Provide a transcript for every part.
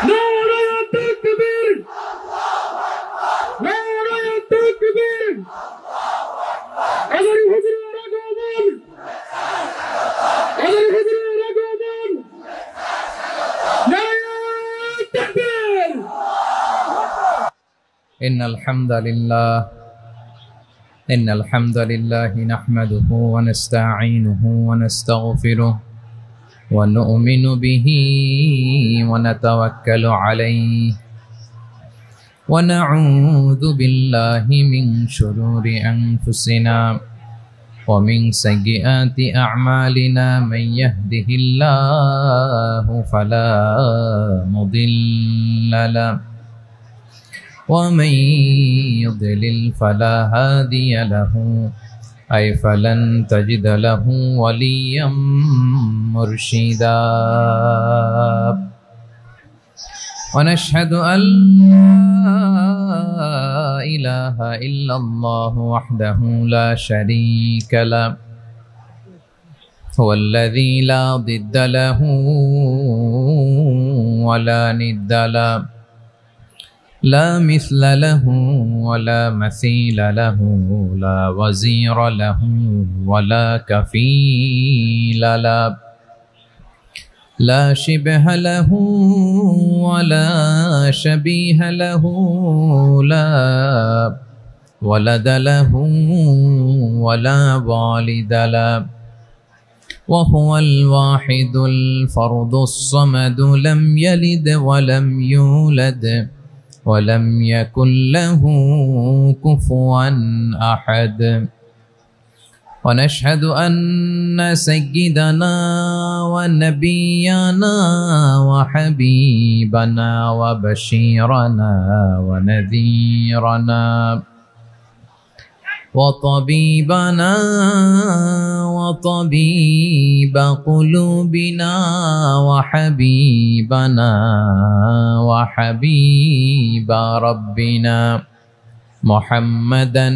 নারায়ে তাকবীর, নারায়ে তাকবীর। আজারি হুজুরের আগমন, আজারি হুজুরের আগমন। নারায়ে তাকবীর। ইন্নাল হামদালিল্লাহ নাহমাদুহু ওয়া নাস্তাঈনুহু ওয়া নাস্তাগফিরুহ ওয়া নু'মিনু বিহি ওয়া নাতাওয়াক্কালু আলাইহি ওয়া নাউযু বিল্লাহি মিন শুরুরি আনফুসিনা ওয়া মিন সাইয়্যাতি আ'মালিনা মান ইয়াহদিহিল্লাহু ফালা মুদিল্লা লাহু ومن يضلل فلا هادي له أي فلن تجد له وليا مرشدا ونشهد أن لا إله إلا الله وحده لا شريك له هو الذي لا ضد له ولا ند له لا مثل له ولا مثيل له لا وزير له ولا كفيل له لا شبه له ولا شبيه له لا ولد له ولا والد له وهو الواحد الفرد الصمد لم يلد ولم يولد ولم يكن له كفوا أحد ونشهد أن سيدنا ونبينا وحبيبنا وبشيرنا ونذيرنا وطبيبنا وطبيب قلوبنا وحبيبنا وحبيب ربنا محمدا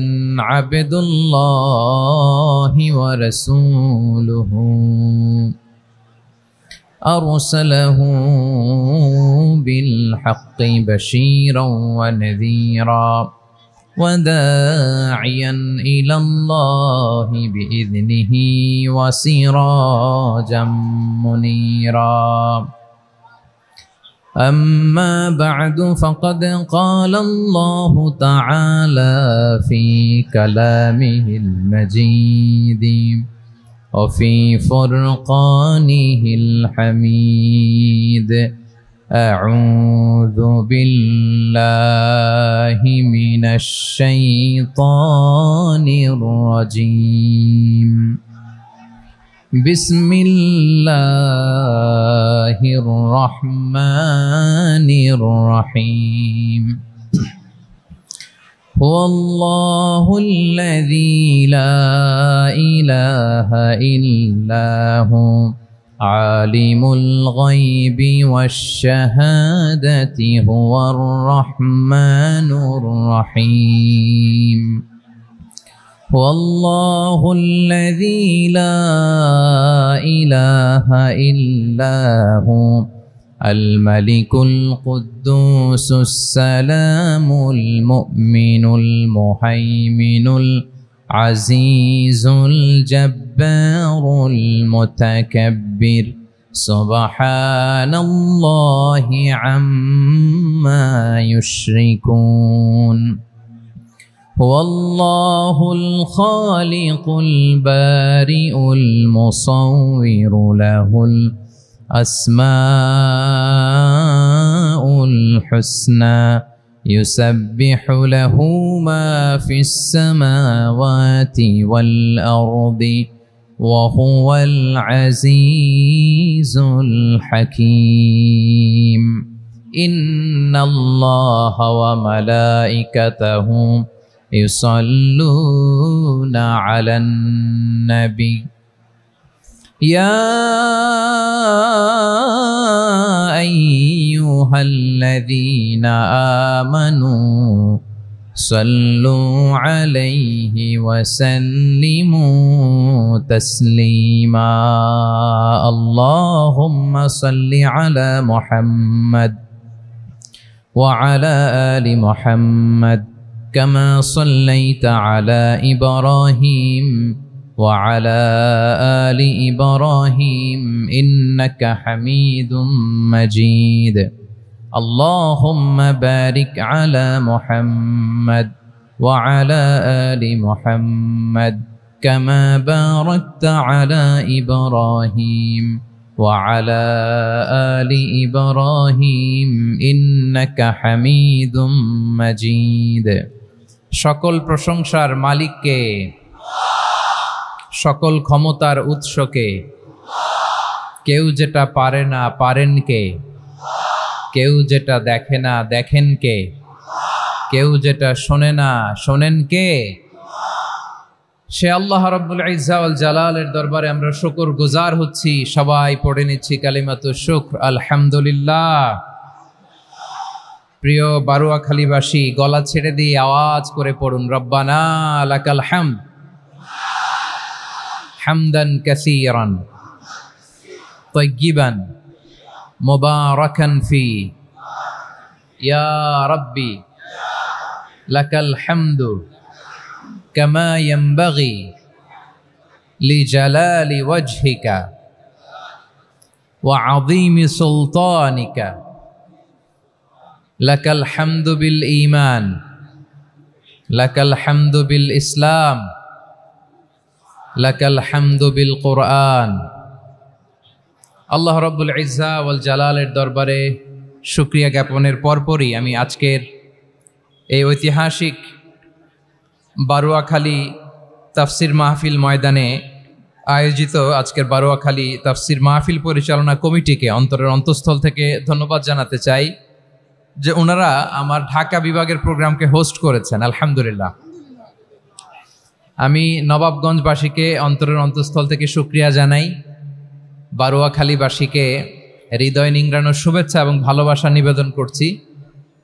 عبد الله ورسوله أرسله بالحق بشيرا ونذيرا وداعيا إلى الله بإذنه وسراجا منيرا أما بعد فقد قال الله تعالى في كلامه المجيد وفي فرقانه الحميد أعوذ بالله من الشيطان الرجيم بسم الله الرحمن الرحيم هو الله الذي لا إله إلا هو عالم الغيب والشهادة هو الرحمن الرحيم هو الله الذي لا إله إلا هو الملك القدوس السلام المؤمن المهيمن العزيز الجبار المتكبر سبحان الله عما يشركون هو الله الخالق البارئ المصور له الأسماء الحسنى يسبح له ما في السماوات والأرض وهو العزيز الحكيم إن الله وملائكته يصلون على النبي يا أيها الذين آمنوا صلوا عليه وسلموا تسليما اللهم صل على محمد وعلى آل محمد كما صليت على إبراهيم وعلى آل إبراهيم إنك حميد مجيد اللهم بارك على محمد وعلى آل محمد كما باركت على إبراهيم وعلى آل إبراهيم إنك حميد مجيد সকল প্রশংসার মালিককে সকল ক্ষমতার উৎসকে কেউ যেটা পারে না পারেন কে কেউ যেটা দেখে না দেখেন কে কেউ যেটা শোনে না শোনেন কে সে আল্লাহ রাব্বুল ইজ্জা ওয়াল জালালের দরবারে আমরা শুকর গুজার হচ্ছি সবাই পড়ে নিচ্ছি কালিমাতু শুকর আলহামদুলিল্লাহ প্রিয় বারুয়াখালীবাসী গলা ছেড়ে দিয়ে আওয়াজ করে পড়ুন রব্বানা লাকাল হামদ হামদান কাসীরান তাইয়িবান মুবারাকান ফি ইয়া রাব্বি লাকাল হামদু كما ينبغي لجلال وجهك وعظيم سلطانك لك الحمد بالإيمان لك الحمد بالإسلام لك الحمد بالقرآن আল্লাহ রাব্বুল ইজ্জা ওয়াল জালালের দরবারে শুকরিয়া জ্ঞাপনের পরপরই আমি আজকের এই ঐতিহাসিক বারুয়াখালী তাফসির মাহফিল ময়দানে আয়োজিত আজকের বারুয়াখালী তাফসির মাহফিল পরিচালনা কমিটিকে অন্তরের অন্তঃস্থল থেকে ধন্যবাদ জানাতে চাই যে ওনারা আমার ঢাকা বিভাগের প্রোগ্রামকে হোস্ট করেছেন আলহামদুলিল্লাহ। আমি নবাবগঞ্জবাসীকে অন্তরের অন্তঃস্থল থেকে শুকরিয়া জানাই, বারুয়াখালীবাসীকে হৃদয় নিংড়ানোর শুভেচ্ছা এবং ভালোবাসা নিবেদন করছি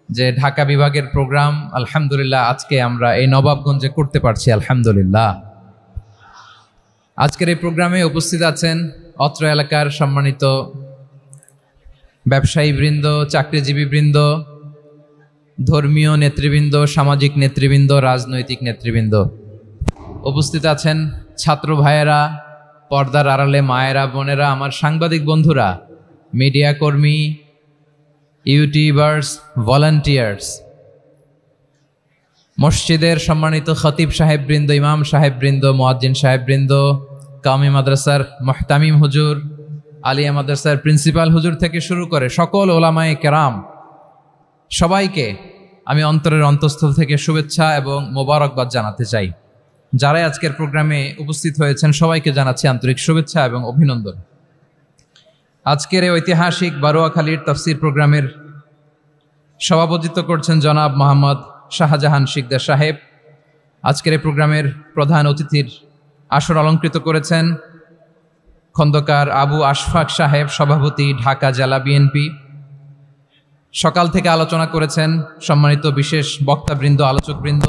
যে ঢাকা বিভাগের প্রোগ্রাম আলহামদুলিল্লাহ আজকে আমরা এই নবাবগঞ্জে করতে পারছি আলহামদুলিল্লাহ। আজকের এই প্রোগ্রামে উপস্থিত আছেন অত্র এলাকার সম্মানিত ব্যবসায়ীবৃন্দ, চাকরিজীবীবৃন্দ, ধর্মীয় নেতৃবৃন্দ, সামাজিক নেতৃবৃন্দ, রাজনৈতিক নেতৃবৃন্দ। উপস্থিত আছেন ছাত্র ভাইয়েরা, পর্দার আড়ালে মায়েরা, বোনেরা, আমার সাংবাদিক বন্ধুরা, মিডিয়া কর্মী, ইউটিউবার্স, ভলান্টিয়ার্স, মসজিদের সম্মানিত খতিব সাহেববৃন্দ, ইমাম সাহেববৃন্দ, মুয়াজ্জিন সাহেববৃন্দ, কামি মাদ্রাসার মুহতামিম হুজুর, আলিয়া মাদ্রাসার প্রিন্সিপাল হুজুর থেকে শুরু করে সকল ওলামায়ে কেরাম, সবাইকে আমি অন্তরের অন্তঃস্থল থেকে শুভেচ্ছা এবং মোবারকবাদ জানাতে চাই। যারাই আজকের প্রোগ্রামে উপস্থিত হয়েছেন সবাইকে জানাচ্ছি আন্তরিক শুভেচ্ছা এবং অভিনন্দন। আজকের এই ঐতিহাসিক বারুয়াখালীর তাফসির প্রোগ্রামের সভাপতিত্ব করছেন জনাব মোহাম্মদ শাহজাহান শিকদার সাহেব। আজকের এই প্রোগ্রামের প্রধান অতিথির আসর অলঙ্কৃত করেছেন খন্দকার আবু আশফাক সাহেব, সভাপতি, ঢাকা জেলা বিএনপি। সকাল থেকে আলোচনা করেছেন সম্মানিত বিশেষ বক্তাবৃন্দ, আলোচকবৃন্দ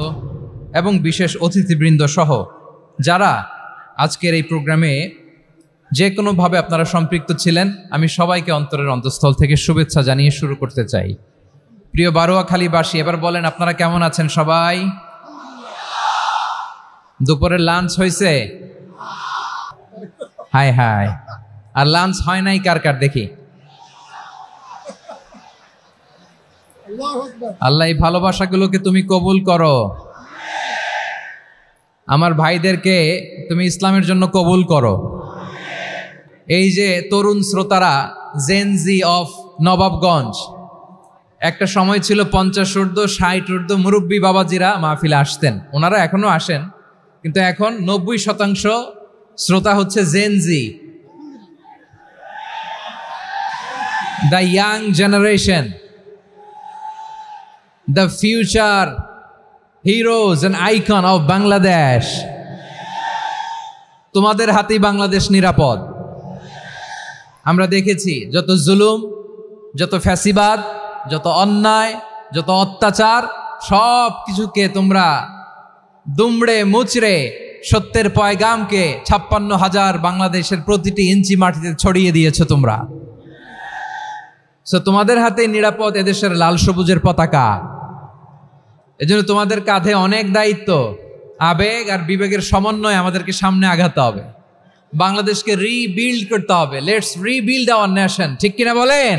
এবং বিশেষ অতিথিবৃন্দ সহ যারা আজকের এই প্রোগ্রামে যে কোনোভাবে আপনারা সম্পৃক্ত ছিলেন। আমি সবাইকে অন্তরের অন্তঃস্থল থেকে শুভেচ্ছা জানিয়ে শুরু করতে চাই। প্রিয় বারুয়াখালীবাসী, এবার বলেন আপনারা কেমন আছেন সবাই? দুপুরের লাঞ্চ হয়েছে? হাই হাই, আর লাঞ্চ হয় নাই কার কার দেখি? আল্লাহ এই ভালোবাসাগুলোকে তুমি কবুল করো। আমার ভাইদেরকে তুমি ইসলামের জন্য কবুল করো। এই যে তরুণ শ্রোতারা, জেনজি অফ নবাবগঞ্জ, একটা সময় ছিল 50 ঊর্ধ্ব 60 ঊর্ধ্ব মুরব্বী বাবাজিরা মাহফিলে আসতেন, ওনারা এখনো আসেন, কিন্তু এখন 90% শ্রোতা হচ্ছে Gen Z, the young generation, the future heroes and icon of Bangladesh. তোমাদের হাতেই বাংলাদেশ নিরাপদ। আমরা দেখেছি যত জুলুম, যত ফ্যাসিবাদ, যত অন্যায়, যত অত্যাচার, সব কিছুকে তোমরা দুমড়ে মুচড়ে সত্যের পয়গামকে 56,000 বাংলাদেশের প্রতিটি ইঞ্চি মাটিতে ছড়িয়ে দিয়েছো তোমরা। সো তোমাদের হাতে নিরাপদ এদেশের লাল সবুজের পতাকা। এজন্য তোমাদের কাঁধে অনেক দায়িত্ব, আবেগ আর বিবেকের সমন্বয়ে আমাদেরকে সামনে আগাতে হবে। বাংলাদেশকে রিবিল্ড করতে হবে। লেটস রিবিল্ড আওয়ার নেশন, ঠিক কিনা বলেন?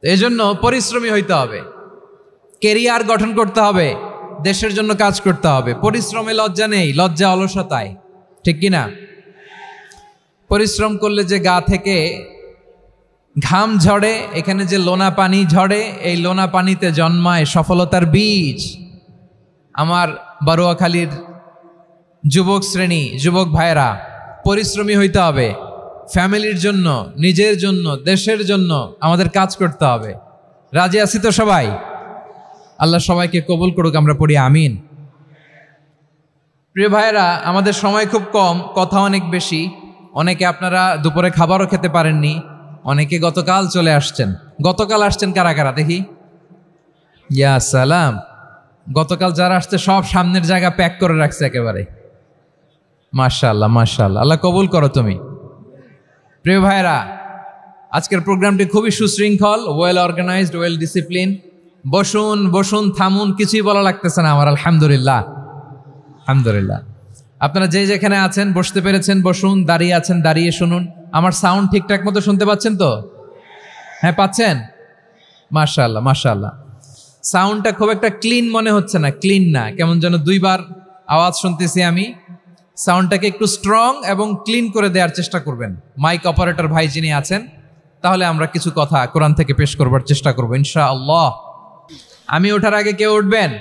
এজন্য পরিশ্রমী হইতে হবে, কেরিয়ার গঠন করতে হবে, দেশের জন্য কাজ করতে হবে। পরিশ্রমে লজ্জা নেই, লজ্জা অলসতায়, ঠিক কিনা? পরিশ্রম করলে যে গা থেকে ঘাম ঝরে, এখানে যে লোনা পানি ঝরে, এই লোনা পানিতে জন্মায় সফলতার বীজ। আমার বারুয়াখালীর যুবক শ্রেণী, যুবক ভাইয়েরা, পরিশ্রমী হইতে হবে। ফ্যামিলির জন্য, নিজের জন্য, দেশের জন্য আমাদের কাজ করতে হবে। রাজি আছি তো সবাই? আল্লাহ সবাইকে কবুল করুক, আমরা পড়ি আমিন। প্রিয় ভাইয়েরা, আমাদের সময় খুব কম, কথা অনেক বেশি। অনেকে আপনারা দুপুরে খাবারও খেতে পারেননি, অনেকে গতকাল চলে আসছেন। গতকাল আসছেন কারা কারা দেখি? ইয়া সালাম। গতকাল যারা আসছে সব সামনের জায়গা প্যাক করে রাখছে একেবারে। মাশাআল্লাহ, মাশাআল্লাহ, আল্লাহ কবুল করো তুমি। প্রিয় ভাইয়েরা, আজকের প্রোগ্রামটি খুবই সুশৃঙ্খল, ওয়েল অর্গানাইজড, ওয়েল ডিসিপ্লিন। বসুন বসুন, থামুন, কিছুই বলা লাগতেছে না আমার। আলহামদুলিল্লাহ, আলহামদুলিল্লাহ। আপনারা যে যেখানে আছেন, বসতে পেরেছেন বসুন, দাঁড়িয়ে আছেন দাঁড়িয়ে শুনুন। আমার সাউন্ড ঠিকঠাক মতো শুনতে পাচ্ছেন তো? হ্যাঁ, পাচ্ছেন? মাশাআল্লাহ, মাশাআল্লাহ। সাউন্ডটা খুব একটা ক্লিন মনে হচ্ছে না, ক্লিন না, কেমন যেন দুইবার আওয়াজ শুনতেছি আমি। সাউন্ডটাকে একটু স্ট্রং এবং ক্লিন করে দেওয়ার চেষ্টা করবেন মাইক অপারেটর ভাই যিনি আছেন। তাহলে আমরা কিছু কথা কোরআন থেকে পেশ করবার চেষ্টা করবো ইনশাআল্লাহ। আমি ওঠার আগে কেউ উঠবেন?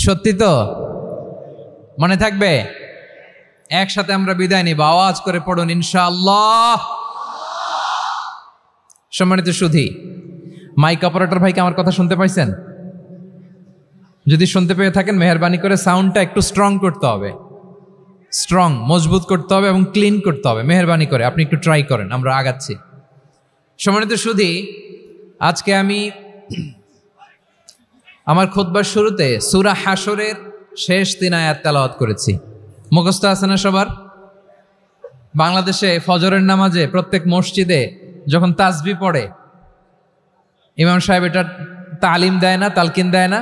সত্যি তো? মনে থাকবে? একসাথে আমরা বিদায় নিব, আওয়াজ করে পড়ুন ইনশাআল্লাহ। সম্মানিত সুধী, মাইক অপারেটর ভাইকে আমার কথা শুনতে পাইছেন? যদি শুনতে পেয়ে থাকেন, মেহেরবানি করে সাউন্ডটা একটু স্ট্রং করতে হবে, স্ট্রং, মজবুত করতে হবে এবং ক্লিন করতে হবে। মেহেরবানি করে আপনি একটু ট্রাই করেন, আমরা আগাচ্ছি। সম্মানিত সুধী, আজকে আমি আমার খুতবার শুরুতে সূরা হাশরের শেষ 3 আয়াত তেলাওয়াত করেছি। মুখস্থ আছে না সবার? বাংলাদেশে ফজরের নামাজে প্রত্যেক মসজিদে যখন তাসবিহ পড়ে, ইমাম সাহেব এটা তালিম দেয় না, তালকিন দেয় না?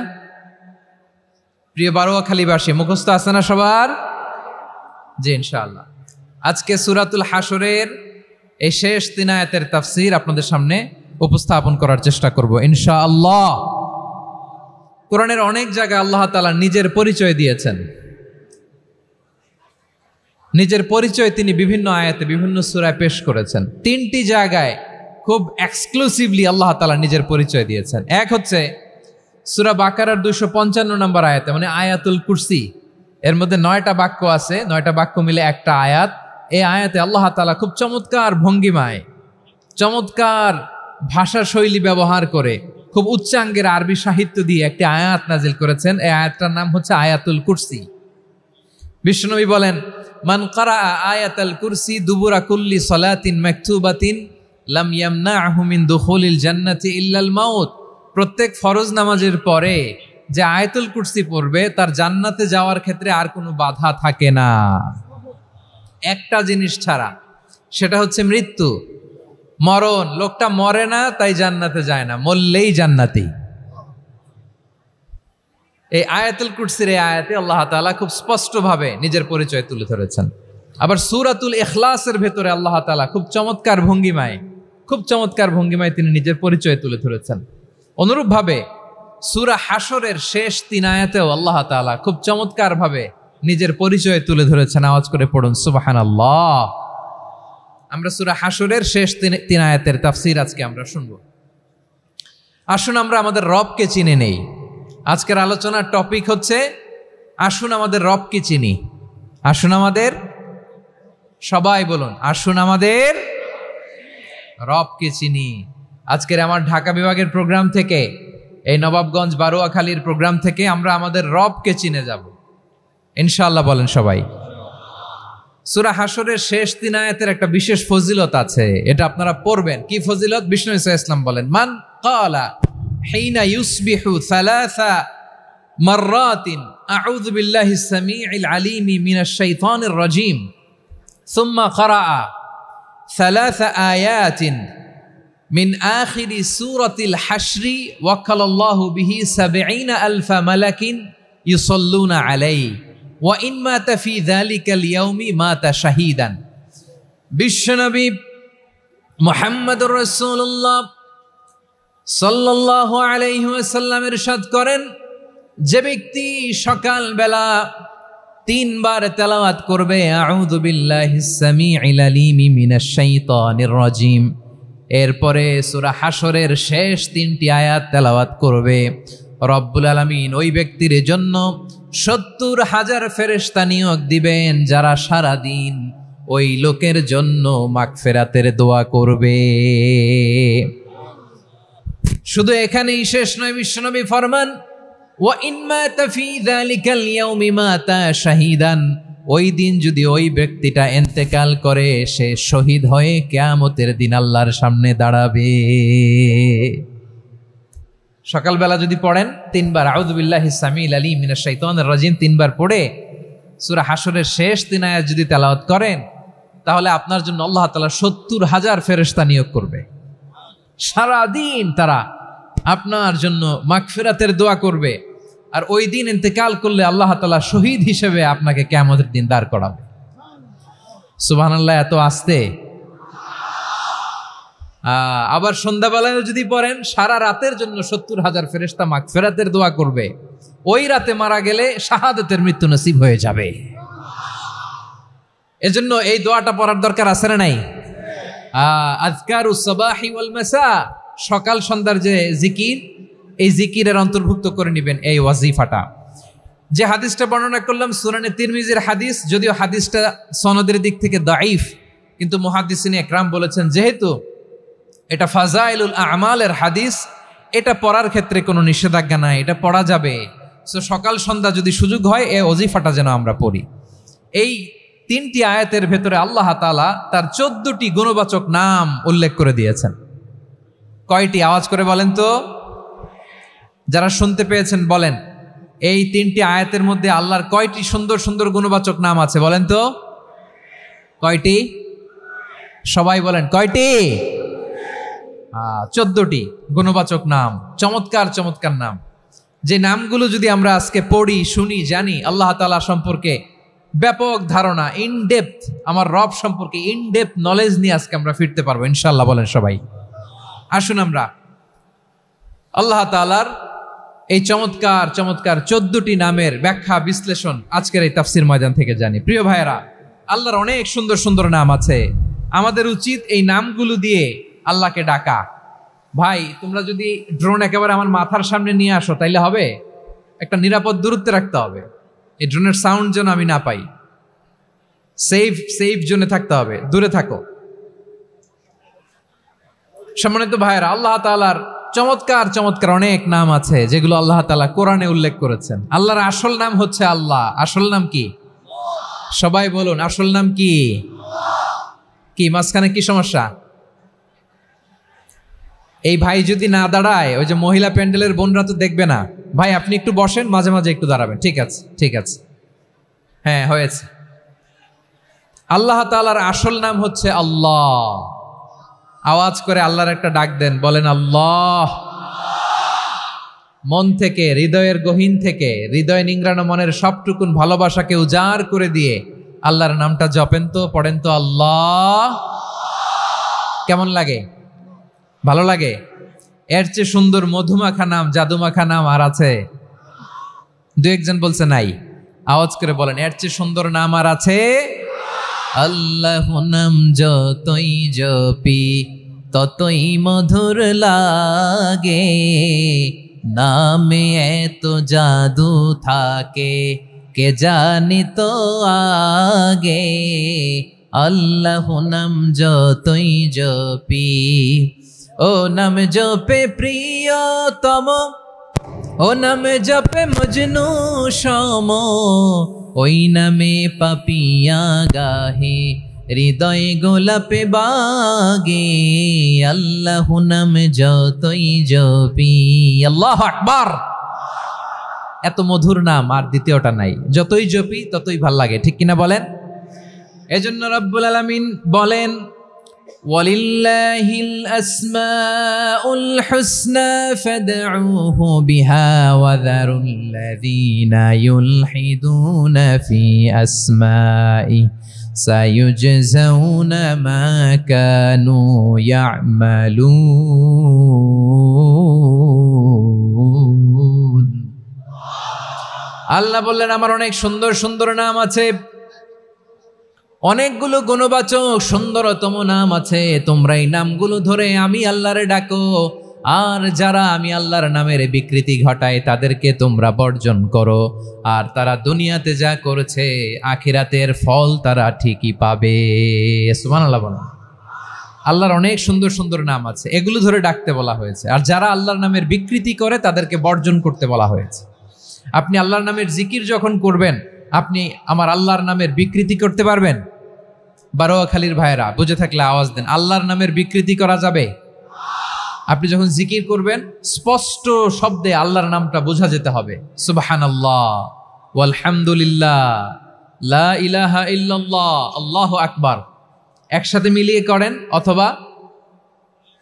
প্রিয় বারুয়াখালীবাসী, মুখস্থ আছে না সবার? জি, ইনশাআল্লাহ। আজকে সূরাতুল হাশরের এই শেষ 3 আয়াতের তাফসীর আপনাদের সামনে উপস্থাপন করার চেষ্টা করব ইনশাআল্লাহ। কোরআনের অনেক জায়গায় আল্লাহ তাআলা নিজের পরিচয় দিয়েছেন। নিজের পরিচয় তিনি বিভিন্ন আয়াতে, বিভিন্ন সূরায় পেশ করেছেন। 3টি জায়গায় খুব এক্সক্লুসিভলি আল্লাহ তাআলা নিজের পরিচয় দিয়েছেন। এক হচ্ছে সূরা বাকারার 255 নম্বর আয়াতে, মানে আয়াতুল কুরসি। এর মধ্যে 9টা বাক্য আছে, 9টা বাক্য মিলে একটা আয়াত। এই আয়াতে আল্লাহ তাআলা খুব চমৎকার ভঙ্গিমায়, চমৎকার ভাষা শৈলী ব্যবহার করে, খুব উচ্চাঙ্গের আরবি সাহিত্য দিয়ে একটি আয়াত নাজিল করেছেন। এই আয়াতটার নাম হচ্ছে আয়াতুল কুরসি। বিশ্বনবী বলেন, মান কারা আয়াতুল কুরসি দুবুরা কুল্লি সালাতিন মাকতুবাতিন লাম ইয়ামনাহু মিন দুখুলিল জান্নাতি ইল্লাল মাউত। প্রত্যেক ফরজ নামাজের পরে যে আয়াতুল কুরসি পড়বে, তার জান্নাতে যাওয়ার ক্ষেত্রে আর কোনো বাধা থাকে না, একটা জিনিস ছাড়া, সেটা হচ্ছে মৃত্যু, মরণ। লোকটা মরে না তাই জান্নাতে যায় না, মরলেই জান্নাতি। এই আয়াতুল কুরসির এই আয়াতে আল্লাহ তাআলা খুব স্পষ্টভাবে নিজের পরিচয় তুলে ধরেছেন। আবার সূরাতুল ইখলাসের ভেতরে আল্লাহ তাআলা খুব চমৎকার ভঙ্গিমায় তিনি নিজের পরিচয় তুলে ধরেছেন। অনুরূপভাবে সূরা হাশরের শেষ 3 আয়াতেও আল্লাহ তাআলা খুব চমৎকারভাবে নিজের পরিচয় তুলে ধরেছেন। আওয়াজ করে পড়ুন সুবহানাল্লাহ। আমরা সূরা হাশরের শেষ 3 আয়াতের তাফসীর আজকে আমরা শুনব। আসুন আমরা আমাদের রবকে চিনে নেই। আজকের আলোচনার টপিক হচ্ছে আসুন আমাদের রবকে চিনি। আসুন আমাদের, সবাই বলুন, আসুন আমাদের রবকে চিনি। আজকের আমার ঢাকা বিভাগের প্রোগ্রাম থেকে, এই নবাবগঞ্জ বারুয়াখালীর প্রোগ্রাম থেকে আমরা আমাদের রবকে চিনে যাব ইনশাআল্লাহ। বলেন সবাই। সূরা হাশরের শেষ 3 আয়াতের একটা বিশেষ ফজিলত আছে, এটা আপনারা পড়বেন। কি ফজিলত? বিষ্ণু ইসা ইসলাম বলেন, মান ক্বালা হিনা ইউসবিহু 3 মাররাতিন আউযু বিল্লাহিস সামিউল আলীম মিনাশ শাইতানির রাজীম সুম্মা ক্বারা 3 আয়াতিন মিন আখিরি সূরাতিল হাশরি ওয়াক্কালাল্লাহু বিহি ৭০ আলফা মালাকিন ইউসাল্লুনা আলাইহি ওয়া ইন মাতা ফি যালিকাল ইয়াউমি মাতা শাহীদান। বিশ্বনবী মুহাম্মদুর রাসূলুল্লাহ সাল্লাল্লাহু আলাইহি ওয়াসাল্লাম ইরশাদ করেন, যে ব্যক্তি সকালবেলা ৩ বার তেলাওয়াত করবে আউযু বিল্লাহিস সামিউল আলিম মিনাশ শাইতানির রাজিম, এরপরে সূরা হাশরের শেষ ৩টি আয়াত তেলাওয়াত করবে, রব্বুল আলামিন ওই ব্যক্তির জন্য ৭০,০০০ ফেরেশতা নিয়োগ দিবেন যারা সারা দিন ওই লোকের জন্য মাগফিরাতের দোয়া করবে। শুধু এখানেই শেষ নয়, বিশ্বনবী ফরমান ওয়া ইন মাতা ফি যালিকাল ইয়াউমি মাতা শাহীদান, ওই দিন যদি ওই ব্যক্তিটা ইন্তেকাল করে সে শহীদ হয়ে কিয়ামতের দিন আল্লাহর সামনে দাঁড়াবে। সকালবেলা যদি পড়েন ৩ বার আউযু বিল্লাহিস সামিউল আলিম মিনাশ শাইতানির রাজিম ৩ বার পড়ে সূরা হাশরের শেষ ৩ আয়াত যদি তেলাওয়াত করেন, তাহলে আপনার জন্য আল্লাহ তাআলা ৭০,০০০ ফেরেশতা নিয়োগ করবে। সারা দিন তারা আপনার জন্য মাগফিরাতের দোয়া করবে, আর ওই দিন ইন্তেকাল করলে আল্লাহ তাআলা শহীদ হিসেবে আপনাকে কিয়ামতের দিন দাঁড় করাবে। সুবহানাল্লাহ, এত আস্তে। আবার সন্ধ্যাবেলায় যদি পড়েন, সারা রাতের জন্য ৭০,০০০ ফেরেশতা মাগফিরাতের দোয়া করবে। ওই রাতে মারা গেলে শাহাদাতের মৃত্যু নসিব হয়ে যাবে। এজন্য এই দোয়াটা পড়ার দরকার আছে না নাই? আযকারুস সাবাহি ওয়াল মাসা, সকাল সন্ধ্যার যে জিকির, এই জিকিরের অন্তর্ভুক্ত করে নেবেন এই ওয়াজিফাটা। যে হাদিসটা বর্ণনা করলাম সুনানে তিরমিজির হাদিস, যদিও হাদিসটা সনদের দিক থেকে দাঈফ, কিন্তু মুহাদ্দিসিনে একরাম বলেছেন যেহেতু এটা ফাজাইলুল আমালের হাদিস, এটা পড়ার ক্ষেত্রে কোনো নিষেধাজ্ঞা নাই, এটা পড়া যাবে। সো সকাল সন্ধ্যা যদি সুযোগ হয় এই ওয়াজিফাটা যেন আমরা পড়ি। এই ৩টি আয়াতের ভেতরে আল্লাহ তাআলা তার ১৪টি গুণবাচক নাম উল্লেখ করে দিয়েছেন। কয়টি? আওয়াজ করে বলেন তো, যারা শুনতে পেয়েছেন বলেন, এই ৩টি আয়াতের মধ্যে আল্লাহর কয়টি সুন্দর সুন্দর গুণবাচক নাম আছে বলেন তো? কয়টি? সবাই বলেন কয়টি? ১৪টি গুণবাচক নাম, চমৎকার চমৎকার নাম। যে নামগুলো যদি আমরা আজকে পড়ি, শুনি, জানি, আল্লাহ তাআলা সম্পর্কে ব্যাপক ধারণা, ইনডেপথ, আমার রব সম্পর্কে ইনডেপথ নলেজ নিয়ে আজকে আমরা ফিরতে পারবো ইনশাআল্লাহ। বলেন সবাই। আসুন আমরা আল্লাহ তাআলার এই চমৎকার চমৎকার ১৪টি নামের ব্যাখ্যা বিশ্লেষণ আজকের এই তাফসীর ময়দান থেকে জানি। প্রিয় ভাইয়েরা, আল্লাহর অনেক সুন্দর সুন্দর নাম আছে, আমাদের উচিত এই নামগুলো দিয়ে আল্লাহকে ডাকা। ভাই, তোমরা যদি ড্রোন একেবারে আমার মাথার সামনে নিয়ে আসো তাইলে হবে? একটা নিরাপদ দূরত্বে রাখতে হবে, এই ড্রোনের সাউন্ড যেন আমি না পাই। সেফ জোনে থাকতে হবে, দূরে থাকো। সম্মানিত ভাইয়েরা, আল্লাহ তাআলার চমৎকার চমৎকার অনেক নাম আছে যেগুলো আল্লাহ তাআলা কোরআনে উল্লেখ করেছেন। আল্লাহর আসল নাম হচ্ছে আল্লাহ। আসল নাম কি? সবাই বলুন, আসল নাম কি? কি মাঝখানে কি সমস্যা? এই ভাই যদি না দাঁড়ায়, ওই যে মহিলা প্যান্ডেলের বোনরা তো দেখবে না। ভাই আপনি একটু বসেন, মাঝে মাঝে একটু দাঁড়াবেন। ঠিক আছে, ঠিক আছে, হ্যাঁ হয়েছে। আল্লাহ তাআলার আসল নাম হচ্ছে আল্লাহ। আওয়াজ করে আল্লাহর একটা ডাক দেন, বলেন আল্লাহ। মন থেকে, হৃদয়ের গহীন থেকে, হৃদয় নিংড়ানো মনের সবটুকুন ভালোবাসাকে উজাড় করে দিয়ে আল্লাহর নামটা জপেন তো, পড়েন তো আল্লাহ। কেমন লাগে? ভালো লাগে? এর চেয়ে সুন্দর মধুমাখা নাম, জাদুমাখা নাম আর আছে? দু একজন বলছে নাই। আওয়াজ করে বলেন, এর চেয়ে সুন্দর নাম আর আছে? আল্লাহ নাম যতই জপি ততই মধুর লাগে, নামে এত জাদু থাকে কে জানি তো আগে। আল্লাহ নাম যতই জপি, ও নাম জপে প্রিয়তম, ও নাম জপে মজনু সম, ওই নামে পাপিয়া গাহে হৃদয় গোলাপে বাগে। আল্লাহ নাম যতই জপি। আল্লাহু আকবার। এত মধুর নাম আর দ্বিতীয়টা নাই, যতই জপি ততই ভাল লাগে, ঠিক কিনা বলেন? এজন্য রব্বুল আলামিন বলেন, ওয়ালিল্লাহিল আসমাউল হুসনা ফাদউহু বিহা ওয়া যারুল্লাযীনা ইউলহিদুনা ফি আসমাই সায়ুজজাউনা মা কানু ইয়া'মালুন। আল্লাহ বললেন আমার অনেক সুন্দর সুন্দর নাম আছে, অনেকগুলো গুণবাচক সুন্দরতম নাম আছে, তোমরা এই নামগুলো ধরে আমি আল্লাহরে ডাকো, আর যারা আমি আল্লাহর নামের বিকৃতি ঘটায় তাদেরকে তোমরা বর্জন করো, আর তারা দুনিয়াতে যা করেছে আখিরাতের ফল তারা ঠিকই পাবে। সুবহানাল্লাহ বলেন। আল্লাহর অনেক সুন্দর সুন্দর নাম আছে, এগুলো ধরে ডাকতে বলা হয়েছে, আর যারা আল্লাহর নামের বিকৃতি করে তাদেরকে বর্জন করতে বলা হয়েছে। আপনি আল্লাহর নামের জিকির যখন করবেন, আপনি আমার আল্লাহর নামের বিকৃতি করতে পারবেন? বারোয়াখালীর ভাইয়েরা বুঝে থাকলে আওয়াজ দেন, আল্লাহর নামের বিকৃতি করা যাবে? আপনি যখন জিকির করবেন স্পষ্ট শব্দে আল্লাহর নামটা বোঝা যেতে হবে। সুবহানাল্লাহ, ওয়ালহামদুলিল্লাহ, লা ইলাহা ইল্লাল্লাহ, আল্লাহু আকবার একসাথে মিলিয়ে করেন, অথবা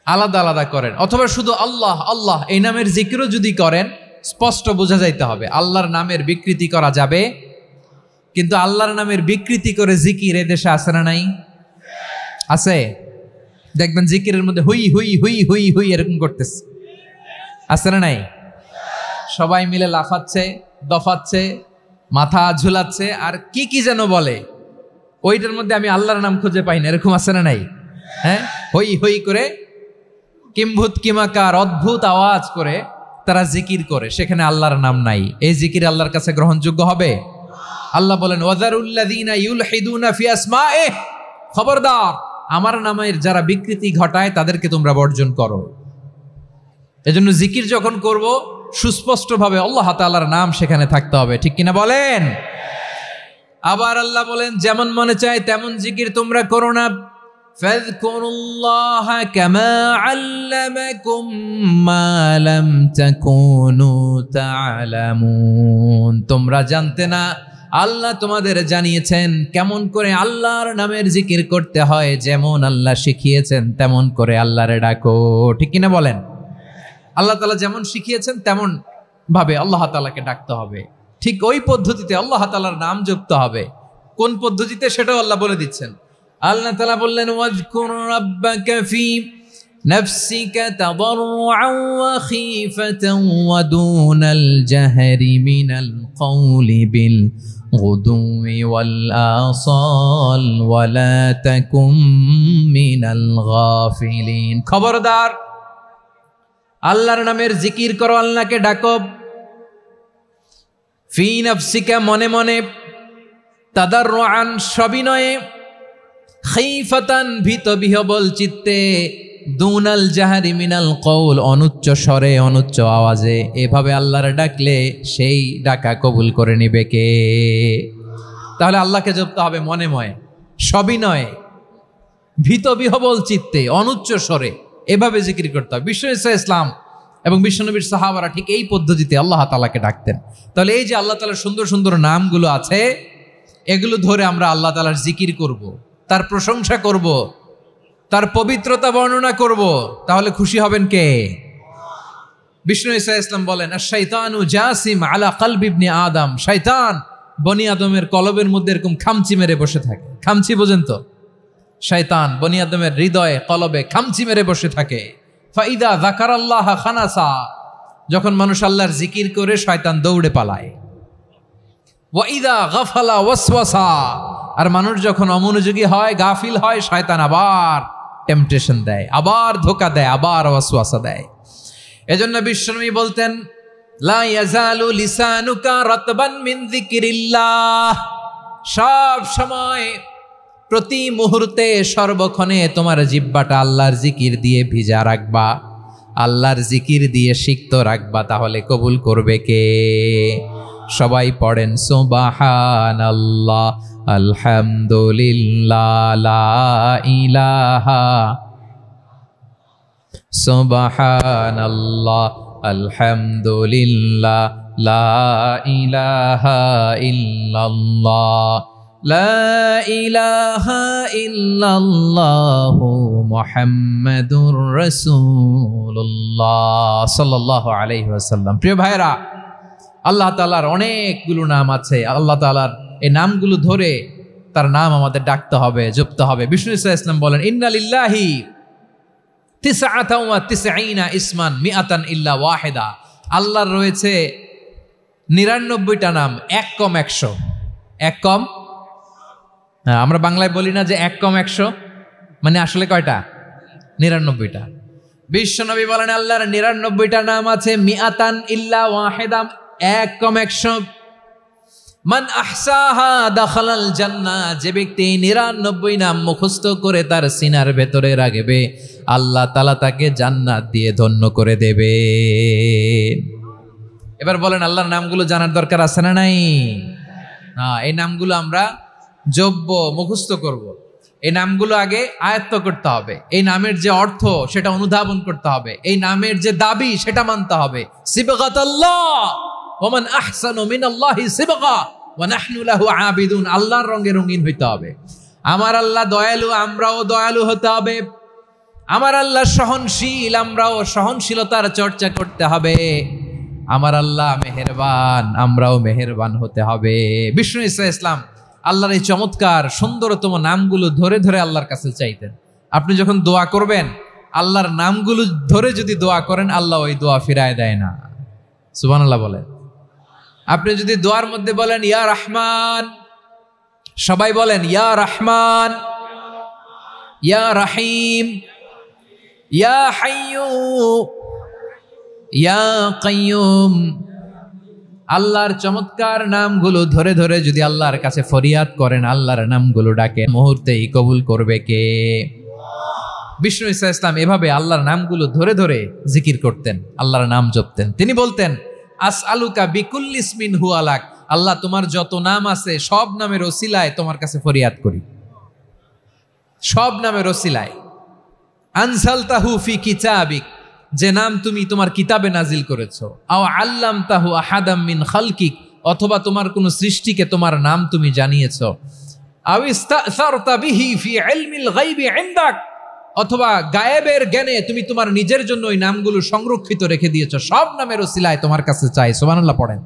আলাদা আলাদা করেন, অথবা শুধু আল্লাহ আল্লাহ এই নামের জিকিরও যদি করেন স্পষ্ট বোঝা যাইতে হবে। আল্লাহর নামের বিকৃতি করা যাবে, কিন্তু আল্লাহর নামের বিকৃতি করে জিকির এদেশে আছে না নাই? আছে। দেখবেন জিকিরের মধ্যে হুই হুই হুই হুই হুই এরকম করতেছে, আছে না নাই? সবাই মিলে লাফাচ্ছে, দফাচ্ছে, মাথা ঝুলাচ্ছে, আর কি কি যেন বলে, ওইটার মধ্যে আমি আল্লাহর নাম খুঁজে পাই না, এরকম আছে না নাই? হ্যাঁ, হই হই করে কিম্ভূত কিমাকার অদ্ভুত আওয়াজ করে তারা জিকির করে, সেখানে আল্লাহর নাম নাই। এই জিকির আল্লাহর কাছে গ্রহণযোগ্য হবে? আল্লাহ বলেন ওয়াযারুল্লাযীনা ইউলহিদুনা ফি আসমাইহি, খবরদার আমার নামের যারা বিকৃতি ঘটায় তাদেরকে তোমরা বর্জন করো। এজন্য জিকির যখন করব সুস্পষ্টভাবে আল্লাহ তাআলার নাম সেখানে থাকতে হবে, ঠিক কিনা বলেন? আবার আল্লাহ বলেন যেমন মনে চায় তেমন জিকির তোমরা করো না। ফাযকুরুল্লাহা কামা আল্লামাকুম মা লাম তাকুনু তা'লামুন, তোমরা জানতে না, আল্লাহ তোমাদের জানিয়েছেন কেমন করে আল্লাহর নামের জিকির করতে হয়, যেমন আল্লাহ শিখিয়েছেন তেমন করে আল্লাহরে ডাকো, ঠিক কিনা বলেন? আল্লাহ তাআলা যেমন শিখিয়েছেন তেমন ভাবে আল্লাহ তাআলাকে ডাকতে হবে, ঠিক ওই পদ্ধতিতে আল্লাহ তাআলার নাম যুক্ত হবে। কোন পদ্ধতিতে সেটাও আল্লাহ বলে দিচ্ছেন। আল্লাহ তাআলা বললেন ওয়াজকুর রাব্বাকা ফি নাফসিকা তাদাররুআন ওয়া খীফাতান ওয়া দুনাল জাহরি মিনাল কওলি বিল গুদুই ওয়াল আসাল ওয়া লা তাকুম মিনাল গাফিলিন। খবরদার আল্লাহর নামের জিকির করো, আল্লাহকে ডাকো। ফি নাফসিকা মনে মনে, তাদাররুআন সবিনয়ে, খাইফাতান ভীত বিহবল চিত্তে, দুনাল জাহারি মিনাল কওল অনুচ্চ স্বরে অনুচ্চ আওয়াজে। এভাবে আল্লাহর ডাকলে সেই ডাকা কবুল করে নিবে কে? তাহলে আল্লাহকে জপতে হবে মনে মনে, সবিনয়ে, ভীত বিহবল চিত্তে, অনুচ্চ স্বরে, এভাবে জিকির করতে হবে। বিশ্ব ইসলাম এবং বিশ্বনবীর সাহাবারা ঠিক এই পদ্ধতিতে আল্লাহ তাআলাকে ডাকতেন। তাহলে এই যে আল্লাহ তাআলার সুন্দর সুন্দর নামগুলো আছে, এগুলো ধরে আমরা আল্লাহ তাআলার জিকির করব, তার প্রশংসা করব, তার পবিত্রতা বর্ণনা করব, তাহলে খুশি হবেন কে? বিষ্ণু ঈসা ইসলাম বলেন আশ-শাইতানু জাসিম আলা কলবি ইবনে আদম, শয়তান বনি আদমের কলবের মধ্যে এরকম খামচি মেরে বসে থাকে। খামচি বোঝেন তো? শয়তান বনি আদমের হৃদয়ে কলবে খামচি মেরে বসে থাকে। ফাইদা যাকারাল্লাহ খানাসা, যখন মানুষ আল্লাহর জিকির করে শয়তান দৌড়ে পালায়। ওয়াইদা গাফালা ওয়াসওয়াসা, আর মানুষ যখন অমনোযোগী হয়, গাফিল হয়, শয়তান আবার টেম্পটেশন দেয়, আবার ধোঁকা দেয়, আবার ওয়াসওয়াসা দেয়। এজন্য বিশ্বনবী বলতেন লা ইয়াজালু লিসানুকা রাতবান মিন যিকরিল্লাহ, সব সময় প্রতি মুহূর্তে সর্বক্ষণে তোমার জিহ্বাটা আল্লাহর জিকির দিয়ে ভিজা রাখবা, আল্লাহর জিকির দিয়ে সিক্ত রাখবা, তাহলে কবুল করবে কে? সবাই পড়েন সুবহানাল্লাহ, আলহামদুলিল্লাহ, লা ইলাহা, সুবহানাল্লাহ, আলহামদুলিল্লাহ, লা ইলাহা ইল্লাল্লাহ, লা ইলাহা ইল্লাল্লাহু মুহাম্মাদুর রাসূলুল্লাহ সাল্লাল্লাহু আলাইহি ওয়াসাল্লাম। প্রিয় ভাইরা, আল্লাহ তাআলার অনেকগুলো নাম আছে। আল্লাহ তাআলার এই নামগুলো ধরে তার নাম আমাদের ডাকতে হবে, জপতে হবে। বিষ্ণু ইসলাম বলেন, ইন্না লিল্লাহি 99 ইসমান মিআতান ইল্লা ওয়াহিদা। আল্লাহর রয়েছে 99টা নাম, এক কম 100। এক কম, আমরা বাংলায় বলি না যে এক কম 100, মানে আসলে কয়টা? 99টা। বিশ্বনবী বলেন আল্লাহর 99টা নাম আছে, মিআতান ইল্লা ওয়াহিদা, এক কম 100। মান আহসাহা দাখালাল জান্নাহ, যে ব্যক্তি 99 নাম মুখস্থ করে তার সিনার ভেতরে রাখবে, আল্লাহ তাআলা তাকে জান্নাত দিয়ে ধন্য করে দেবে। এবার বলেন, আল্লাহর নামগুলো জানার দরকার আছে না নাই? না, এই নামগুলো আমরা জপব, মুখস্থ করব। এই নামগুলো আগে আয়ত্ত করতে হবে। এই নামের যে অর্থ সেটা অনুধাবন করতে হবে। এই নামের যে দাবি সেটা মানতে হবে। সিবগাতাল্লাহ ওয়া মান আহসানু মিনাল্লাহি সিবগা ওয়া নাহনু লাহু আবিদুন। আল্লাহর রঙে রঙিন হইতে হবে। আমার আল্লাহ দয়ালু, আমরাও দয়ালু হতে হবে। আমার আল্লাহ সহনশীল, আমরাও সহনশীলতার চর্চা করতে হবে। আমার আল্লাহ মেহেরবান, আমরাও মেহেরবান হতে হবে। বিষ্ণু ইসলাম আল্লাহর এই চমৎকার সুন্দরতম নামগুলো ধরে ধরে আল্লাহর কাছে চাইতেন। আপনি যখন দোয়া করবেন, আল্লাহর নামগুলো ধরে যদি দোয়া করেন, আল্লাহ ওই দোয়া ফিরায় দেয় না। সুবহানাল্লাহ বলেন। আপনি যদি দোয়ার মধ্যে বলেন ইয়া রহমান, সবাই বলেন ইয়া রহমান, ইয়া রহিম, ইয়া হাইয়্যু, ইয়া কাইয়্যুম, আল্লাহর চমৎকার নামগুলো ধরে ধরে যদি আল্লাহর কাছে ফরিয়াদ করেন, আল্লাহর নামগুলো ডাকেন, মুহূর্তেই কবুল করবে কে? বিষ্ণু ইসলাম এভাবে আল্লাহর নামগুলো ধরে ধরে জিকির করতেন, আল্লাহর নাম জপতেন। তিনি বলতেন, আসআলুকা বিকুল্লি ইসমিন হুয়া লাক, আল্লাহ তোমার যত নাম আছে সব নামের ওসিলায় তোমার কাছে ফরিয়াদ করি, সব নামের ওসিলায়। আনজালতাহু ফি কিতাবিক, যে নাম তুমি তোমার কিতাবে নাজিল করেছো। আও আল্লামতাহু আহাদাম মিন খালকিক, অথবা তোমার কোন সৃষ্টিকে তোমার নাম তুমি জানিয়েছো। আও ইস্তাসারতা বিহি ফি ইলমিল গায়বি ইনদাক, অথবা গায়েবের জ্ঞানে তুমি তোমার নিজের জন্য ওই নামগুলো সংরক্ষিত রেখে দিয়েছো। সব নামের ওসিলায় তোমার কাছে চাই। সুবহানাল্লাহ পড়েন।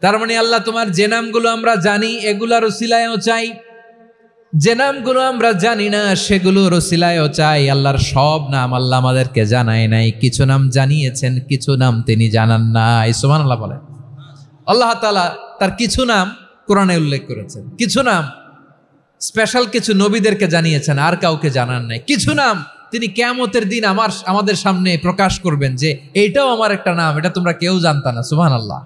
তার মানে আল্লাহ তোমার যে নামগুলো আমরা জানি এগুলার ওসিলায়ও চাই, যে নামগুলো আমরা জানি না সেগুলোর ওসিলায়ও চাই। আল্লাহর সব নাম আল্লাহ আমাদেরকে জানায় নাই, কিছু নাম জানিয়েছেন, কিছু নাম তিনি জানান নাই। সুবহানাল্লাহ বলেন। আল্লাহ তাআলা তার কিছু নাম কোরআনে উল্লেখ করেছেন, কিছু নাম স্পেশাল কিছু নবীদেরকে জানিয়েছেন, আর কাউকে জানান নাই। কিছু নাম তিনি কিয়ামতের দিন আমাদের সামনে প্রকাশ করবেন যে এইটাও আমার একটা নাম, এটা তোমরা কেউ জানতা না। সুবহানাল্লাহ,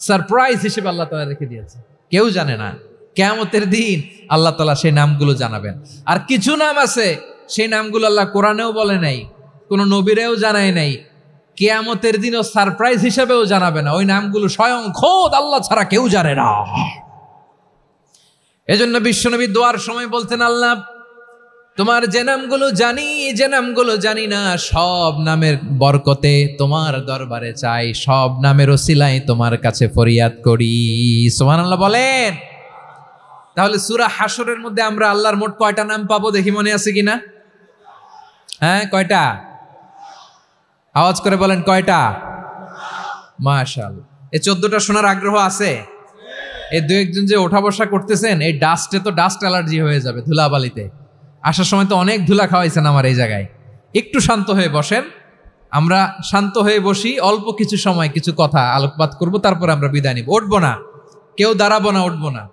সারপ্রাইজ হিসেবে আল্লাহ তাআলা রেখে দিয়েছে, কেউ জানে না। কিয়ামতের দিন আল্লাহ তাআলা সেই নামগুলো জানাবেন। আর কিছু নাম আছে সেই নামগুলো আল্লাহ কোরআনেও বলে নাই, কোনো নবীরেও জানায় নাই, কিয়ামতের দিনও সারপ্রাইজ হিসেবেও জানাবে না। ওই নামগুলো স্বয়ং খোদ আল্লাহ ছাড়া কেউ জানে না। এজন্য বিশ্বনবী দোয়ার সময় বলতেন, আল্লাহ তোমার যে নামগুলো জানি, যে নামগুলো জানি না, সব নামের বরকতে তোমার দরবারে চাই, সব নামের ওসিলায় তোমার কাছে ফরিয়াদ করি। সুবহানাল্লাহ বলেন। তাহলে সূরা হাশরের মধ্যে আমরা আল্লাহর মোট কয়টা নাম পাবো দেখি, মনে আছে কিনা? হ্যাঁ, কয়টা? আওয়াজ করে বলেন, কয়টা? মাশাআল্লাহ। এই 14টা শোনার আগ্রহ আছে? এই দু একজন যে ওঠা বসা করতেছেন, এই ডাস্টে তো ডাস্ট অ্যালার্জি হয়ে যাবে, ধুলাবালিতে আসার সময় তো অনেক ধুলা খাওয়াইছেন আমার এই জায়গায়। একটু শান্ত হয়ে বসেন, আমরা শান্ত হয়ে বসি, অল্প কিছু সময় কিছু কথা আলোকপাত করব, তারপর আমরা বিদায় নিব। উঠবো না, কেউ দাঁড়াবো না, উঠবো না।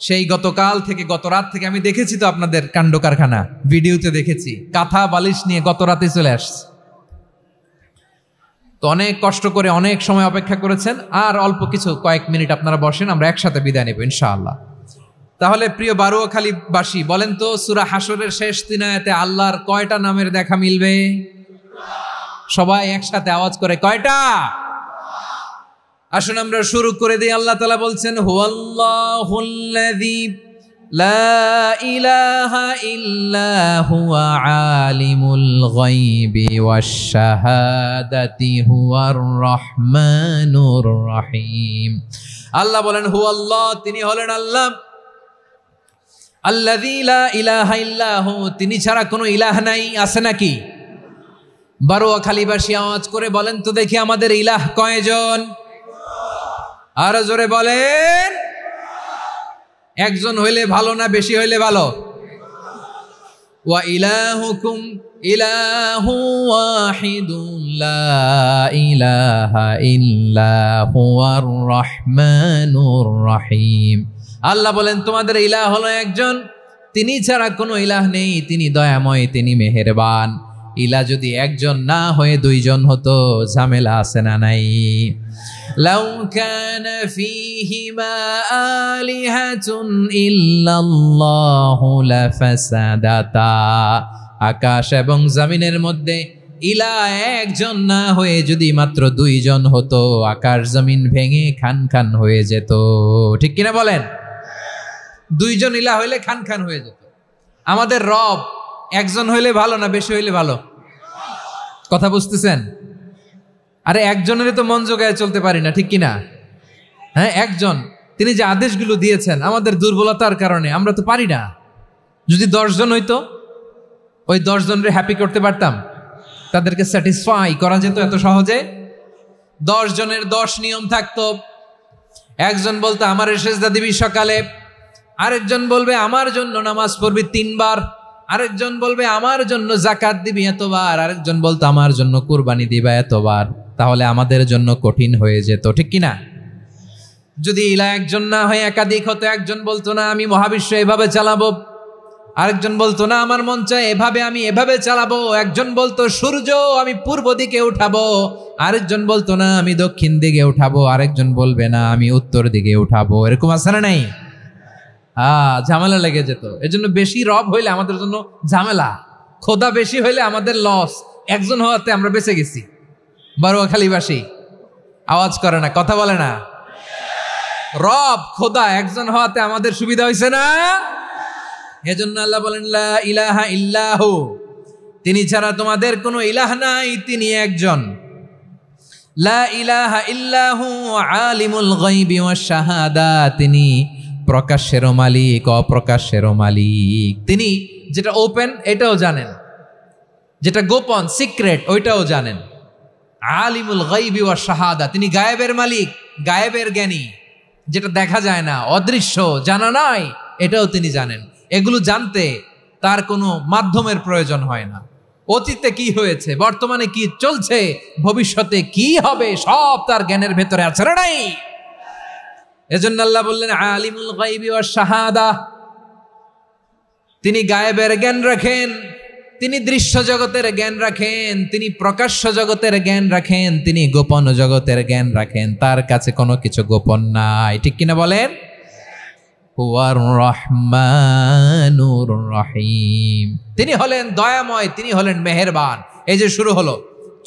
সেই গতকাল থেকে, গত রাত থেকে আমি দেখেছি তো আপনাদের কাণ্ড কারখানা, ভিডিওতে দেখেছি, কাঁথা বালিশ নিয়ে গত রাতে চলে আসছে। তো অনেক কষ্ট করে অনেক সময় অপেক্ষা করেছেন, আর অল্প কিছু কয়েক মিনিট আপনারা বসেন, আমরা একসাথে বিদায় নেব ইনশাআল্লাহ। তাহলে প্রিয় বারুয়াখালীবাসী, বলেন তো সূরা হাশরের শেষ 3 আয়াতে আল্লাহর কয়টা নামের দেখা মিলবে? সবাই একসাথে আওয়াজ করে, কয়টা? আসুন আমরা শুরু করে দিই। আল্লাহ তাআলা বলছেন, হুয়াল্লাহুল্লাযী লা ইলাহা ইল্লা হুয়া আলিমুল গায়বি ওয়াশ শাহাদাতি হুয়ার রহমানুর রহিম। আল্লাহ বলেন হুয়াল্লাহ, তিনি হলেন আল্লাহ, আল্লাযী লা ইলাহা ইল্লাহু, তিনি ছাড়া কোনো ইলাহ নাই, আছে নাকি? বারোয়াখালীবাসী আওয়াজ করে বলেন তো দেখি আমাদের ইলাহ কয়জন? আরো জোরে বলেন। একজন হইলে ভালো না বেশি হইলে ভালো? ওয়া ইলাহুকুম ইলাহু ওয়াহিদুন লা ইলাহা ইল্লা হুয়ার রহমানুর রহিম। আল্লাহ বলেন তোমাদের ইলাহ হলো একজন, তিনি ছাড়া কোনো ইলাহ নেই, তিনি দয়াময়, তিনি মেহেরবান। ইলাহ যদি একজন না হয়ে দুইজন হতো, ঝামেলা আছে না নাই? লাউ কানা ফীহিমা আলিহাতুন ইল্লাল্লাহু লাফাসাদাতা, আকাশ এবং জমিনের মধ্যে ইলাহ একজন না হয়ে যদি মাত্র দুইজন হতো, আকাশ জমিন ভেঙে খান খান হয়ে যেত। ঠিক কিনা বলেন? দুইজন ইলাহ হইলে খান খান হয়ে যেত। আমাদের রব একজন হইলে ভালো না বেশি হইলে ভালো? কথা বুঝতেছেন? আরে একজনের তো মন জোগায় চলতে পারি না, ঠিক কিনা? হ্যাঁ, একজন, তিনি যে আদেশগুলো দিয়েছেন আমাদের দুর্বলতার কারণে আমরা তো পারি না। যদি 10 জন হইতো, ওই 10 জনের হ্যাপি করতে পারতাম, তাদেরকে স্যাটিসফাই করা যেত এত সহজে। 10 জনের 10 নিয়ম থাকতো। একজন বলতো আমার সেজদা দিবি সকালে, আরেকজন বলবে আমার জন্য নামাজ পড়বি 3 বার, আরেকজন বলবে আমার জন্য যাকাত দিবি এতবার, আরেকজন বলতো আমার জন্য কুরবানি দিবা এতবার। তাহলে আমাদের জন্য কঠিন হয়ে যেত, ঠিক কিনা? যদি ইলাহ একজন না হয়ে একাধিক হতো, একজন বলতো না আমি মহাবিশ্ব এভাবে চালাবো, আরেকজন বলতো না আমার মন চায় এভাবে, আমি এভাবে চালাবো, একজন বলতো সূর্য আমি পূর্ব দিকে উঠাবো, আরেকজন বলতো না আমি দক্ষিণ দিকে উঠাবো, আরেকজন বলবে না আমি উত্তর দিকে উঠাবো। এরকম আছে না নাই? ঝামেলা লেগে যেত। এজন্য বেশি রব হইলে আমাদের জন্য ঝামেলা, খোদা বেশি হইলে আমাদের লস। একজন হওয়াতে আমরা বেঁচে গেছি। বারোয়াখালীবাসী আওয়াজ করে না, কথা বলে না। রব খোদা একজন হওয়াতে আমাদের সুবিধা হয়েছে না? এজন্য আল্লাহ বলেন লা ইলাহা ইল্লাহু, তিনি ছাড়া তোমাদের কোনো ইলাহ নাই, তিনি একজন। লা ইলাহা ইল্লাহু আলিমুল গায়বি ওয়াশ শাহাদা, তিনি প্রকাশ্যেরও মালিক অপ্রকাশ্যেরও মালিক। তিনি যেটা ওপেন এটাও জানেন, যেটা গোপন সিক্রেট ওইটাও জানেন। আলিমুল গায়বি ওয়াশ শাহাদা, তিনি গায়েবের মালিক, গায়েবের জ্ঞানী, যেটা দেখা যায় না, অদৃশ্য, জানা নাই, এটাও তিনি জানেন। এগুলো জানতে তার কোনো মাধ্যমের প্রয়োজন হয় না। অতীতে কি হয়েছে, বর্তমানে কি চলছে, ভবিষ্যতে কি হবে, সব তার জ্ঞানের ভেতরে আছে না নাই? এজন্য আল্লাহ বললেন আলিমুল গায়বি ওয়াশ শাহাদা, তিনি গায়েবের জ্ঞান রাখেন, তিনি দৃশ্য জগতের জ্ঞান রাখেন, তিনি প্রকাশ্য জগতের জ্ঞান রাখেন, তিনি গোপন জগতের জ্ঞান রাখেন। তার কাছে কোনো কিছু গোপন নাই, ঠিক কিনা বলেন? হুয়ার রহমানুর রহিম, তিনি হলেন দয়াময়, তিনি হলেন মেহেরবান। এই যে শুরু হলো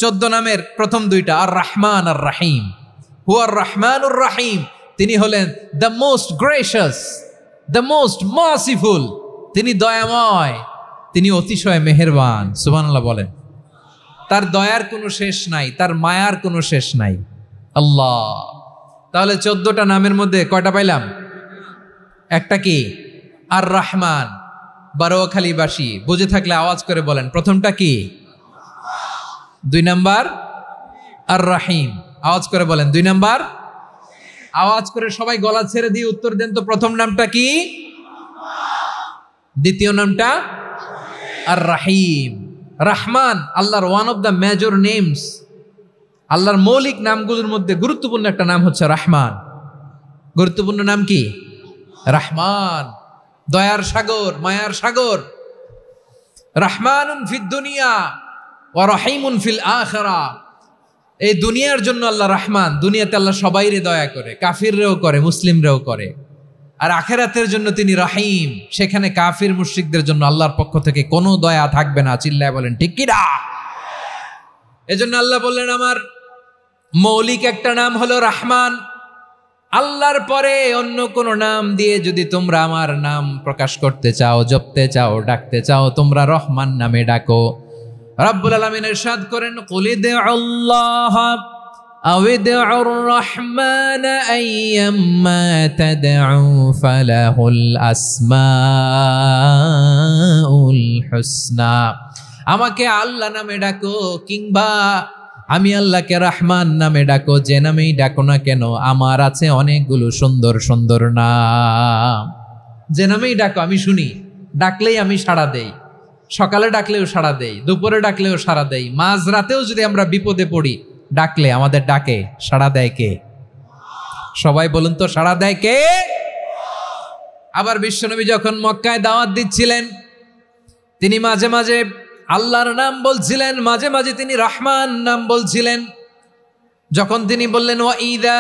14 নামের প্রথম 2টা, আর রহমান আর রহিম। হুয়ার রহমানুর রহিম, তিনি হলেন the most gracious, the most merciful, তিনি দয়াময়, তিনি অতিশয় মেহেরবান। সুবহানাল্লাহ বলেন। তার দয়ার কোনো শেষ নাই, তার মায়ার কোনো শেষ নাই। আল্লাহ, তাহলে 14টা নামের মধ্যে কয়টা পাইলাম? একটা কি? আর রহমান। বারোয়াখালীবাসী বুঝে থাকলে আওয়াজ করে বলেন, প্রথমটা কি? 2 নাম্বার আর রহিম। আওয়াজ করে বলেন 2 নাম্বার। আওয়াজ করে সবাই গলা ছেড়ে দিয়ে উত্তর দেন তো, প্রথম নামটা কি? দ্বিতীয় নামটা? আর রহিম। রহমান আল্লাহর one of the major names, আল্লাহর মৌলিক নামগুলোর মধ্যে গুরুত্বপূর্ণ একটা নাম হচ্ছে রহমান। গুরুত্বপূর্ণ নাম কি? রহমান, দয়ার সাগর, মায়ার সাগর। রহমানুন ফিদ দুনিয়া ওয়া রহিমুন ফিল আখিরা। এই দুনিয়ার জন্য আল্লাহ রহমান, দুনিয়াতে আল্লাহ সবাইরে দয়া করে, কাফিররেও করে, মুসলিমরেও করে। আর আখিরাতের জন্য তিনি রহিম, সেখানে কাফির মুশরিকদের জন্য আল্লাহর পক্ষ থেকে কোনো দয়া থাকবে না। চিল্লায় বলেন ঠিক কি না? এজন্য আল্লাহ বললেন আমার মৌলিক একটা নাম হলো রহমান। আল্লাহর পরে অন্য কোন নাম দিয়ে যদি তোমরা আমার নাম প্রকাশ করতে চাও, জপতে চাও, ডাকতে চাও, তোমরা রহমান নামে ডাকো। রব্বুল আলামিন ইরশাদ করেন কুলিদুল্লাহ أو ادعوا الرحمن أيما تدعوا فله الأسماء الحسنى আমাকে আল্লাহ নামে ডাকো কিংবা আমি আল্লাহকে রহমান নামে ডাকো, যে নামেই ডাকো না কেন আমার আছে অনেকগুলো সুন্দর সুন্দর নাম। যে নামেই ডাকো আমি শুনি, ডাকলেই আমি সাড়া দেই, সকালে ডাকলেও সাড়া দেই, দুপুরে ডাকলেও সাড়া দেই, মাঝরাতেও যদি আমরা বিপদে পড়ি ডাকলে আমাদের ডাকে সাড়া দেয় কে? সবাই বলুন তো, সাড়া দেয় কে? আবার বিশ্বনবী যখন মক্কায় দাওয়াত দিচ্ছিলেন তিনি মাঝে মাঝে আল্লাহর নাম বলছিলেন, মাঝে মাঝে তিনি রহমান নাম বলছিলেন। যখন তিনি বললেন ওয়াইদা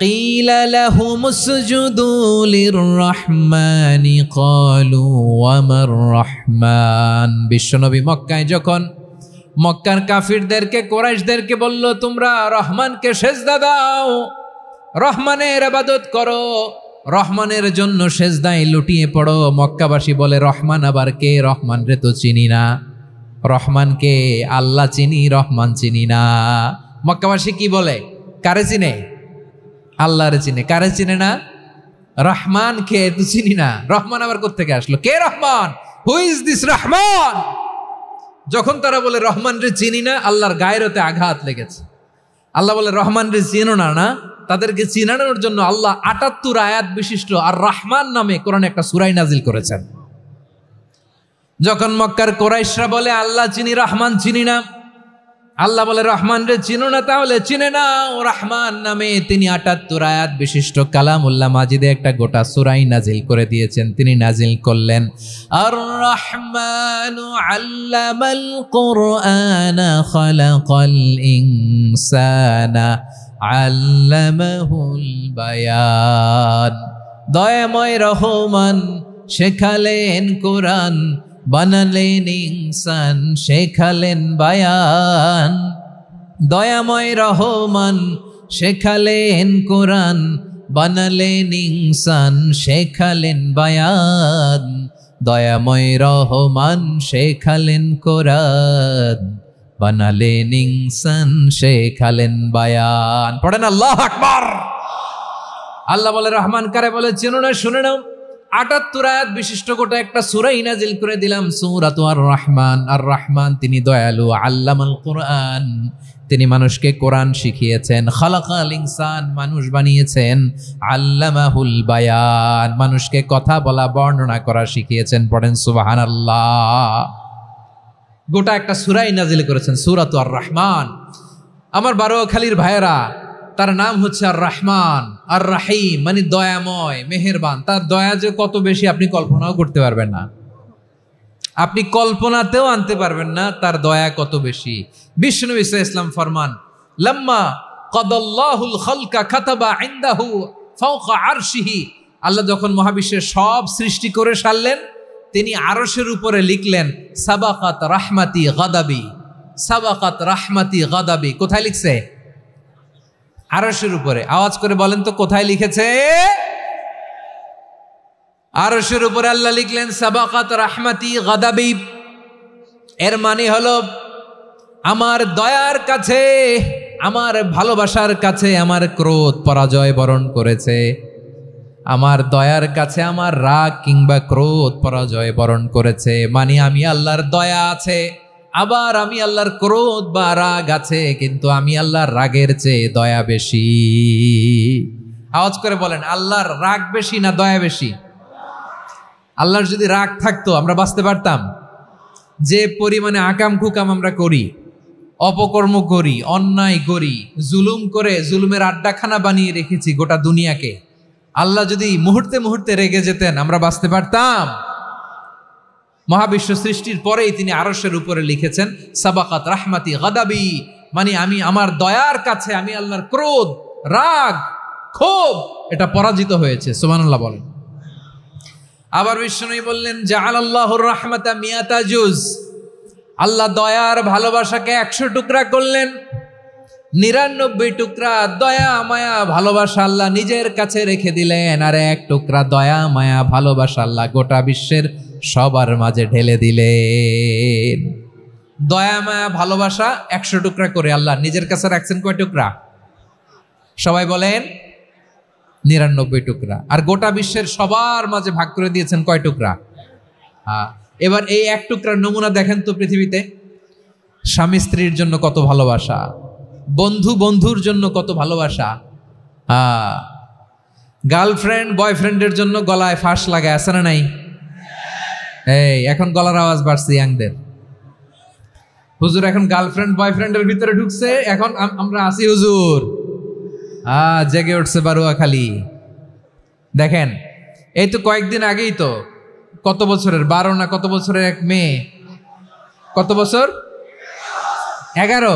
কিলা লাহুমুসজুদু লিররহমানি ক্বালু ওয়ামার রহমান। বিশ্বনবী মক্কায় যখন মক্কার কাফিরদেরকে, কুরাইশদেরকে বলল তোমরা রহমানকে সেজদা দাও, রহমানের ইবাদত করো, রহমানের জন্য সেজদায় লুটিয়ে পড়ো, মক্কাবাসী বলে রহমান আবার কে? রহমান রে তো চিনি না। রহমানকে আল্লাহ চিনি, রহমান চিনি না। মক্কাবাসী কি বলে? কারে চিনে? আল্লাহরে চিনে। কারে চিনে না? রহমান কে তো চিনি না। রহমান আবার কোত্থেকে আসলো? কে Rahman? Who is this Rahman? যখন তারা বলে রহমান রে চিনি না, আল্লাহর গায়রতে আঘাত লেগেছে। আল্লাহ বলে রহমান রে চিনো না, না তাদেরকে চিনানোর জন্য আল্লাহ ৭৮ আয়াত বিশিষ্ট আর রহমান নামে কোরআনে একটা সূরা নাজিল করেছেন। যখন মক্কার কুরাইশরা বলে আল্লাহ চিনি, রহমান চিনি না, আল্লাহ বলে রহমান রে চিনো না, তাহলে চিনে নাও রহমান নামে। তিনি ৭৮ আয়াত বিশিষ্ট কালামুল্লাহ মাজিদে একটা গোটা সূরা নাজিল করে দিয়েছেন। তিনি নাজিল করলেন আর রহমানু আল্লামাল কুরআনা খালাকাল ইনসানা আল্লামাহুল বায়ান। দয়াময় রহমান শেখালেন কোরআন, বানালেন ইনসান শেখালেন বায়ান। দয়াময় রহমান শেখালেন কোরআন, বানালেন ইনসান শেখালেন বায়ান। দয়াময় রহমান শেখালেন কোরআন, বানালেন ইনসান শেখালেন বায়ান। পড়েন আল্লাহু আকবার। আল্লাহ বলে রহমান কারে বলে চেনো না? শুনে নাও, ৭৮ আয়াত বিশিষ্ট গোটা একটা সূরা নাজিল করে দিলাম, সূরাতু আর রহমান। আর রহমান তিনি দয়ালু, আল্লামাল কুরআন তিনি মানুষকে কোরআন শিখিয়েছেন, খালাকাল ইনসান মানুষ বানিয়েছেন, আল্লামাহুল বায়ান মানুষকে কথা বলা বর্ণনা করা শিখিয়েছেন। পড়েন সুবহানাল্লাহ। গোটা একটা সূরা নাজিল করেছেন, সূরাতু আর রহমান। আমার বারোয়াখালীর ভাইয়েরা, তার নাম হচ্ছে আর রহমান, আর রাহিম মানে দয়াময়, মেহেরবান। তার দয়া যে কত বেশি আপনি কল্পনাও করতে পারবেন না, আপনি কল্পনাতেও আনতে পারবেন না তার দয়া কত বেশি। বিষ্ণু ইসলাম ফরমান লাম্মা কাদাল্লাহুল খালকা কাতাবা ইনদাহু ফাওকা আরশিহি। আল্লাহ যখন মহাবিশ্বের সব সৃষ্টি করে সারলেন, তিনি আরশের উপরে লিখলেন সাবাকাত রাহমাতি গাদাবি, সাবাকাত রাহমাতি গাদাবি। কোথায় লিখছে? আরশের উপরে। আওয়াজ করে বলেন তো কোথায় লিখেছে? আরশের উপরে আল্লাহ লিখলেন সাবাকাত রাহমাতি গাদাবি। এর মানে হলো আমার দয়ার কাছে, আমার ভালোবাসার কাছে আমার ক্রোধ পরাজয় বরণ করেছে, আমার দয়ার কাছে আমার রাগ কিংবা ক্রোধ পরাজয় বরণ করেছে। মানে আমি আল্লাহর দয়া আছে, আবার আমি আল্লাহর ক্রোধ বা রাগ আছে, কিন্তু আমি আল্লাহর রাগের চেয়ে দয়া বেশি। আওয়াজ করে বলেন আল্লাহর রাগ বেশি না দয়া বেশি? আল্লাহর যদি রাগ থাকতো আমরা বাঁচতে পারতাম? যে পরিমাণে আকাম কুকাম আমরা করি, অপকর্ম করি, অন্যায় করি, জুলুম করে জুলুমের আড্ডাখানা বানিয়ে রেখেছি গোটা দুনিয়াকে, আল্লাহ যদি মুহূর্তে মুহূর্তে রেগে যেতেন আমরা বাঁচতে পারতাম? মহাবিশ্ব সৃষ্টির পরেই তিনি আরশের উপরে লিখেছেন সাবাকাত রাহমাতি গাদাবি, মানে আমি আমার দয়ার কাছে আমি আল্লাহর ক্রোধ, রাগ, ক্ষোভ এটা পরাজিত হয়েছে। সুবহানাল্লাহ বলেন। আবার বিষ্ণু বললেন জাআলাল্লাহুর রাহমাতা মিয়াতা জুজ। আল্লাহ দয়ার ভালোবাসাকে 100 টুকরা করলেন, 99 টুকরা দয়া মায়া ভালোবাসা আল্লাহ নিজের কাছে রেখে দিলেন, আর 1 টুকরা দয়া মায়া ভালোবাসা আল্লাহ গোটা বিশ্বের সবার মাঝে ঢেলে দিলেন। দয়া মায়া ভালোবাসা 100 টুকরা করে আল্লাহ নিজের কাছে রাখছেন কয় টুকরা? সবাই বলেন 99 টুকরা। আর গোটা বিশ্বের সবার মাঝে ভাগ করে দিয়েছেন কয় টুকরা? এবার এই এক টুকরার নমুনা দেখেন তো পৃথিবীতে। স্বামী স্ত্রীর জন্য কত ভালোবাসা, বন্ধু বন্ধুর জন্য কত ভালোবাসা, গার্লফ্রেন্ড বয়ফ্রেন্ডের জন্য গলায় ফাঁস লাগায়, আছে না নাই? এই এখন গলার আওয়াজ বাড়ছে ইয়াংদের। হুজুর এখন গার্লফ্রেন্ড বয়ফ্রেন্ডের ভিতরে ঢুকছে, এখন আমরা আছি হুজুর। জেগে উঠছে বারুয়াখালী। দেখেন এই তো কয়েকদিন আগেই তো, কত বছরের 12 না কত বছরের এক মেয়ে, কত বছর? 11।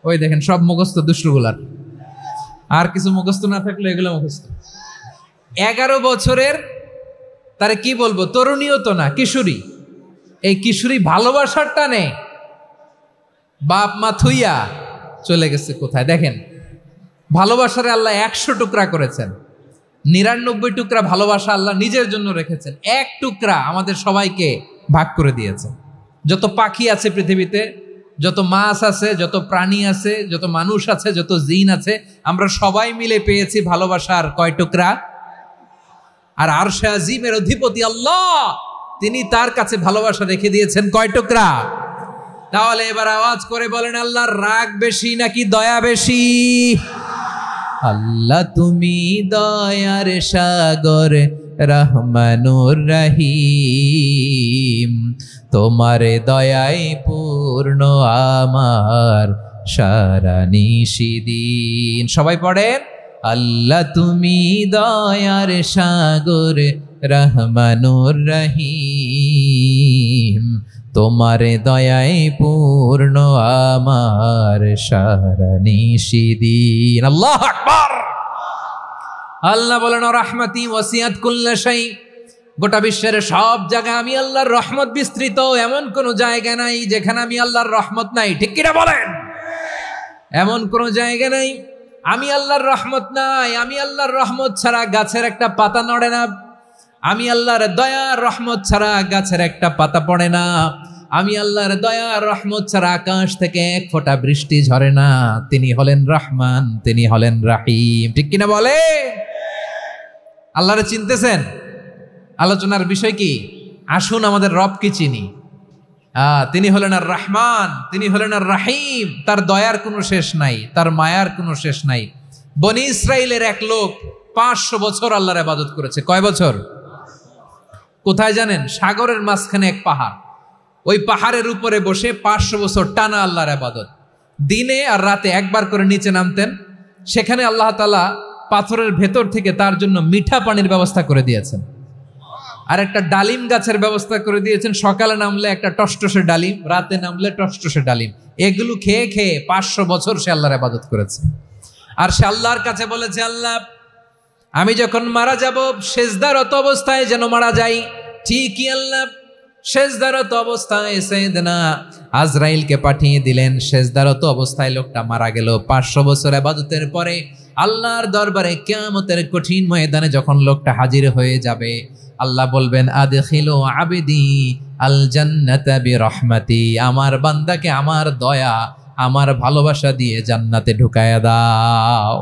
ওই দেখেন সব মুখস্থ দুষ্টগুলার, আর কিছু মুখস্থ না থাকলে এগুলো মুখস্থ। 11 বছরের, তারে কি বলবো, তরুণীও তো না, কিশোরী। এই কিশোরী ভালোবাসার টানে বাপ মা থুইয়া চলে গেছে কোথায়? দেখেন ভালোবাসারে আল্লাহ 100 টুকরা করেছেন, 99 টুকরা ভালোবাসা আল্লাহ নিজের জন্য রেখেছেন, এক টুকরা আমাদের সবাইকে ভাগ করে দিয়েছেন। যত পাখি আছে পৃথিবীতে, যত মাছ আছে, যত প্রাণী আছে, যত মানুষ আছে, যত জিন আছে, আমরা সবাই মিলে পেয়েছি ভালোবাসার কয় টুকরা? আর আরশে আজিমের অধিপতি আল্লাহ, তিনি তার কাছে ভালোবাসা রেখে দিয়েছেন কয় টুকরা? তাহলে এবার আওয়াজ করে বলেন, আল্লাহর রাগ বেশি নাকি দয়া বেশি? আল্লাহ তুমি দয়ার সাগর রহমানুর রহিম, তোমার দয়ায় পূর্ণ আমার সারা নিশিদিন। সবাই পড়েন, আল্লাহ তুমি দয়ার সাগর রহমানুর রহিম, তোমার দয়ায় পূর্ণ আমার সারা নিশিদিন। আল্লাহু আকবার। আল্লাহ বলেন, রাহমাতি ওয়াসিআত কুল্লা শাই, গোটা বিশ্বের সব জায়গায় আমি আল্লাহর রহমত বিস্তৃত, এমন কোন জায়গা নাই যেখানে আমি আল্লাহর রহমত নাই। ঠিক কিনা বলেন? এমন কোন জায়গা নাই আমি আল্লাহর রহমত নাই। আমি আল্লাহর রহমত ছাড়া গাছের একটা পাতা নড়ে না, আমি আল্লাহর দয়ার রহমত ছাড়া গাছের একটা পাতা পড়ে না, আমি আল্লাহর দয়ার রহমত ছাড়া আকাশ থেকে এক ফোঁটা বৃষ্টি ঝরে না। তিনি হলেন রহমান, তিনি হলেন রাহিম। ঠিক কিনা বলে? আল্লাহরে চিনতেছেন? আলোচনার বিষয় কি? আসুন আমাদের রবকে চিনি। তিনি হলেন আর রহমান, তিনি হলেন আর রাহিম। তার দয়ার কোনো শেষ নাই, তার মায়ার কোনো শেষ নাই। বনি ইসরাইলের এক লোক 500 বছর আল্লাহর ইবাদত করেছে। কয় বছর? কোথায় জানেন? সাগরের মাঝখানে এক পাহাড়, ওই পাহাড়ের উপরে বসে 500 বছর টানা আল্লাহর ইবাদত। দিনে আর রাতে একবার করে নিচে নামতেন। সেখানে আল্লাহ তাআলা পাথরের ভেতর থেকে তার জন্য মিঠা পানির ব্যবস্থা করে দিয়েছেন, আর একটা ডালিম গাছের ব্যবস্থা করে দিয়েছেন। সকালে নামলে একটা টসটসে ডালিম, রাতে নামলে টসটসে ডালিম। এগুলো খেয়ে খেয়ে 500 বছর সে আল্লাহর ইবাদত করেছে। আর সে আল্লাহর কাছে বলেছে, আল্লাহ আমি যখন মারা যাব সেজদারত অবস্থায় যেন মারা যাই। ঠিকই আল্লাহ সেজদারত অবস্থায় সাইয়েদনা আজরাইলকে পাঠিয়ে দিলেন। সেজদারত অবস্থায় লোকটা মারা গেল। 500 বছর ইবাদতের পরে আল্লাহর দরবারে কিয়ামতের কঠিন ময়দানে যখন লোকটা হাজির হয়ে যাবে, আল্লাহ বলবেন, আদখিলু আবদি আল জান্নাতা বিরহমাতি, আমার বান্দাকে আমার দয়া, আমার ভালোবাসা দিয়ে জান্নাতে ঢুকায়া দাও।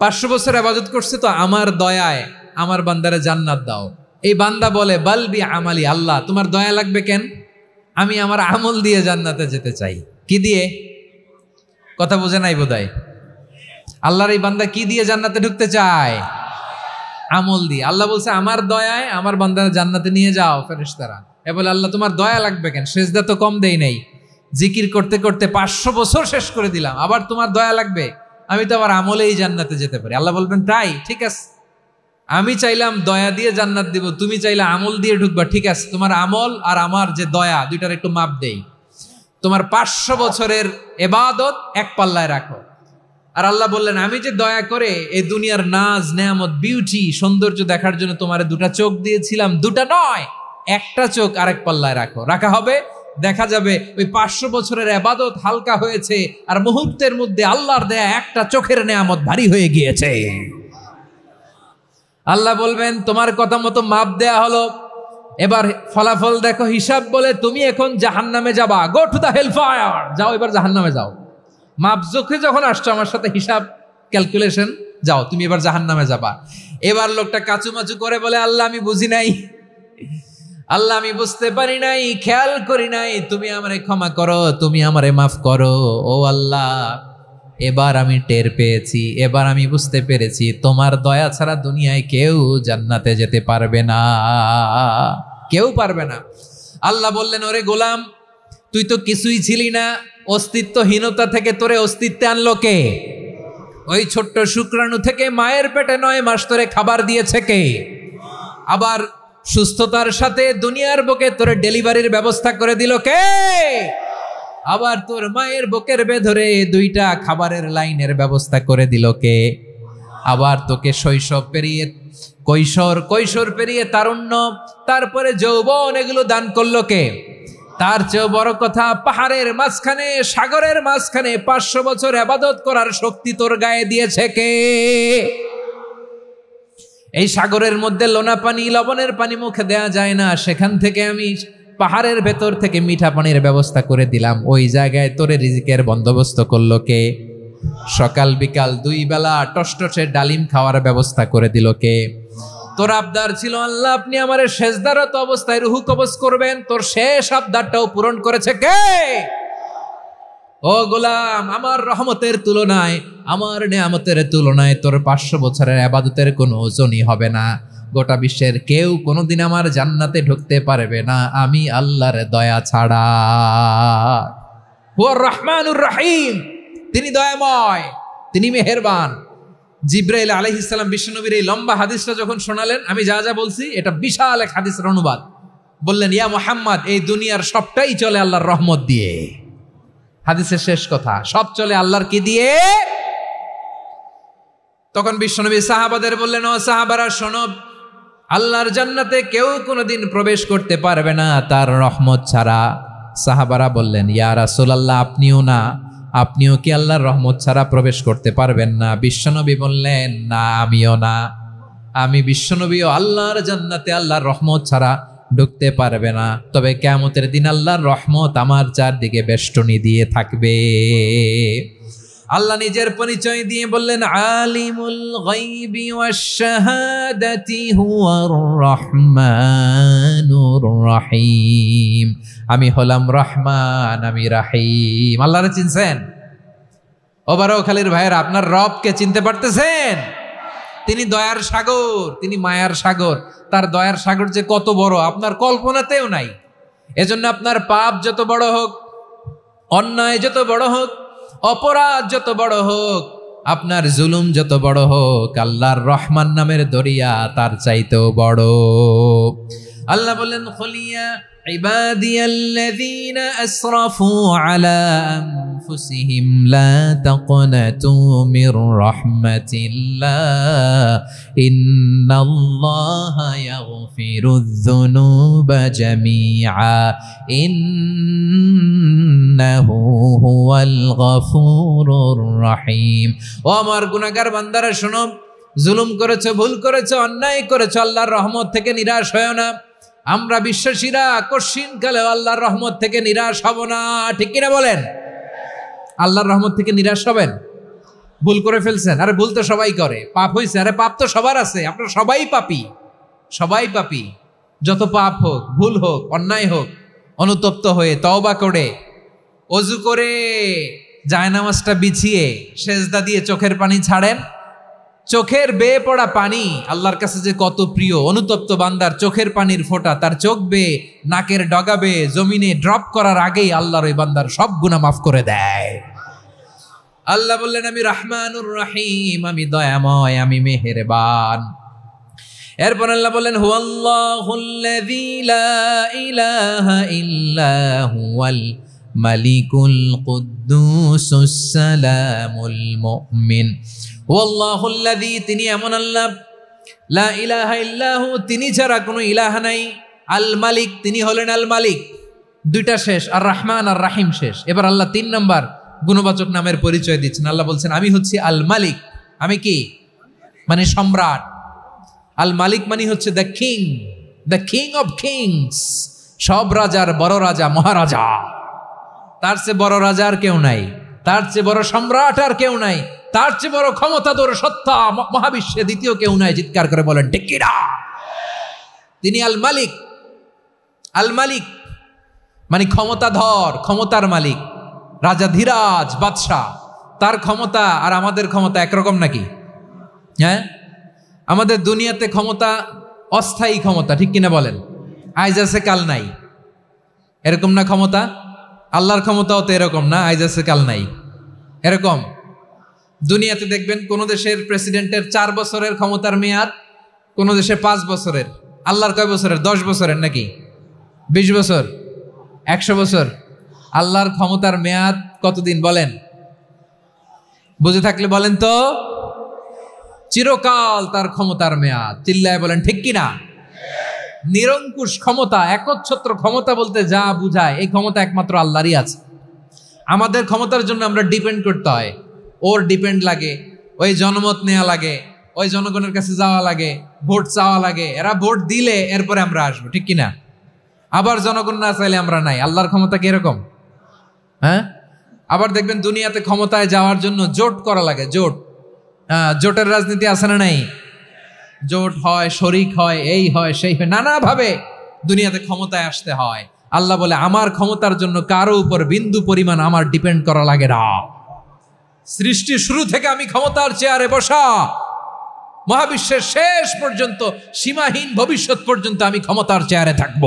500 বছর ইবাদত করছে তো আমার দয়ায় আমার বান্দারে জান্নাত দাও। এই বান্দা বলে, বালবি আমালি, আল্লাহ তোমার দয়া লাগবে কেন? আমি আমার আমল দিয়ে জান্নাতে যেতে চাই। কি দিয়ে? কথা বোঝে নাই বোধহয়। আল্লাহর এই বান্দা কি দিয়ে জান্নাতে ঢুকতে চায়? আমল দিয়ে। আল্লাহ বলছে, আমার দয়ায় আমার বান্দারা জান্নাতে নিয়ে যাও ফেরেশতারা। এ বলে, আল্লাহ তোমার দয়া লাগবে কেন? সেজদা তো কম দেই নাই, জিকির করতে করতে 500 বছর শেষ করে দিলাম, আবার তোমার দয়া লাগবে? আমি তো আবার আমলেই জান্নাতে যেতে পারি। আল্লাহ বলবেন, তাই ঠিক আছে, আমি চাইলাম দয়া দিয়ে জান্নাত দিব, তুমি চাইলে আমল দিয়ে ঢুকবা, ঠিক আছে, তোমার আমল আর আমার যে দয়া দুইটার একটু মাপ দেই। তোমার 500 বছরের ইবাদত এক পাল্লায় রাখো। আর আল্লাহ বললেন, আমি যে দয়া করে এই দুনিয়ার নাজ নেয়ামত বিউটি সৌন্দর্য দেখার জন্য তোমারে 2টা চোখ দিয়েছিলাম, 2টা নয়, একটা চোখ আরেক পাল্লায় রাখো। রাখা হবে, দেখা যাবে ওই 500 বছরের ইবাদত হালকা হয়েছে, আর মুহূর্তের মধ্যে আল্লাহর দেয়া একটা চোখের নেয়ামত ভারী হয়ে গিয়েছে। আল্লাহ বলবেন, তোমার কথা মতো মাপ দেয়া হলো, এবার ফলাফল দেখো, হিসাব বলে তুমি এখন জাহান্নামে যাবা। Go to the hell fire, যাও এবার জাহান্নামে যাও। মাপজোখে যখন আসছো আমার সাথে হিসাব ক্যালকুলেশন, যাও তুমি এবার জাহান্নামে যাবা। এবার লোকটা কাচুমাচু করে বলে, আল্লাহ আমি বুঝি নাই, আল্লাহ আমি বুঝতে পারি নাই, খেয়াল করি নাই, তুমি আমারে ক্ষমা করো, তুমি আমারে মাফ করো। ও আল্লাহ, এবার আমি টের পেয়েছি, এবার আমি বুঝতে পেরেছি তোমার দয়া ছাড়া দুনিয়ায় কেউ জান্নাতে যেতে পারবে না, কেউ পারবে না। আল্লাহ বললেন, ওরে গোলাম, তুই তো কিছুই ছিলি না, অস্তিত্বহীনতা থেকে তোরে অস্তিত্বে আনলো কে? ওই ছোট্ট শুক্রাণু থেকে মায়ের পেটে 9 মাস ধরে খাবার দিয়েছে কে? আবার সুস্থতার সাথে দুনিয়ার বুকে তোর ডেলিভারির ব্যবস্থা করে দিল কে? আবার তোর মায়ের বুকের ভেতরে 2টা খাবারের লাইনের ব্যবস্থা করে দিল কে? আবার তোকে শৈশব পেরিয়ে কৈশোর পেরিয়ে তারুণ্য, তারপরে যৌবন, এগুলো দান করলো কে? তার চেয়েও বড় কথা, পাহাড়ের মাঝখানে, সাগরের মাঝখানে 500 বছর ইবাদত করার শক্তি তোর গায়ে দিয়েছে কে? এই সাগরের মধ্যে লোনা পানি, লবণের পানি মুখে দেয়া যায় না, সেখান থেকে আমি পাহাড়ের ভেতর থেকে মিঠা পানির ব্যবস্থা করে দিলাম। ওই জায়গায় তোরে রিজিকের বন্দোবস্ত করলো কে? সকাল বিকাল 2 বেলা টসটসে ডালিম খাওয়ার ব্যবস্থা করে দিল কে? তোর আবদার ছিল, আল্লাহ আপনি আমার সেজদারত অবস্থায় রুহু কবজ করবেন, তোর শেষ আবদারটাও পূরণ করেছে কে? ও গোলাম, আমার রহমতের তুলনায়, আমার নেয়ামতের তুলনায় তোর 500 বছরের ইবাদতের কোনো ওজনই হবে না। গোটা বিশ্বের কেউ কোনোদিন আমার জান্নাতে ঢুকতে পারবে না আমি আল্লাহর দয়া ছাড়া। হুয়ার রহমানুর রহিম, তিনি দয়াময়, তিনি মেহেরবান। জিব্রাইল আলাইহিস সালাম বিশ্বনবীর এই লম্বা হাদিসটা যখন শোনালেন, আমি যা যা বলছি এটা বিশাল এক হাদিসের অনুবাদ। বললেন, ইয়া মুহাম্মদ, এই দুনিয়ার সবটাই চলে আল্লাহর রহমত দিয়ে। হাদিসের শেষ কথা, সব চলে আল্লাহর কি দিয়ে? তখন বিশ্বনবী সাহাবাদের বললেন, ও সাহাবারা শোনো, আল্লাহর জান্নাতে কেউ কোনোদিন প্রবেশ করতে পারবে না তার রহমত ছাড়া। সাহাবারা বললেন, ইয়া রাসূলুল্লাহ, আপনিও না, আপনিও কি আল্লাহর রহমত ছাড়া প্রবেশ করতে পারবেন না? বিশ্বনবী বললেন, না আমিও না, আমি বিশ্বনবীও আল্লাহর জান্নাতে আল্লাহর রহমত ছাড়া ঢুকতে পারবে না। তবে কিয়ামতের দিন আল্লাহর রহমত আমার চারদিকে বেষ্টনী দিয়ে থাকবে। আল্লাহ নিজের পরিচয় দিয়ে বললেন, আলিমুল গায়বি ওয়াশ শাহাদাতি হুয়ার রহমানুর রহিম। আমি হলাম রহমান, আমি রাহিম। আল্লাহরে চিনছেন? ওবারখালীর ভাইয়েরা, আপনার রবকে চিনতে পারতেছেন? তিনি দয়ার সাগর, তিনি মায়ার সাগর। তার দয়ার সাগর যে কত বড় আপনার কল্পনাতেও নাই। এজন্য আপনার পাপ যত বড় হোক, অন্যায় যত বড় হোক, অপরাধ যত বড় হোক, আপনার জুলুম যত বড় হোক, আল্লাহর রহমান নামের দরিয়া তার চাইতেও বড়। আল্লাহ বলেন, খুলিয়া ইবাদিয়াল্লাযীনা আসরাফু আলা আনফুসিহিম লা তাকনাতু মির রাহমাতিল্লাহ ইন্নাল্লাহা ইয়াগফিরুয যুনুবা জামিআ ইন্নাহু হুয়াল গফুরুর রহিম। ও আমার গুনাহগার বান্দারা শোনো, জুলুম করেছো, ভুল করেছো, অন্যায় করেছো, আল্লাহর রহমত থেকে নিরাশ হয়ো না। আমরা বিশ্বাসীরা কশিনকালে আল্লাহর রহমত থেকে নিরাশ হব না, ঠিক কিনা বলেন? আল্লাহর রহমত থেকে নিরাশ হবেন? ভুল করে ফেলছেন, আরে ভুল তো সবাই করে। পাপ হয়েছে, আরে পাপ তো সবার আছে, আপনারা সবাই পাপী, সবাই পাপী। যত পাপ হোক, ভুল হোক, অন্যায় হোক, অনুতপ্ত হয়ে তওবা করে, ওযু করে, জায়নামাজটা বিছিয়ে সেজদা দিয়ে চোখের পানি ছাড়েন। চোখের বেয়ে পড়া পানি আল্লাহর কাছে যে কত প্রিয়। অনুতপ্ত বান্দার চোখের পানির ফোঁটা তার চোখ বেয়ে, নাকের ডগা বেয়ে জমিনে ড্রপ করার আগেই আল্লাহর ওই বান্দার সব গুনাহ মাফ করে দেয়। আল্লাহ বললেন, আমি রহমানুর রহিম, আমি দয়াময়, আমি মেহেরবান। এরপর আল্লাহ বললেন, হুয়াল্লাহুল্লাযী লা ইলাহা ইল্লা হুয়াল মালিকুল কুদ্দুসুস সালামুল মুমিন। হুয়াল্লাহুল্লাযী, তিনি এমন আল্লাহ, লা ইলাহা ইল্লাহু, তিনি ছাড়া কোনো ইলাহ নাই। আল মালিক, তিনি হলেন আল মালিক। 2টা শেষ, আর রহমান আর রাহিম শেষ। এবার আল্লাহ 3 নম্বর গুণবাচক নামের পরিচয় দিচ্ছেন। আল্লাহ বলছেন, আমি হচ্ছি আল মালিক। আমি কি? মানে সম্রাট। আল মালিক মানে হচ্ছে দ্য কিং অফ কিংস, সব রাজার বড় রাজা, মহারাজা। তার চেয়ে বড় রাজা আর কেউ নাই। তার চেয়ে বড় সম্রাট আর কেউ নাই, তার চেয়ে বড় ক্ষমতাধর সত্তা মহাবিশ্বে দ্বিতীয় কেউ নাই। চিৎকার করে বলেন ঠিক কিনা? তিনি আল মালিক। আল মালিক মানে ক্ষমতাধর, ক্ষমতার মালিক, রাজা ধীরাজ বাদশাহ। তার ক্ষমতা আর আমাদের ক্ষমতা একরকম নাকি? হ্যাঁ, আমাদের দুনিয়াতে ক্ষমতা অস্থায়ী ক্ষমতা, ঠিক কিনা বলেন? আইজ আছে কাল নাই, এরকম না ক্ষমতা? আল্লাহর ক্ষমতাও তো এরকম না, আইজ আছে কাল নাই এরকম। দুনিয়াতে দেখবেন কোন দেশের প্রেসিডেন্টের 4 বছরের ক্ষমতার মেয়াদ, কোন দেশে 5 বছরের। আল্লাহর কয় বছরের? 10 বছরের নাকি 20 বছর, 100 বছর? আল্লাহর ক্ষমতার মেয়াদ কতদিন বলেন? বুঝে থাকলে বলেন তো। চিরকাল তার ক্ষমতার মেয়াদ। চিল্লায় বলেন ঠিক কিনা? নিরঙ্কুশ ক্ষমতা, একচ্ছত্র ক্ষমতা বলতে যা বুঝায়, এই ক্ষমতা একমাত্র আল্লাহরই আছে। আমাদের ক্ষমতার জন্য আমরা ডিপেন্ড করতে হয়, ওর ডিপেন্ড লাগে, ওই জনমত নেওয়া লাগে, ওই জনগণের কাছে যাওয়া লাগে, ভোট চাওয়া লাগে, এরা ভোট দিলে এরপরে আমরা আসবো, ঠিক কিনা? আবার জনগণ না চাইলে আমরা নাই। আল্লাহর ক্ষমতা কিরকম? হ্যাঁ, আবার দেখবেন দুনিয়াতে ক্ষমতায় যাওয়ার জন্য জোট করা লাগে। জোট, জোটের রাজনীতি আছে না নাই? জোট হয়, শরিক হয়, এই হয় সেই হয়, নানাভাবে দুনিয়াতে ক্ষমতায় আসতে হয়। আল্লাহ বলে আমার ক্ষমতার জন্য কারো উপর বিন্দু পরিমাণ আমার ডিপেন্ড করা লাগে না। সৃষ্টির শুরু থেকে আমি ক্ষমতার চেয়ারে বসা, মহাবিশ্বের শেষ পর্যন্ত, সীমাহীন ভবিষ্যৎ পর্যন্ত আমি ক্ষমতার চেয়ারে থাকব।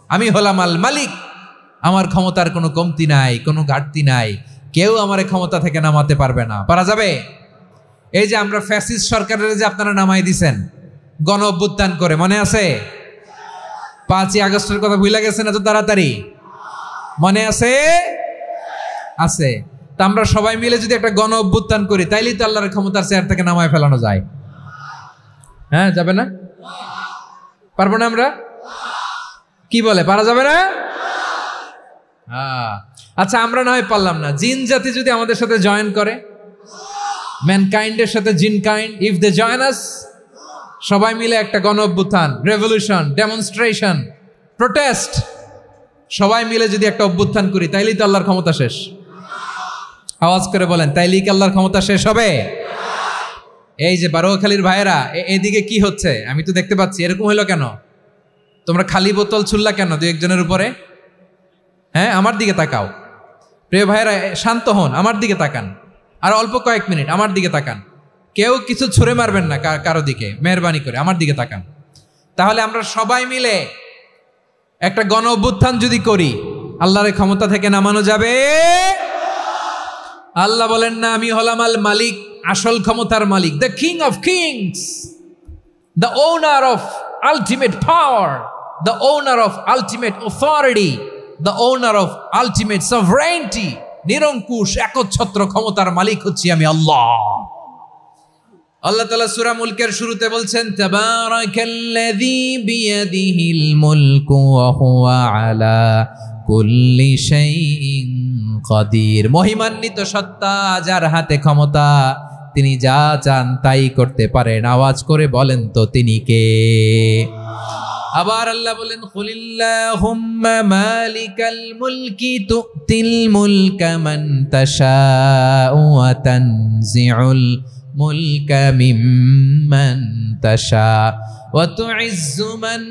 আমি হলাম আল মালিক। আমার ক্ষমতার কোনো কমতি নাই, কোনো ঘাটতি নাই। কেউ আমার ক্ষমতা থেকে নামাতে পারবে না। পারা যাবে? এই যে আমরা ফ্যাসিস্ট সরকারের যে আপনারা নামাই দিছেন গণ অভ্যুত্থান করে, মনে আছে? 5ই আগস্টের কথা ভুলে গেছেন এত তাড়াতাড়ি? মনে আছে? আছে। তা আমরা সবাই মিলে যদি একটা গণ অভ্যুত্থান করি, তাইলেই তো আল্লাহর ক্ষমতার চেয়ার থেকে নামায় ফেলানো যায়। হ্যাঁ, যাবে না? পারবো না আমরা? কি বলে, পারা যাবে না? আচ্ছা, আমরা না হয় পারলাম না, জিন জাতি যদি আমাদের সাথে জয়েন করে, ম্যানকাইন্ডের সাথে জিনকাইন্ড, ইফ দে জয়েন আস, সবাই মিলে একটা গণ অভ্যুত্থান, রেভলিউশন, ডেমনস্ট্রেশন, প্রোটেস্ট, সবাই মিলে যদি একটা অভ্যুত্থান করি, তাইলেই তো আল্লাহর ক্ষমতা শেষ। আওয়াজ করে বলেন, তাইলেই কি আল্লাহর ক্ষমতা শেষ হবে? এই যে বারোয়াখালীর ভাইয়েরা, এদিকে কি হচ্ছে আমি তো দেখতে পাচ্ছি, এরকম হইলো কেন? তোমরা খালি বোতল ছুড়লা কেন 2-1 জনের উপরে? হ্যাঁ, আমার দিকে তাকাও। প্রিয় ভাইয়েরা, শান্ত হন, আমার দিকে তাকান, আর অল্প কয়েক মিনিট আমার দিকে তাকান। কেউ কিছু ছুঁড়ে মারবেন না কারো দিকে, মেহরবানি করে আমার দিকে তাকান। তাহলে আমরা সবাই মিলে একটা গণ অভ্যুত্থান যদি করি, আল্লাহর ক্ষমতা থেকে নামানো যাবে? আল্লাহ বলেন না, আমি হলাম আল মালিক, আসল ক্ষমতার মালিক, the king of kings, the owner of ultimate power, the owner of ultimate authority, the owner of ultimate sovereignty. নিরঙ্কুশ একচ্ছত্র ক্ষমতার মালিক হচ্ছি আমি আল্লাহ। আল্লাহ তাআলা সূরা মুলকের শুরুতে বলছেন, তাবারাকাল্লাযী বিয়াদিহিল মুলকু ওয়া হুয়া আলা কুল্লি শাইইন কাদির। মহিমান্বিত সত্তা, যার হাতে ক্ষমতা, তিনি যা চান তাই করতে পারেন। আওয়াজ করে বলেন তো তিনি কে? আবার আল্লাহ বলেন, কুলিল্লাহুম্মা মালিকাল মুলকি তুতিল মুলকা মান তাশাউ ওয়া তানজিউল মুলকা মিম্মান তাশা ওয়া তুইজ্জু মান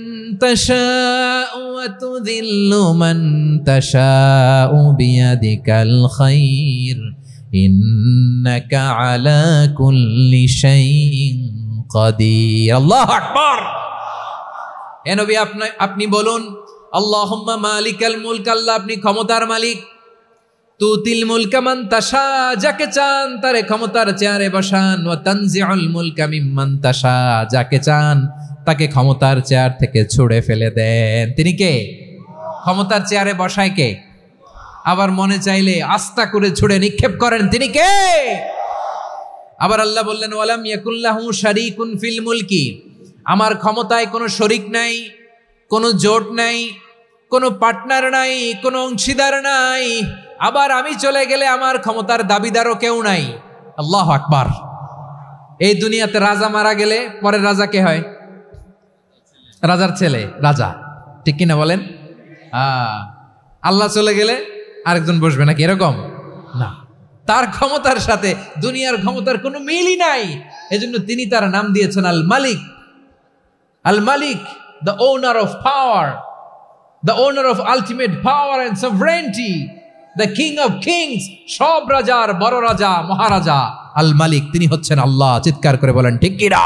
তাশাউ ওয়া তুযিল্লু মান তাশাউ বিয়াদিকাল খায়র ইন্নাকা আলা কুল্লি শাইইন কাদির। আল্লাহু আকবার। এ নবী, আপনি বলুন, আল্লাহুম্মা মালিকাল মুলক, আল্লাহ আপনি ক্ষমতার মালিক। তুতিল মুলকা মান তাশা, যাকে চান তারে ক্ষমতার চেয়ারে বসান। ওয়া তানজিউল মুলকা মিম্মান তাশা, যাকে চান তাকে ক্ষমতার চেয়ার থেকে ছুঁড়ে ফেলে দেন। তিনি কে? ক্ষমতার চেয়ারে বসায় কে? আবার মনে চাইলে আস্থা করে ছুঁড়ে নিক্ষেপ করেন, তিনি কে? আবার আল্লাহ বললেন, ওয়ালাম ইয়াকুল্লাহু শারীকুন ফিল মুলকি, আমার ক্ষমতায় কোনো শরিক নাই, কোনো জোট নাই, কোনো পার্টনার নাই, কোনো অংশীদার নাই। আবার আমি চলে গেলে আমার ক্ষমতার দাবিদারও কেউ নাই। আল্লাহু আকবার। এই দুনিয়াতে রাজা মারা গেলে পরের রাজা কে হয়? রাজার ছেলে, রাজা, ঠিক কিনা বলেন? আল্লাহ চলে গেলে আরেকজন বসবে নাকি এরকম? না, তার ক্ষমতার সাথে দুনিয়ার ক্ষমতার কোনো মিলই নাই। এজন্য তিনি তার নাম দিয়েছেন আল মালিক। আল মালিক, the owner of power, the owner of ultimate power and sovereignty, the king of kings, সব রাজার বড় রাজা, মহারাজা আল মালিক। তিনি হচ্ছেন আল্লাহ। চিৎকার করে বলেন ঠিক কি না?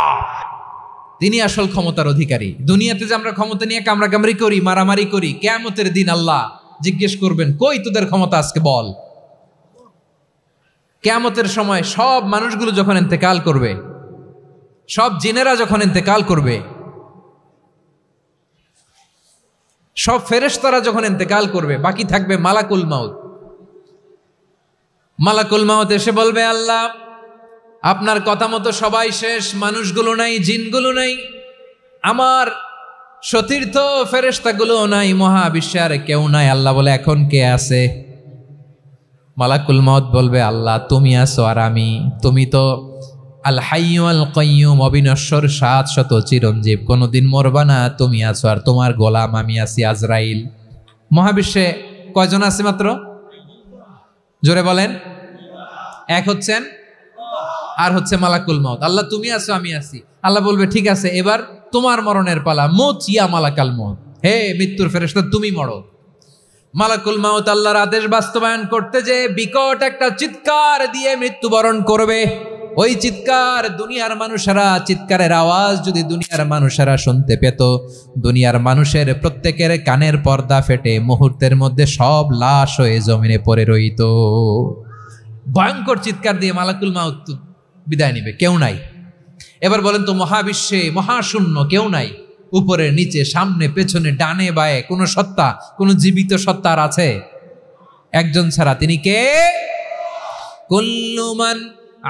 তিনি আসল ক্ষমতার অধিকারী। দুনিয়াতে যে আমরা ক্ষমতা নিয়ে কামড়াকামড়ি করি, মারামারি করি, কিয়ামতের দিন আল্লাহ জিজ্ঞেস করবেন, কই তোদের ক্ষমতা আজকে বল। কিয়ামতের সময় সব মানুষগুলো যখন ইন্তেকাল করবে, সব জিনেরা যখন ইন্তেকাল করবে, সব ফেরেশতারা যখন ইন্তেকাল করবে, বাকি থাকবে মালাকুল মাউত। মালাকুল মাউত এসে বলবে, আল্লাহ আপনার কথা মতো সবাই শেষ, মানুষগুলো নাই, জিনগুলো নাই, আমার সতীর্থ ফেরেশতাগুলো নাই, মহাবিশ্বে আর কেউ নাই। আল্লাহ বলে, এখন কে আছে? মালাকুল মাউত বলবে, আল্লাহ তুমি আছো আর আমি। তুমি তো আল হাইয়্যু আল কাইয়্যুম, অবিনশ্বর, শাশ্বত, চিরঞ্জীব, কোনোদিন মরবা না। তুমি আছো আর তোমার গোলাম আমি আছি আজরাইল। মহাবিশ্বে কয়জন আছে মাত্র? জোরে বলেন। এক হচ্ছেন আর হচ্ছে মালাকুল মাউত। আল্লাহ তুমি আছো আমি আছি। আল্লাহ বলবে, ঠিক আছে, এবার তোমার মরণের পালা। মুত ইয়া মালাকাল মাউত, হে মৃত্যুর ফেরেশতা তুমি মরো। মালাকুল মাউত আল্লাহর আদেশ বাস্তবায়ন করতে যে বিকট একটা চিৎকার দিয়ে মৃত্যুবরণ করবে। ওই চিৎকার দুনিয়ার মানুষেরা, চিৎকারের আওয়াজ যদি দুনিয়ার মানুষেরা শুনতে পেত, দুনিয়ার মানুষের প্রত্যেকের কানের পর্দা ফেটে মুহূর্তের মধ্যে সব লাশ হয়ে জমিনে পড়ে রইত। ভয়ঙ্কর চিৎকার দিয়ে মালাকুল মাউত বিদায় নিবে, কেউ নাই। এবার বলেন তো, মহাবিশ্বে মহাশূন্য, কেউ নাই, উপরে নিচে সামনে পেছনে ডানে বায়ে কোনো সত্তা, কোনো জীবিত সত্তা আর আছে? একজন ছাড়া, তিনি কে? কুল্লু মান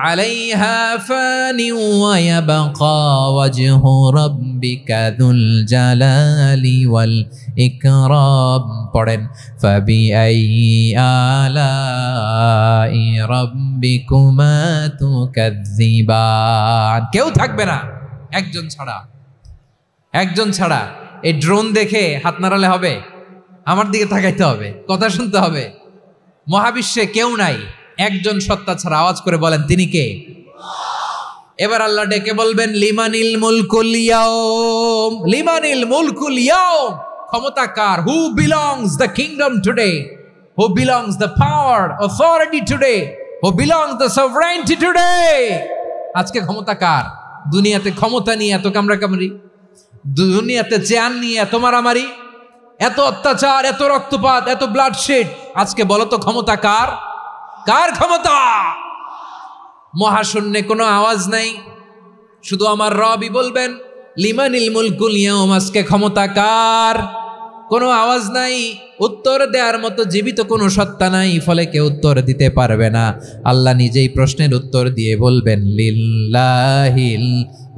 আলাইহা ফানি ওয়া ইয়াবকা ওয়াজহু রাব্বিকা যুল জালালি ওয়াল ইকরাম। পড়েন, ফাবিআইয়ি আলাই রাব্বিকুমা তুকাযযিবান। কেউ থাকবে না, একজন ছাড়া। একজন ছাড়া। এই ড্রোন দেখে হাত নাড়ালে হবে? আমার দিকে তাকাইতে হবে, কথা শুনতে হবে। মহাবিশ্বে কেউ নাই, একজন সত্তা ছাড়া। আওয়াজ করে বলেন, তিনি কে? এবার আল্লাহ ডেকে বলবেন, লিমানিল মুলকুল ইয়াউম, লিমানিল মুলকুল ইয়াউম। ক্ষমতা কার? Who belongs the kingdom today, who belongs the power, authority today, who belongs the sovereignty today. আজকে ক্ষমতা কার? দুনিয়াতে ক্ষমতা নিয়ে এত কামড়াকামড়ি, দুনিয়াতে চেয়ার নিয়ে এত মারামারি, এত অত্যাচার, এত রক্তপাত, এত ব্লাডশেড। আজকে বলো তো ক্ষমতা কার? কার ক্ষমতা? মহাশূন্যে কোনো আওয়াজ নাই, শুধু আমার রবই বলবেন, লিমানিল মুলকুল ইয়াউম। আজকে ক্ষমতা কার? কোনো আওয়াজ নাই, উত্তর দেওয়ার মতো জীবিত কোনো সত্তা নাই, ফলে কেউ উত্তর দিতে পারবে না। আল্লাহ নিজেই প্রশ্নের উত্তর দিয়ে বলবেন, লিল্লাহিল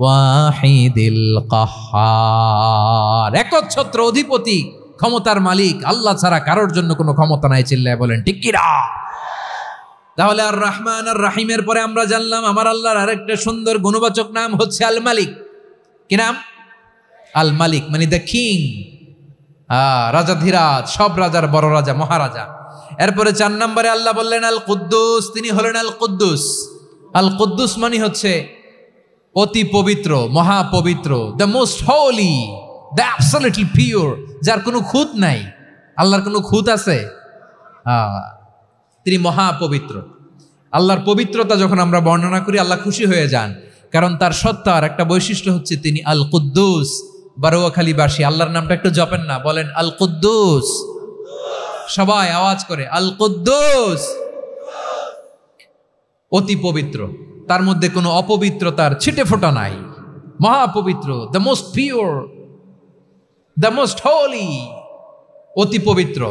ওয়াহিদিল কাহ্হার। একচ্ছত্র অধিপতি, ক্ষমতার মালিক আল্লাহ ছাড়া কারোর জন্য কোনো ক্ষমতা নাই। চিল্লায় বলেন ঠিক কি না? তাহলে আর রহমান আর রাহিমের পরে আমরা জানলাম আমার আল্লাহর আরেকটা সুন্দর গুণবাচক নাম হচ্ছে আল মালিক। কি নাম? আল মালিক, মানে দ্য কিং, রাজাধিরাজ, সব রাজার বড় রাজা, মহারাজা। এরপরে 4 নম্বরে আল্লাহ বললেন আল কুদ্দুস, তিনি হলেন আল কুদ্দুস। আল কুদ্দুস মানে হচ্ছে অতি পবিত্র, মহাপবিত্র, the most holy, the absolutely pure, যার কোনো খুঁত নাই। আল্লাহর কোনো খুঁত আছে? তিনি মহাপবিত্র। আল্লাহর পবিত্রতা যখন আমরা বর্ণনা করি, আল্লাহ খুশি হয়ে যান, কারণ তার সত্তার একটা বৈশিষ্ট্য হচ্ছে তিনি আল কুদ্দুস। বারোয়াখালীবাসী আল্লাহর নামটা একটু জপেন না, বলেন আল কুদ্দুস। সবাই আওয়াজ করে আল কুদ্দুস। অতি পবিত্র, তার মধ্যে কোনো অপবিত্রতার ছিটে ফোঁটা নাই, মহাপবিত্র, the most pure, the most holy, অতি পবিত্র।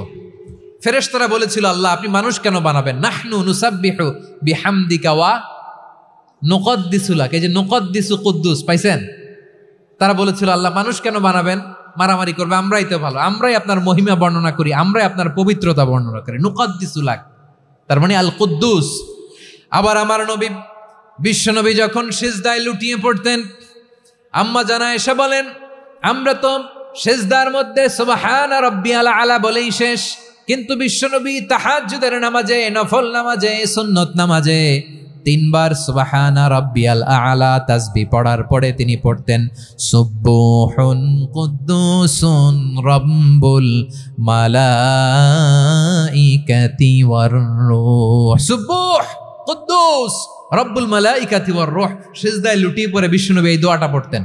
ফেরেশতারা বলেছিল, আল্লাহ আপনি মানুষ কেন বানাবেন? নাহনু নুসাব্বিহু বিহামদিকা ওয়া নুকদ্দিসু লাক। এই যে নুকদ্দিসু কুদ্দুস পাইছেন? তারা বলেছিল, আল্লাহ মানুষ কেন বানাবেন? মারামারি করবে, আমরাই তো ভালো, আমরাই আপনার মহিমা বর্ণনা করি, আমরাই আপনার পবিত্রতা বর্ণনা করি। নুকদ্দিসু লাক, তার মানে আল কুদ্দুস। আবার আমার নবী, বিশ্ব নবী যখন সিজদায় লুটিয়ে পড়তেন, আম্মা জানা এসে বলেন, আমরা তো সিজদার মধ্যে সুবহানা রাব্বিয়াল আলা বলেই শেষ, কিন্তু বিশ্বনবী তাহাজ্জুদের নামাজে, নফল নামাজে, সুন্নত নামাজে 3 বার সুবহানা রাব্বিয়াল আ'লা তাসবিহ পড়ার পরে তিনি পড়তেন সুবহুন কুদ্দুসুন রাব্বুল মালাইকাতি ওয়ার রূহ। সুবহ কুদ্দুস রব্বুল মালাইকাতি ওয়ার রূহ। সিজদায় লুটিয়ে পড়ে বিশ্বনবী এই দোয়াটা পড়তেন।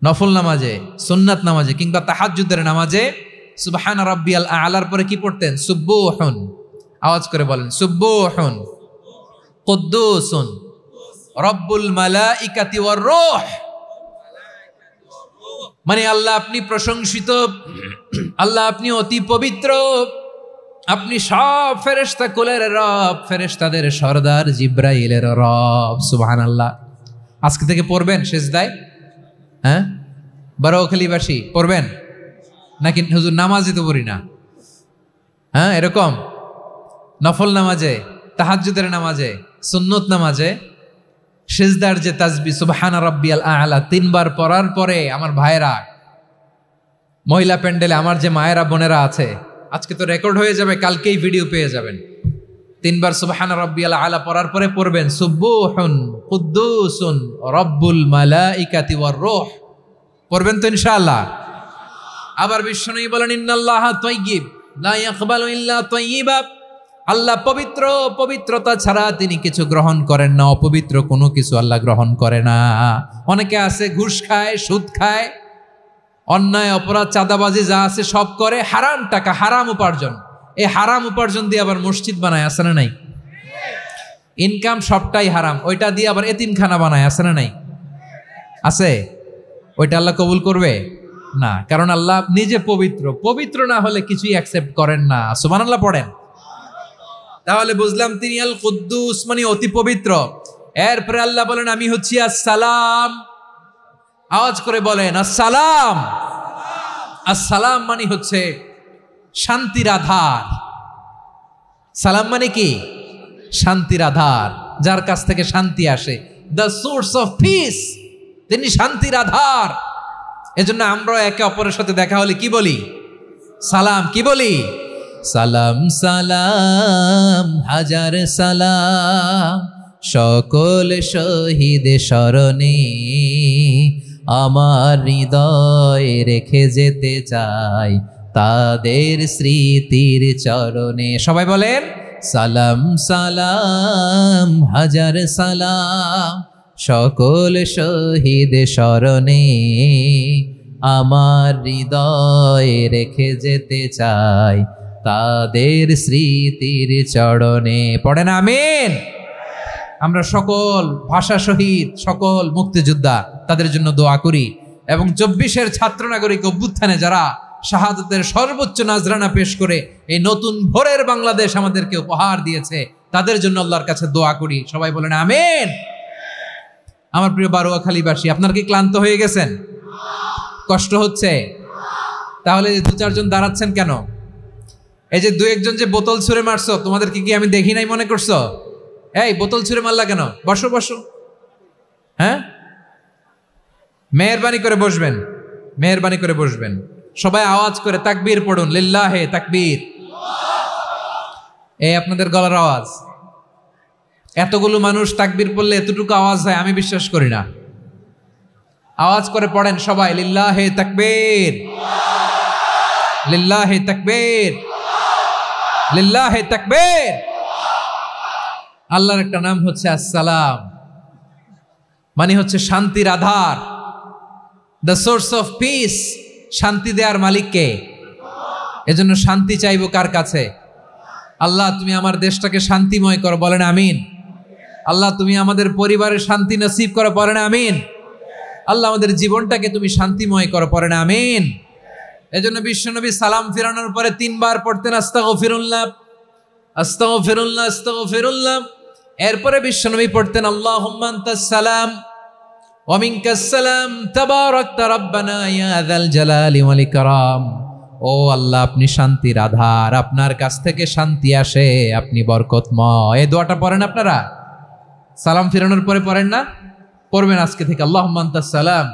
নফল নামাজে, সুন্নাত নামাজে কিংবা তাহাজ্জুদের নামাজে সুবহানা রাব্বিয়াল আ'লার পরে কি পড়তেন? সুবহুন। আওয়াজ করে বলেন সুবহুন কুদ্দুসুন রব্বুল মালাইকাতি ওয়ার রূহ। মানে আল্লাহ আপনি প্রশংসিত, আল্লাহ আপনি অতি পবিত্র, আপনি সব ফেরেশতা কুলের রব, ফেরেশতাদের সরদার জিব্রাইলের রব। সুবহানাল্লাহ। আজকে থেকে পড়বেন সিজদায়? হ্যাঁ, বারোখালীবাসী পড়বেন নাকি? হুজুর নামাজে তো পড়ি না। হ্যাঁ, এরকম নফল নামাজে, তাহাজ্জুদের নামাজে, সুন্নত নামাজে সিজদার যে তাসবিহ সুবহানা রাব্বিয়াল আ'লা 3 বার পড়ার পরে আমার ভাইরা, মহিলা প্যান্ডেলে আমার যে মায়েরা বোনেরা আছে, আজকে তো রেকর্ড হয়ে যাবে, কালকেই ভিডিও পেয়ে যাবেন। 3 বার সুবহানা রাব্বিয়াল আ'লা পড়ার পরে পড়বেন সুবহুন কুদ্দুসুন রব্বুল মালাইকাতি ওয়ার রূহ। পড়বেন তো ইনশাআল্লাহ? আবার বিশ্বনবী বলেন ইন্নাল্লাহা তাইয়্যিব লা ইয়াকবালু ইল্লা তাইয়্যিবা। আল্লাহ পবিত্র, পবিত্রতা ছাড়া তিনি কিছু গ্রহণ করেন না, অপবিত্র কোনো কিছু আল্লাহ গ্রহণ করে না। অনেকে আছে ঘুষ খায়, সুদ খায়, অন্যায় অপরাধ চাঁদাবাজি যা আছে সব করে, হারাম টাকা, হারাম উপার্জন। এই হারাম উপার্জন দিয়ে আবার মসজিদ বানায়, আছে না নাই? ইনকাম সবটাই হারাম, ওইটা দিয়ে আবার এতিমখানা বানায়, আছে না নাই? আছে। ওইটা আল্লাহ কবুল করবে না, কারণ আল্লাহ নিজে পবিত্র। পবিত্র না হলে কিছুই অ্যাকসেপ্ট করেন না। সুবহানাল্লাহ পড়েন। তাহলে বুঝলাম তিনি আল কুদ্দুস মানে অতি পবিত্র। এরপরে আল্লাহ বলেন আমি হচ্ছি আসসালাম। আওয়াজ করে বলেন আসসালাম। আসসালাম মানে হচ্ছে শান্তির আধার। সালাম মানে কি? শান্তির আধার, যার কাছ থেকে শান্তি আসে। দ্য সোর্স অফ পিস, তিনি শান্তির আধার। এজন্য আমরা একে অপরের সাথে দেখা হলে কি বলি? সালাম। কি বলি? সালাম সালাম হাজার সালাম সকল শহীদ স্মরণে আমার হৃদয় রেখে যেতে চাই তাদের স্মৃতির চরণে। সবাই বলেন সালাম সালাম হাজার সালাম সকল শহীদ স্মরণে আমার হৃদয় রেখে যেতে চাই তাদের স্মৃতির চরণে। পড়েন আমিন। আমরা সকল ভাষা শহীদ, সকল মুক্তিযোদ্ধা, তাদের জন্য দোয়া করি এবং 24-এর ছাত্র নাগরিক অভ্যুত্থানে যারা শাহাদাতের সর্বোচ্চ নাজরানা পেশ করে এই নতুন ভোরের বাংলাদেশ আমাদেরকে উপহার দিয়েছে, তাদের জন্য আল্লাহর কাছে দোয়া করি। সবাই বলেন আমিন। আমার প্রিয় বারোয়াখালীবাসী, আপনারা কি ক্লান্ত হয়ে গেছেন? কষ্ট হচ্ছে? তাহলে 2-4 জন দাঁড়াচ্ছেন কেন? এই যে 2-1 জন যে বোতল ছুঁড়ে মারছো, তোমাদের কি আমি দেখি নাই মনে করছো? এই বোতল ছুঁড়ে মারলা কেন? বসো বসো। হ্যাঁ, মেহেরবানি করে বসবেন, মেহেরবানি করে বসবেন। সবাই আওয়াজ করে তাকবীর পড়ুন, লিল্লাহে তাকবীর। এই আপনাদের গলার আওয়াজ। এতগুলো মানুষ তাকবীর পড়লে এতটুকু আওয়াজ হয় আমি বিশ্বাস করি না। আওয়াজ করে পড়েন সবাই, লিল্লাহে তাকবীর, লিল্লাহে তাকবীর, লিল্লাহে তাকবীর। আল্লাহর একটা নাম হচ্ছে আসসালাম, মানে হচ্ছে শান্তির আধার, দ্য সোর্স অফ পিস। শান্তি দেওয়ার মালিককে। এজন্য শান্তি চাইবো কার কাছে? আল্লাহ তুমি আমার দেশটাকে শান্তিময় করো, বলেন আমিন। আল্লাহ তুমি আমাদের পরিবারের শান্তি নসিব করো, পড়েন আমিন। আল্লাহ আমাদের জীবনটাকে তুমি শান্তিময় করো, পড়েন আমিন। এজন্য বিশ্বনবী সালাম ফিরানোর পরে 3 বার পড়তেন আস্তাগফিরুল্লাহ, আস্তাগফিরুল্লাহ, আস্তাগফিরুল্লাহ। এরপরে বিশ্বনবী পড়তেন আল্লাহুম্মা আনতাস সালাম ওয়া মিনকাস সালাম তাবারাকতা রাব্বানা ইয়া যাল জালালি ওয়াল ইকরাম। ও আল্লাহ আপনি শান্তির আধার, আপনার কাছ থেকে শান্তি আসে, আপনি বরকতময়। এই দোয়াটা পড়েন আপনারা? সালাম ফিরানোর পরে পড়েন না? পড়বেন আজকে থেকে। আল্লাহুম্মা আনতাস সালাম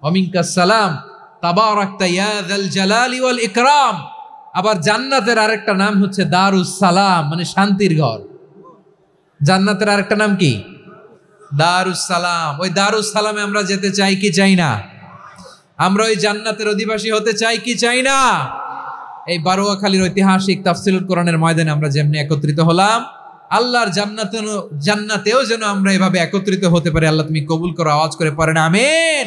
ওয়া মিনকাস সালাম তাবারাকতা ইয়া যাল জালালি ওয়াল ইকরাম। আবার জান্নাতের আরেকটা নাম হচ্ছে দারুস সালাম, মানে শান্তির ঘর। জান্নাতের আরেকটা নাম কি? দারুস সালাম। ওই দারুস সালামে আমরা যেতে চাই কি চাই না? আমরা ওই জান্নাতের অধিবাসী হতে চাই কি চাই না? এই বারোয়াখালীর ঐতিহাসিক তাফসীরুল কোরআনের ময়দানে আমরা যেমনি একত্রিত হলাম, আল্লাহর জান্নাতেও যেন আমরা এভাবে একত্রিত হতে পারি। আল্লাহ তুমি কবুল করো, আওয়াজ করে পড়েন আমিন।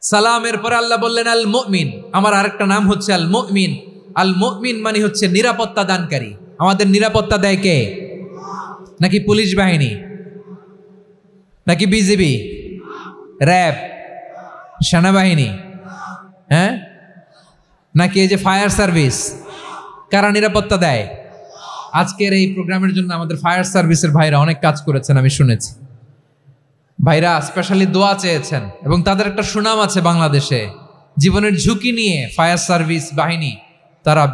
সালামের পরে আল্লাহ বললেন আল মুমিন। আমার আরেকটা নাম হচ্ছে আল মুমিন। আল মুমিন মানে হচ্ছে নিরাপত্তা দানকারী। আমাদের নিরাপত্তা দেয় কে? নাকি পুলিশ বাহিনী, নাকি বিজিবি, র্যাব, সেনাবাহিনী, হ্যাঁ, নাকি এই যে ফায়ার সার্ভিস? কারা নিরাপত্তা দেয়? আজকের এই প্রোগ্রামের জন্য আমাদের ফায়ার সার্ভিসের ভাইরা অনেক কাজ করেছেন, আমি শুনেছি। ভাইরা স্পেশালি দোয়া চেয়েছেন এবং তাদের একটা সুনাম আছে বাংলাদেশে। জীবনের ঝুঁকি নিয়ে ফায়ার সার্ভিস বাহিনী তারা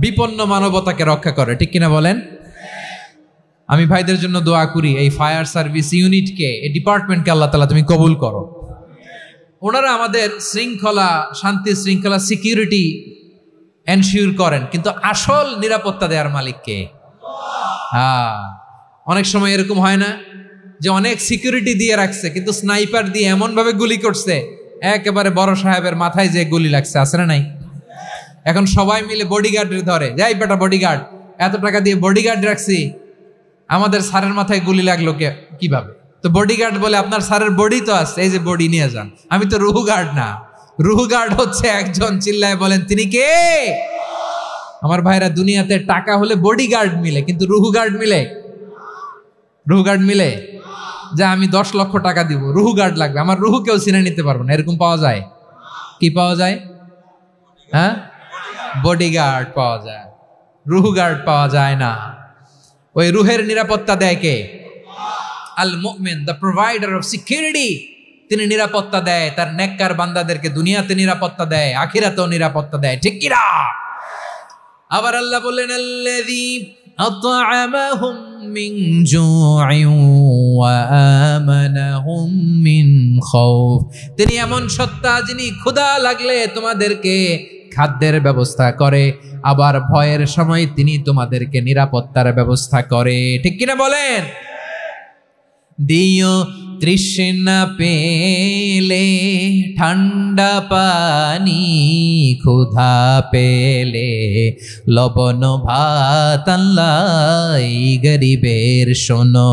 বিপন্ন মানবতাকে রক্ষা করে, ঠিক কিনা বলেন? আমি ভাইদের জন্য দোয়া করি, এই ফায়ার সার্ভিস ইউনিটকে, এই ডিপার্টমেন্টকে আল্লাহ তাআলা তুমি কবুল করো। ওনারা আমাদের শৃঙ্খলা, শান্তি শৃঙ্খলা, সিকিউরিটি এনশিওর করেন, কিন্তু আসল নিরাপত্তা দেওয়ার মালিক কে? অনেক সময় এরকম হয় না যে অনেক সিকিউরিটি দিয়ে রাখছে, কিন্তু স্নাইপার দিয়ে এমন ভাবে গুলি করছে একেবারে বড় সাহেবের মাথায় যে গুলি লাগছে, আছে না নাই? এখন সবাই মিলে বডিগার্ডের ধরে, যাই বেটা বডিগার্ড, এত টাকা দিয়ে বডিগার্ড রাখছি, আমাদের স্যারের মাথায় গুলি লাগলো কিভাবে? তো বডিগার্ড বলে আপনার স্যারের বডি তো আছে, এই যে বডি নিয়ে যান। আমি তো রুহু গার্ড না, রুহু গার্ড হচ্ছে একজন, চিল্লায় বলেন তিনি কে? আমার ভাইরা, দুনিয়াতে টাকা হলে বডিগার্ড মিলে, কিন্তু রুহু গার্ড মিলে? রুহু গার্ড মিলে? যা আমি 10 লক্ষ টাকা দিব, রুহু গার্ড লাগবে, আমার রুহু কেউ চিনে নিতে পারবো না, এরকম পাওয়া যায়? কি পাওয়া যায়? হ্যাঁ, বডিগার্ড পাওয়া যায়, রুহু গার্ড পাওয়া যায় না। ওই রুহের নিরাপত্তা দেয় কে? আল মুমিন, দ্য প্রোভাইডার অফ সিকিউরিটি। তিনি নিরাপত্তা দেয় তার নেককার বান্দাদেরকে, দুনিয়াতে নিরাপত্তা দেয়, আখিরাতেও নিরাপত্তা দেয়, ঠিক কি না? আবার আল্লাহ বললেন আল্লাযী আত'আমাহুম মিন জু'ইন ওয়া আমানাহুম মিন খাউফ। তিনি এমন সত্তা যিনি ক্ষুধা লাগলে তোমাদেরকে খাদ্যের ব্যবস্থা করে, আবার ভয়ের সময় তিনি তোমাদেরকে নিরাপত্তার ব্যবস্থা করে, ঠিক কিনা বলেন? দিও তৃষ্ণা পেলে ঠান্ডা পানি, ক্ষুধা পেলে লবণ ভাত, আল্লাহ এই গরিবের শোনো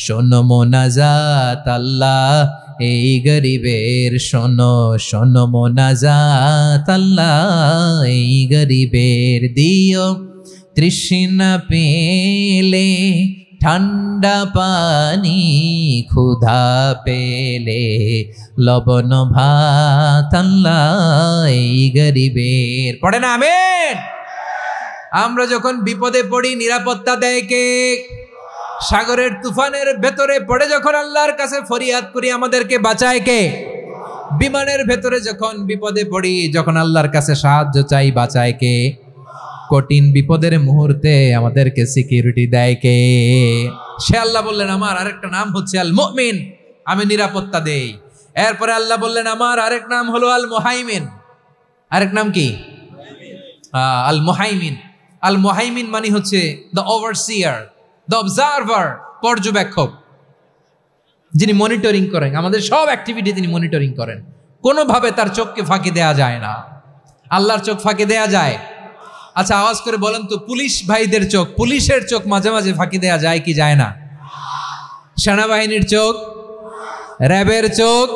শোনো মোনাজাত, আল্লাহ এই গরিবের শোনো শোনো মোনাজাত, আল্লাহ এই গরিবের। দিও তৃষ্ণা পেলে ঠান্ডা পানি, ক্ষুধা পেলে লবণ ভাত, আল্লাহ এই গরিবের। পড়ে না আমিন? আমরা যখন বিপদে পড়ি নিরাপত্তা দেয় কে? সাগরের তুফানের ভেতরে পড়ে যখন আল্লাহর কাছে ফরিয়াদ করি আমাদেরকে বাঁচায় কে? বিমানের ভেতরে যখন বিপদে পড়ি, যখন আল্লাহর কাছে সাহায্য চাই, বাঁচায় কে? কঠিন বিপদের মুহূর্তে আমাদেরকে সিকিউরিটি দেয় কে? সে আল্লাহ বললেন আমার আরেকটা নাম হচ্ছে আল মুমিন, আমি নিরাপত্তা দেই। এরপরে আল্লাহ বললেন আমার আরেক নাম হলো আল মুহাইমিন। আরেক নাম কি? আল মুহাইমিন। আল মুহাইমিন মানে হচ্ছে দ্য ওভারসিয়ার, দ্য অবজারভার, পর্যবেক্ষক, যিনি মনিটরিং করেন আমাদের সব অ্যাক্টিভিটি, তিনি মনিটরিং করেন। কোনোভাবে তার চোখকে ফাঁকি দেয়া যায় না। আল্লাহর চোখ ফাঁকি দেয়া যায়? আচ্ছা আওয়াজ করে বলেন তো, পুলিশ ভাইদের চোখ, পুলিশের চোখ মাঝে মাঝে ফাঁকি দেয়া যায় কি যায় না? সেনাবাহিনীর চোখ, র্যাবের চোখ,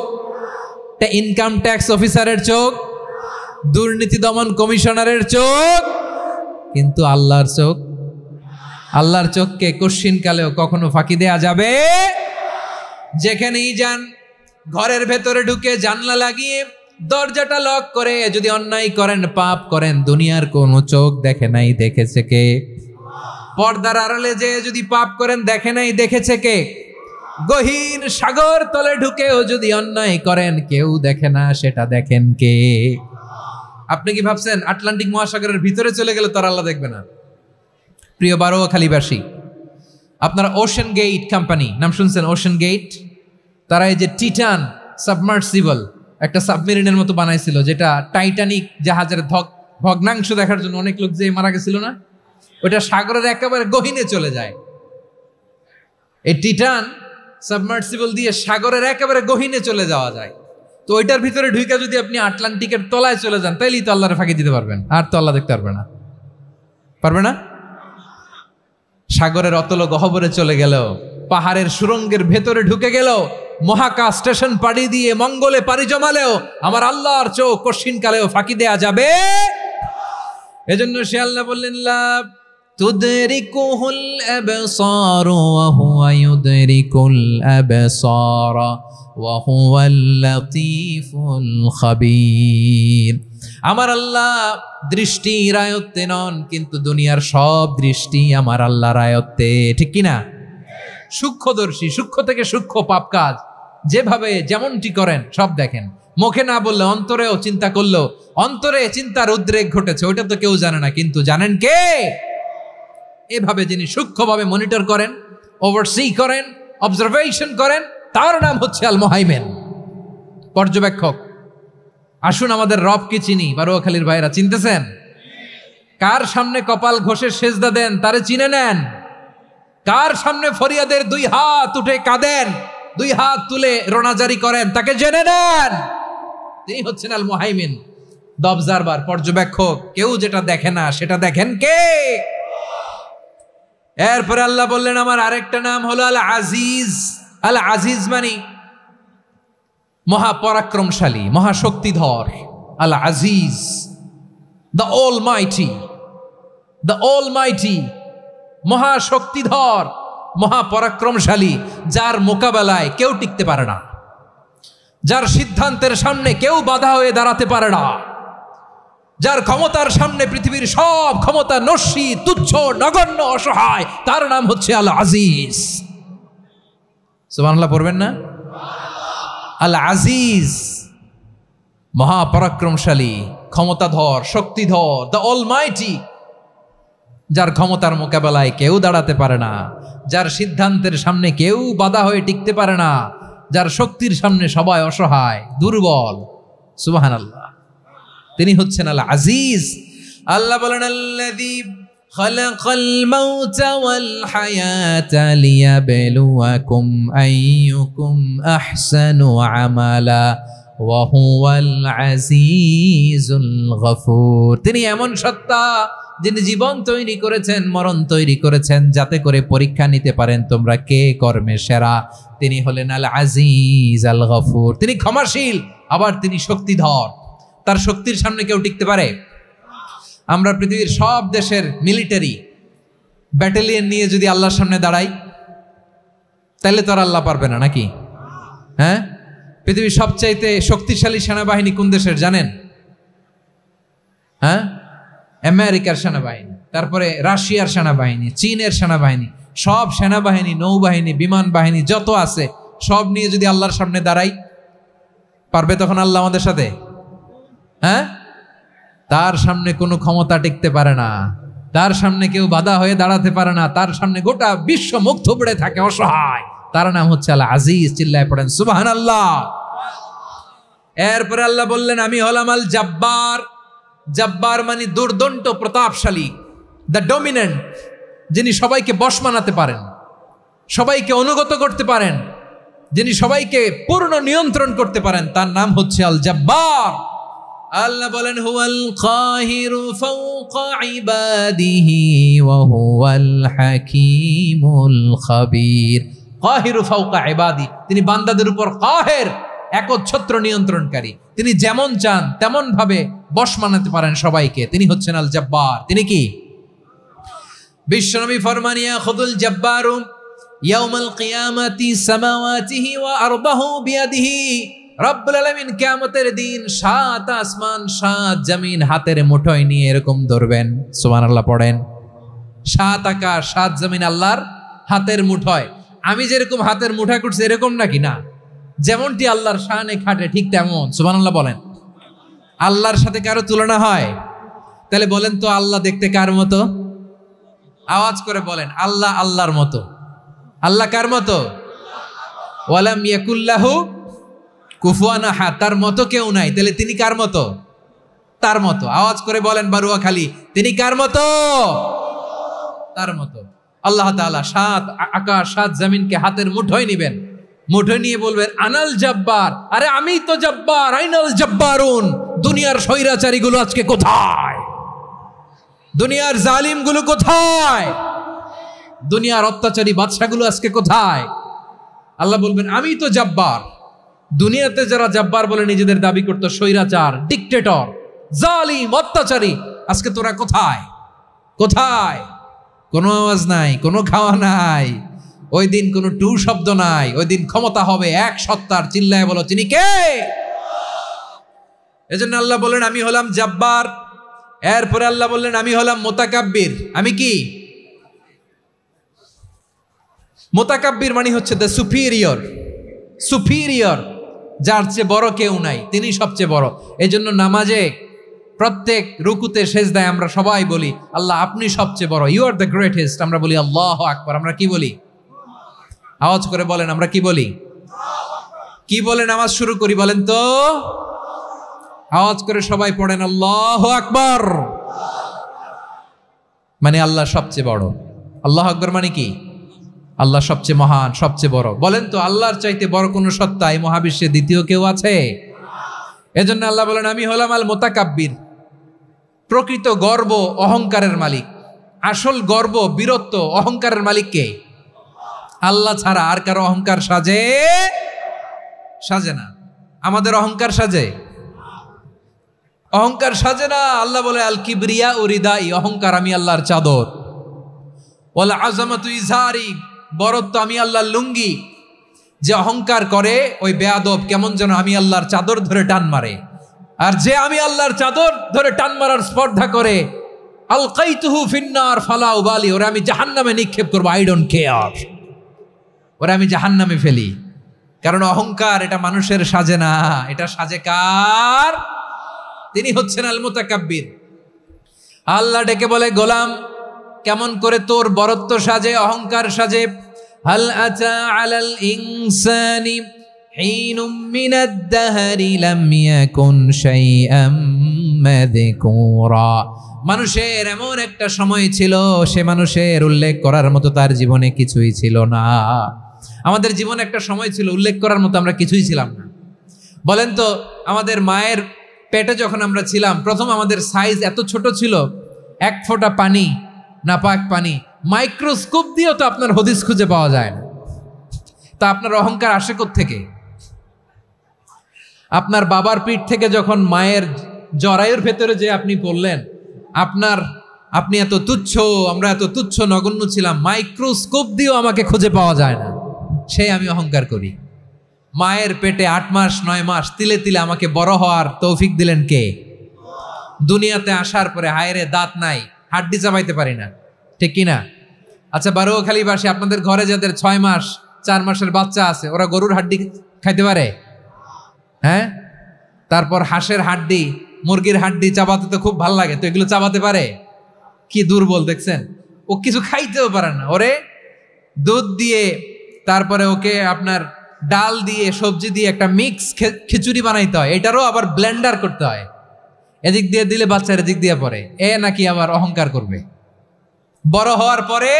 ইনকাম ট্যাক্স অফিসারের চোখ, দুর্নীতি দমন কমিশনারের চোখ, কিন্তু আল্লাহর চোখ? আল্লাহর চোখকে কশ্চিনকালেও কখনো ফাঁকি দেয়া যাবে? যেখানেই যান, ঘরের ভেতরে ঢুকে জানলা লাগিয়ে দরজাটা লক করে যদি অন্যায় করেন, পাপ করেন, দুনিয়ার কোনো চোখ দেখে নাই, দেখেছে কে? পর্দার আড়ালে যে যদি পাপ করেন, দেখে নাই, দেখেছে কে? গহীন সাগর তলে ঢুকেও যদি অন্যায় করেন, কেউ দেখে না, সেটা দেখেন কে? আপনি কি ভাবছেন আটলান্টিক মহাসাগরের ভিতরে চলে গেলে তার আল্লাহ দেখবে না? প্রিয় বারোয়াখালীবাসী, আপনারা ওশেন গেট কোম্পানি নাম শুনছেন? ওশেন গেট, তারা এই যে টিটান সাবমার্সিবল একটা সাবমেরিনের মতো বানাইছিল, যেটা টাইটানিক জাহাজের ভগ্নাংশ দেখার জন্য অনেক লোক যে মারা গেছিল না, ওটা সাগরের একেবারে গহীনে চলে যায়। এই টাইটান সাবমার্সিবল দিয়ে সাগরের একেবারে গহীনে চলে যাওয়া যায়। তো ওইটার ভিতরে ঢুকে যদি আপনি আটলান্টিকের তলায় চলে যান, তাইলেই তো আল্লাহরে ফাঁকি দিতে পারবেন, আর তো আল্লাহ দেখতে পারবে না। পারবে না? সাগরের অতল গহ্বরে চলে গেল, পাহাড়ের সুরঙ্গের ভেতরে ঢুকে গেল, মহাকাশ স্টেশন পাড়ি দিয়ে মঙ্গলে পাড়ি জমালেও আমার আল্লাহর চোখ কঠিন কালেও ফাঁকি দেয়া যাবে। এজন্য সে আল্লাহ বললেন, লা তুদরিকুহুল আবসার ওয়া হুয়া ইউদরিকুল আবসার ওয়া হুয়াল লাতীফুল খাবীর। আমার আল্লাহ দৃষ্টির আয়ত্তে নন, কিন্তু দুনিয়ার সব দৃষ্টি আমার আল্লাহর আয়ত্তে, ঠিক কিনা? সূক্ষ্মদর্শী, সূক্ষ্ম থেকে সূক্ষ্ম পাপ কাজ যেভাবে যেমনটি করেন সব দেখেন। মুখে না বললে অন্তরেও চিন্তা করলো, অন্তরে চিন্তার উদ্রেক ঘটেছে, ওইটা তো কেউ জানে না, কিন্তু জানেন কে? এভাবে যিনি সূক্ষ্মভাবে মনিটর করেন, ওভারসি করেন, অবজারভেশন করেন, তার নাম হচ্ছে আল মুহাইমিন, পর্যবেক্ষক। আসুন আমাদের রবকে চিনি। বারোয়াখালীর ভাইরা চিনতেছেন? কার সামনে কপাল ঘষে সেজদা দেন তারে চিনে নেন। কার সামনে ফরিয়াদের দুই হাত উঠে কাঁদেন, দুই হাত তুলে রোনাজারি করেন, তাকে জেনে নেন। তিনি হচ্ছেন আল মুহাইমিন, দ্য অবজারভার, পর্যবেক্ষক। কেউ যেটা দেখে না সেটা দেখেন কে? এরপরে আল্লাহ বললেন আমার আরেকটা নাম হলো আল আজিজ। আল আজিজ মানে মহাপরাক্রমশালী, মহাশক্তিধর। আল আজিজ, দ্য অলমাইটি, দ্য অলমাইটি, মহাশক্তিধর, মহাপরাক্রমশালী, যার মোকাবেলায় কেউ টিকতে পারে না, যার সিদ্ধান্তের সামনে কেউ বাধা হয়ে দাঁড়াতে পারে না, যার ক্ষমতার সামনে পৃথিবীর সব ক্ষমতা নস্যি, তুচ্ছ, নগণ্য, অসহায়, তার নাম হচ্ছে আল আজিজ। সুবহানাল্লাহ পড়বেন না? আল আজিজ, মহাপরাক্রমশালী, ক্ষমতাধর, শক্তিধর, দ্য অলমাইটি, যার ক্ষমতার মোকাবেলায় কেউ দাঁড়াতে পারে না, যার সিদ্ধান্তের সামনে কেউ বাধা হয়ে টিকতে পারে না, যার শক্তির সামনে সবাই অসহায়, দুর্বল। সুবহানাল্লাহ, তিনি হচ্ছেন আল আজিজ। আল্লাহ বলেন আল্লাযী খালাকাল মাউতা ওয়াল হায়াতা লিয়াবলুয়াকুম আইয়ুকুম আহসানু আমালা ওয়া হুয়াল আজিজুল গফুর। তিনি এমন সত্তা যিনি জীবন তৈরি করেছেন, মরণ তৈরি করেছেন, যাতে করে পরীক্ষা নিতে পারেন তোমরা কে কর্মে সেরা। তিনি হলেন আল আজিজ আল গফুর। তিনি ক্ষমাশীল, আবার তিনি শক্তিধর। তার শক্তির সামনে কেউ টিকতে পারে? আমরা পৃথিবীর সব দেশের মিলিটারি ব্যাটালিয়ন নিয়ে যদি আল্লাহর সামনে দাঁড়াই, তাহলে তো আর আল্লাহ পারবে না, নাকি? হ্যাঁ, পৃথিবীর সবচাইতে শক্তিশালী সেনাবাহিনী কোন দেশের জানেন? হ্যাঁ, আমেরিকার সেনাবাহিনী, তারপরে রাশিয়ার সেনাবাহিনী, চীনের সেনাবাহিনী, সব সেনাবাহিনী, নৌবাহিনী, বিমান বাহিনী যত আছে সব নিয়ে যদি আল্লাহর সামনে দাঁড়াই, পারবে তখন আল্লাহ আমাদের সাথে? হ্যাঁ, তার সামনে কোনো ক্ষমতা টিকতে পারে না, তার সামনে কেউ বাধা হয়ে দাঁড়াতে পারে না, তার সামনে গোটা বিশ্ব মুখ থুবড়ে থাকে, অসহায়। তার নাম হচ্ছে আল আজিজ। চিল্লায় পড়েন সুবহানাল্লাহ। এরপরে আল্লাহ বললেন আমি হলাম আল জব্বার। জব্বার মানে দুর্দণ্ড, প্রতাপশালী, দ্য ডমিনেন্ট, যিনি সবাইকে বশ মানাতে পারেন, সবাইকে অনুগত করতে পারেন, যিনি সবাইকে পূর্ণ নিয়ন্ত্রণ করতে পারেন, তার নাম হচ্ছে আল জব্বার। আল্লাহ বলেন হুয়াল কাহিরু ফাওকা ইবাদিহি ওয়া হুয়াল হাকীমুল খাবীর। কাহিরু ফাওকা ইবাদি, তিনি বান্দাদের উপর কাহের, একচ্ছত্র নিয়ন্ত্রণকারী। তিনি যেমন চান তেমন ভাবে বশ মানাতে পারেন সবাইকে। তিনি হচ্ছেন আল জব্বার। তিনি কি? বিশ্বনবী ফরমান ইয়াখুদুল জব্বারু ইয়াউমাল কিয়ামাতি সামাওয়াতিহি ওয়া আরদাহু বিয়াদিহি। রব্বুল আলামিন কিয়ামতের দিন 7 আসমান 7 জমিন হাতের মুঠোয় নিয়ে এরকম ধরবেন। সুবহানাল্লাহ পড়েন। 7 আকাশ 7 জমিন আল্লাহর হাতের মুঠোয়। আমি যেরকম হাতের মুঠা করছি এরকম নাকি? না, যেমনটি আল্লাহর শানে খাটে ঠিক তেমন। সুবহানাল্লাহ বলেন। আল্লাহর সাথে কারো তুলনা হয়? তাহলে বলেন তো আল্লাহ দেখতে কার মতো? আওয়াজ করে বলেন, আল্লাহ আল্লাহর মতো। আল্লাহ কার মতো? ওয়ালাম ইয়াকুল্লাহু কুফুয়ান আহাদ, তার মতো কেউ নাই। তাহলে তিনি কার মতো? তার মতো। আওয়াজ করে বলেন বারুয়াখালী, তিনি কার মতো? তার মতো। আল্লাহ তাআলা সাত আকাশ সাত জমিনকে হাতের মুঠোয় নিবেন, মুঠোয় নিয়ে বলবেন আনাল জব্বার, আরে আমি তো জব্বার, আইনাল জব্বারুন। দুনিয়ার স্বৈরাচারী গুলো আজকে কোথায়? দুনিয়ার জালিম গুলো কোথায়? দুনিয়ার অত্যাচারী বাদশাগুলো আজকে কোথায়? আল্লাহ বলবেন আমি তো জব্বার। দুনিয়াতে যারা জব্বার বলে নিজেদের দাবি করত, স্বৈরাচার, ডিক্টেটর, জালিম, অত্যাচারী, আজকে তোরা কোথায়? কোথায়? কোনো আওয়াজ নাই, কোনো খাওয়া নাই, ওই দিন কোনো টু শব্দ নাই। ওই দিন ক্ষমতা হবে এক সত্তার। চিল্লায় বলো তিনি কে? এজন্য আল্লাহ বললেন আমি হলাম জব্বার। এরপরে আল্লাহ বললেন আমি হলাম মুতাকাব্বির। আমি কি? মুতাকাব্বির মানে হচ্ছে দ্য সুপিরিয়র। সুপিরিয়র, যার চেয়ে বড় কেউ নাই, তিনি সবচেয়ে বড়। এই জন্য নামাজে প্রত্যেক রুকুতে সেজদায় আমরা সবাই বলি আল্লাহ আপনি সবচেয়ে বড়, ইউ আর দ্য গ্রেটেস্ট। আমরা বলি আল্লাহু আকবার। আমরা কি বলি? আওয়াজ করে বলেন, আমরা কি বলি? কি বলে নামাজ শুরু করি বলেন তো? আওয়াজ করে সবাই পড়েন আল্লাহু আকবার। মানে আল্লাহ সবচেয়ে বড়। আল্লাহু আকবার মানে কি? আল্লাহ সবচেয়ে মহান, সবচেয়ে বড়। বলেন তো আল্লাহর চাইতে বড় কোন সত্তা এই মহাবিশ্বে দ্বিতীয় কেউ আছে? এজন্য আল্লাহ বলেন আমি হলাম আল মুতাকাব্বির। প্রকৃত গর্ব অহংকারের মালিক। আসল গর্ব, বীরত্ব, অহংকারের মালিক কে? আল্লাহ ছাড়া আর কারো অহংকার সাজে? সাজে না। আমাদের অহংকার সাজে? অহংকার সাজে না। আল্লাহ বলে আল কিবরিয়া ও রিদাই, অহংকার আমি আল্লাহর চাদর। ওয়াল আযামাতু ইজারি, বরত্ব আমি আল্লাহর লুঙ্গি। যে অহংকার করে ওই বেয়াদব কেমন যেন আমি আল্লাহর চাদর ধরে টান মারে। আর যে আমি আল্লাহর চাদর ধরে টান মারার স্পর্ধা করে আলকাইতুহু ফিন্নার ফালা উবালি, ওরা আমি জাহান্নামে নিক্ষেপ করবো, আই ডোন্ট কেয়ার, ওরা আমি জাহান্নামে ফেলি। কারণ অহংকার এটা মানুষের সাজে না, এটা সাজে কার? তিনি হচ্ছেন আল মুতাকাব্বির। আল্লাহ ডেকে বলে গোলাম কেমন করে তোর বরত্ব সাজে, অহংকার সাজে? হাল আতা আলাল ইনসানি হিনুম মিনাদ দাহরি লাম ইয়াকুন শাইআম মাযকুরা। মানুষের এমন একটা সময় ছিল, সে মানুষের উল্লেখ করার মতো তার জীবনে কিছুই ছিল না। আমাদের জীবনে একটা সময় ছিল উল্লেখ করার মতো আমরা কিছুই ছিলাম না। বলেন তো আমাদের মায়ের পেটে যখন আমরা ছিলাম, প্রথম আমাদের সাইজ এত ছোট ছিল, এক ফোঁটা পানি, নাপাক পানি, মাইক্রোস্কোপ দিয়েও তো আপনার হদিস খুঁজে পাওয়া যায় না। তা আপনার অহংকার আসে কোত্থেকে? আপনার বাবার পিঠ থেকে যখন মায়ের জরায়ুর ভেতরে যে আপনি পড়লেন, আপনি এত তুচ্ছ, আমরা এত তুচ্ছ নগণ্য ছিলাম, মাইক্রোস্কোপ দিয়েও আমাকে খুঁজে পাওয়া যায় না, সেই আমি অহংকার করি। মায়ের পেটে 8 মাস 9 মাস তিলে তিলে আমাকে বড় হওয়ার তৌফিক দিলেন কে? দুনিয়াতে আসার পরে হায়রে দাঁত নাই, হাড্ডি চাবাইতে পারি না, ঠিক কিনা? আচ্ছা বারুয়াখালীবাসী, আপনাদের ঘরে যাদের 6 মাস 4 মাসের বাচ্চা আছে, ওরা গরুর হাড্ডি খাইতে পারে? হ্যাঁ। তারপর হাঁসের হাড্ডি, মুরগির হাড্ডি চাবাতে তো খুব ভাল লাগে, তো এগুলো চাবাতে পারে? কি দুর্বল দেখছেন, ও কিছু খাইতেও পারে না। ওরে দুধ দিয়ে, তারপরে ওকে আপনার ডাল দিয়ে, সবজি দিয়ে একটা মিক্স খিচুড়ি বানাইতে হয়, এটারও আবার ব্লেন্ডার করতে হয়। এদিক দিয়ে দিলে বাচ্চার এদিক দিয়ে পড়ে, এ নাকি আবার অহংকার করবে। বড় হওয়ার পরে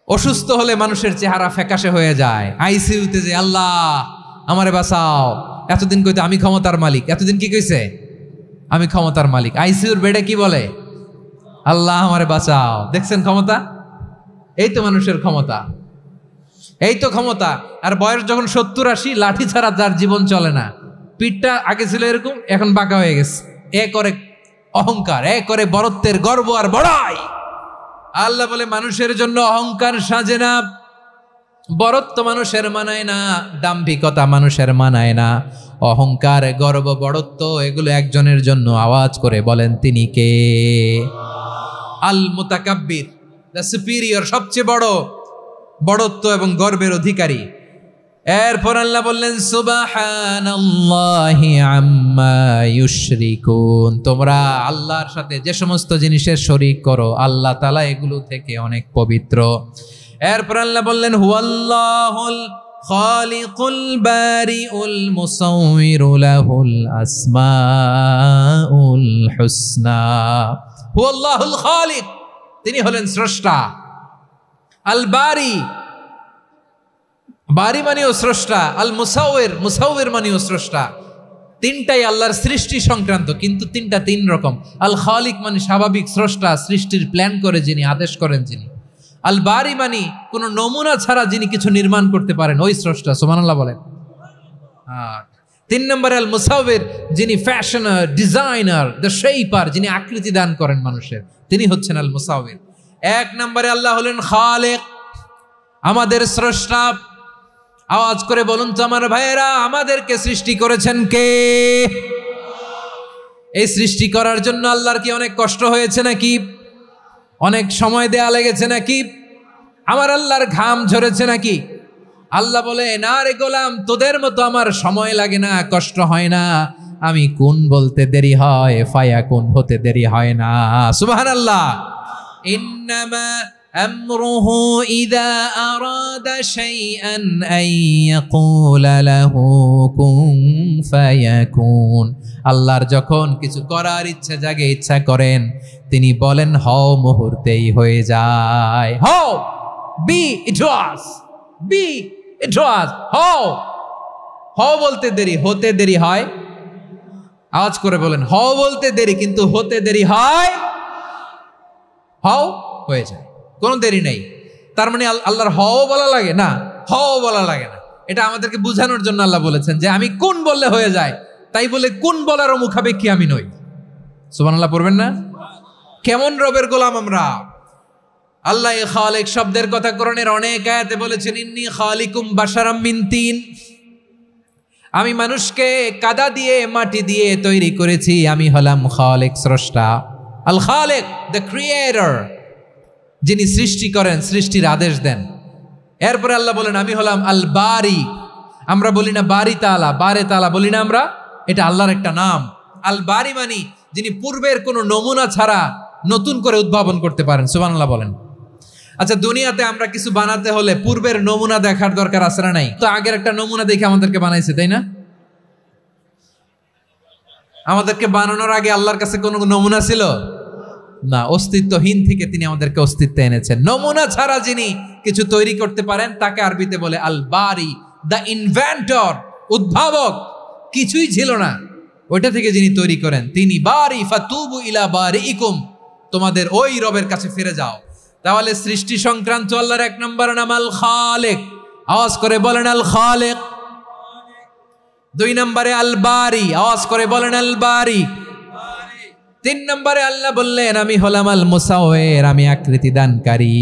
অসুস্থ হলে মানুষের চেহারা ফ্যাকাশে হয়ে যায়, আইসিইউতে যে আল্লাহ আমারে বাঁচাও, এতদিন কইতে আমি ক্ষমতার মালিক, এতদিন কি কইছে? আমি ক্ষমতার মালিক। আইসিইউর বেডে কি বলে? আল্লাহ আমারে বাঁচাও। দেখছেন ক্ষমতা? এই তো মানুষের ক্ষমতা, এই তো ক্ষমতা। আর বয়স যখন 70-80, লাঠি ছাড়া তার জীবন চলে না। পিঠটা আগে ছিল এরকম, এখন বাঁকা হয়ে গেছে। এ করে অহংকার, এ করে বরত্বের গর্ব আর বড়াই। আল্লাহ বলে মানুষের জন্য অহংকার সাজে না, বরত্ব মানুষের মানায় না, দাম্ভিকতা মানুষের মানায় না, অহংকার, গর্ব, বড়ত্ব এগুলো একজনের জন্য। আওয়াজ করে বলেন তিনি কে? আল মুতাকাব্বির, দ্য সুপিরিয়র, সবচেয়ে বড়, বড়ত্ব এবং গর্বের অধিকারী। এরপর আল্লাহ বললেন সুবহানাল্লাহি আম্মা ইউশরিকুন, তোমরা আল্লাহর সাথে যে সমস্ত জিনিসের শরীক করো, আল্লাহ তাআলা এগুলো থেকে অনেক পবিত্র। এরপর আল্লাহ বললেন হুয়াল্লাহুল খালিকুল বারিউল মুসাউবিরু লাহুল আসমাউল হুসনা। হুয়াল্লাহুল খালিক, তিনি হলেন স্রষ্টা। আল বারি, বারি মানেও স্রষ্টা। আল মুসাউবির, মুসাউবির মানেও স্রষ্টা। তিনটাই আল্লাহর সৃষ্টি সংক্রান্ত, কিন্তু তিনটা তিন রকম। আল খালিক মানে স্বাভাবিক স্রষ্টা, সৃষ্টির প্ল্যান করে যিনি, আদেশ করেন যিনি। আল বারি মানে কোনো নমুনা ছাড়া যিনি কিছু নির্মাণ করতে পারেন, ওই স্রষ্টা। সুবহানাল্লাহ বলেন। আর 3 নম্বরে আল মুসাউবির, যিনি ফ্যাশনার, ডিজাইনার, দ্য শেপার, যিনি আকৃতি দান করেন মানুষের, তিনি হচ্ছেন আল মুসাউবির। 1 নম্বরে আল্লাহ হলেন খালেক, আমাদের স্রষ্টা। আওয়াজ করে বলুন তো আমার ভাইয়েরা, আমাদেরকে সৃষ্টি করেছেন কে? এই সৃষ্টি করার জন্য আল্লাহর কি অনেক কষ্ট হয়েছে নাকি? অনেক সময় দেয়া লেগেছে নাকি? আমার আল্লাহর ঘাম ঝরেছে নাকি? আল্লাহ বলে, না রে গোলাম, তোদের মতো আমার সময় লাগে না, কষ্ট হয় না। আমি কোন বলতে দেরি হয়, ফায়াকুন হতে দেরি হয় না। সুবহানাল্লাহ। ইন্নামা আমরুহু ইযা আরাদা শাইআন আন ইয়াকুলা লাহু কুন ফায়াকুন। আল্লাহর যখন কিছু করার ইচ্ছা জাগে, ইচ্ছা করেন, তিনি বলেন হও, মুহূর্তেই হয়ে যায়। হও, বি ইট ওয়াজ, বি ইট ওয়াজ। হও, হও বলতে দেরি, হতে দেরি হয়। আওয়াজ করে বলেন, হও বলতে দেরি, কিন্তু হতে দেরি হয়। হও, হয়ে যায়, কোনো দেরি নেই। তার মানে আল্লাহর হও বলা লাগে না, হও বলা লাগে না। এটা আমাদেরকে বোঝানোর জন্য আল্লাহ বলেছেন যে আমি কোন বললে হয়ে যায়, তাই বলে কোন বলারও মুখাপেক্ষী আমি নই। সুবহানাল্লাহ পড়বেন না? কেমন রবের গোলাম আমরা। আল্লাহ খালিক শব্দের কথা কোরআনের অনেক আয়াতে বলেছেন, ইন্নী খালিকুম বাশারাম মিন তিন, আমি মানুষকে কাদা দিয়ে, মাটি দিয়ে তৈরি করেছি। আমি হলাম খালিক, স্রষ্টা। আল খালিক, দ্য ক্রিয়েটর, যিনি সৃষ্টি করেন, সৃষ্টির আদেশ দেন। এরপরে আল্লাহ বলেন, আমি হলাম আল বারি। আমরা বলি না বারি তাআলা, বারে তাআলা বলি না আমরা, এটা আল্লাহর একটা নাম। আল বারি মানি যিনি পূর্বের কোনো নমুনা ছাড়া নতুন করে উদ্ভাবন করতে পারেন। সুবহানাল্লাহ বলেন। আচ্ছা, দুনিয়াতে আমরা কিছু বানাতে হলে পূর্বের নমুনা দেখার দরকার আছে না নাই? তো আগের একটা নমুনা দেখে আমাদেরকে বানাইছে, তাই না? আমাদেরকে বানানোর আগে আল্লাহর কাছে কোনো নমুনা ছিল না, অস্তিত্বহীন থেকে তিনি আমাদেরকে অস্তিত্বে এনেছেন। নমুনা ছাড়া যিনি কিছু তৈরি করতে পারেন তাকে আরবিতে বলে আল বারি, দ্য ইনভেন্টর, উদ্ভাবক। কিছুই ছিল না, ওইটা থেকে যিনি তৈরি করেন তিনি বারি। ফাতুবু ইলা বারিইকুম, তোমাদের ওই রবের কাছে ফিরে যাও। তাহলে সৃষ্টি সংক্রান্ত আল্লাহর 1 নম্বর নাম আল খালিক। আওয়াজ করে বলেন আল খালিক। 2 নম্বরে আল বারি। আওয়াজ করে বলেন আল বারি। 3 নম্বরে আল্লাহ বললেন, আমি হলাম আল মুসাউবির, আমি আকৃতি দানকারী,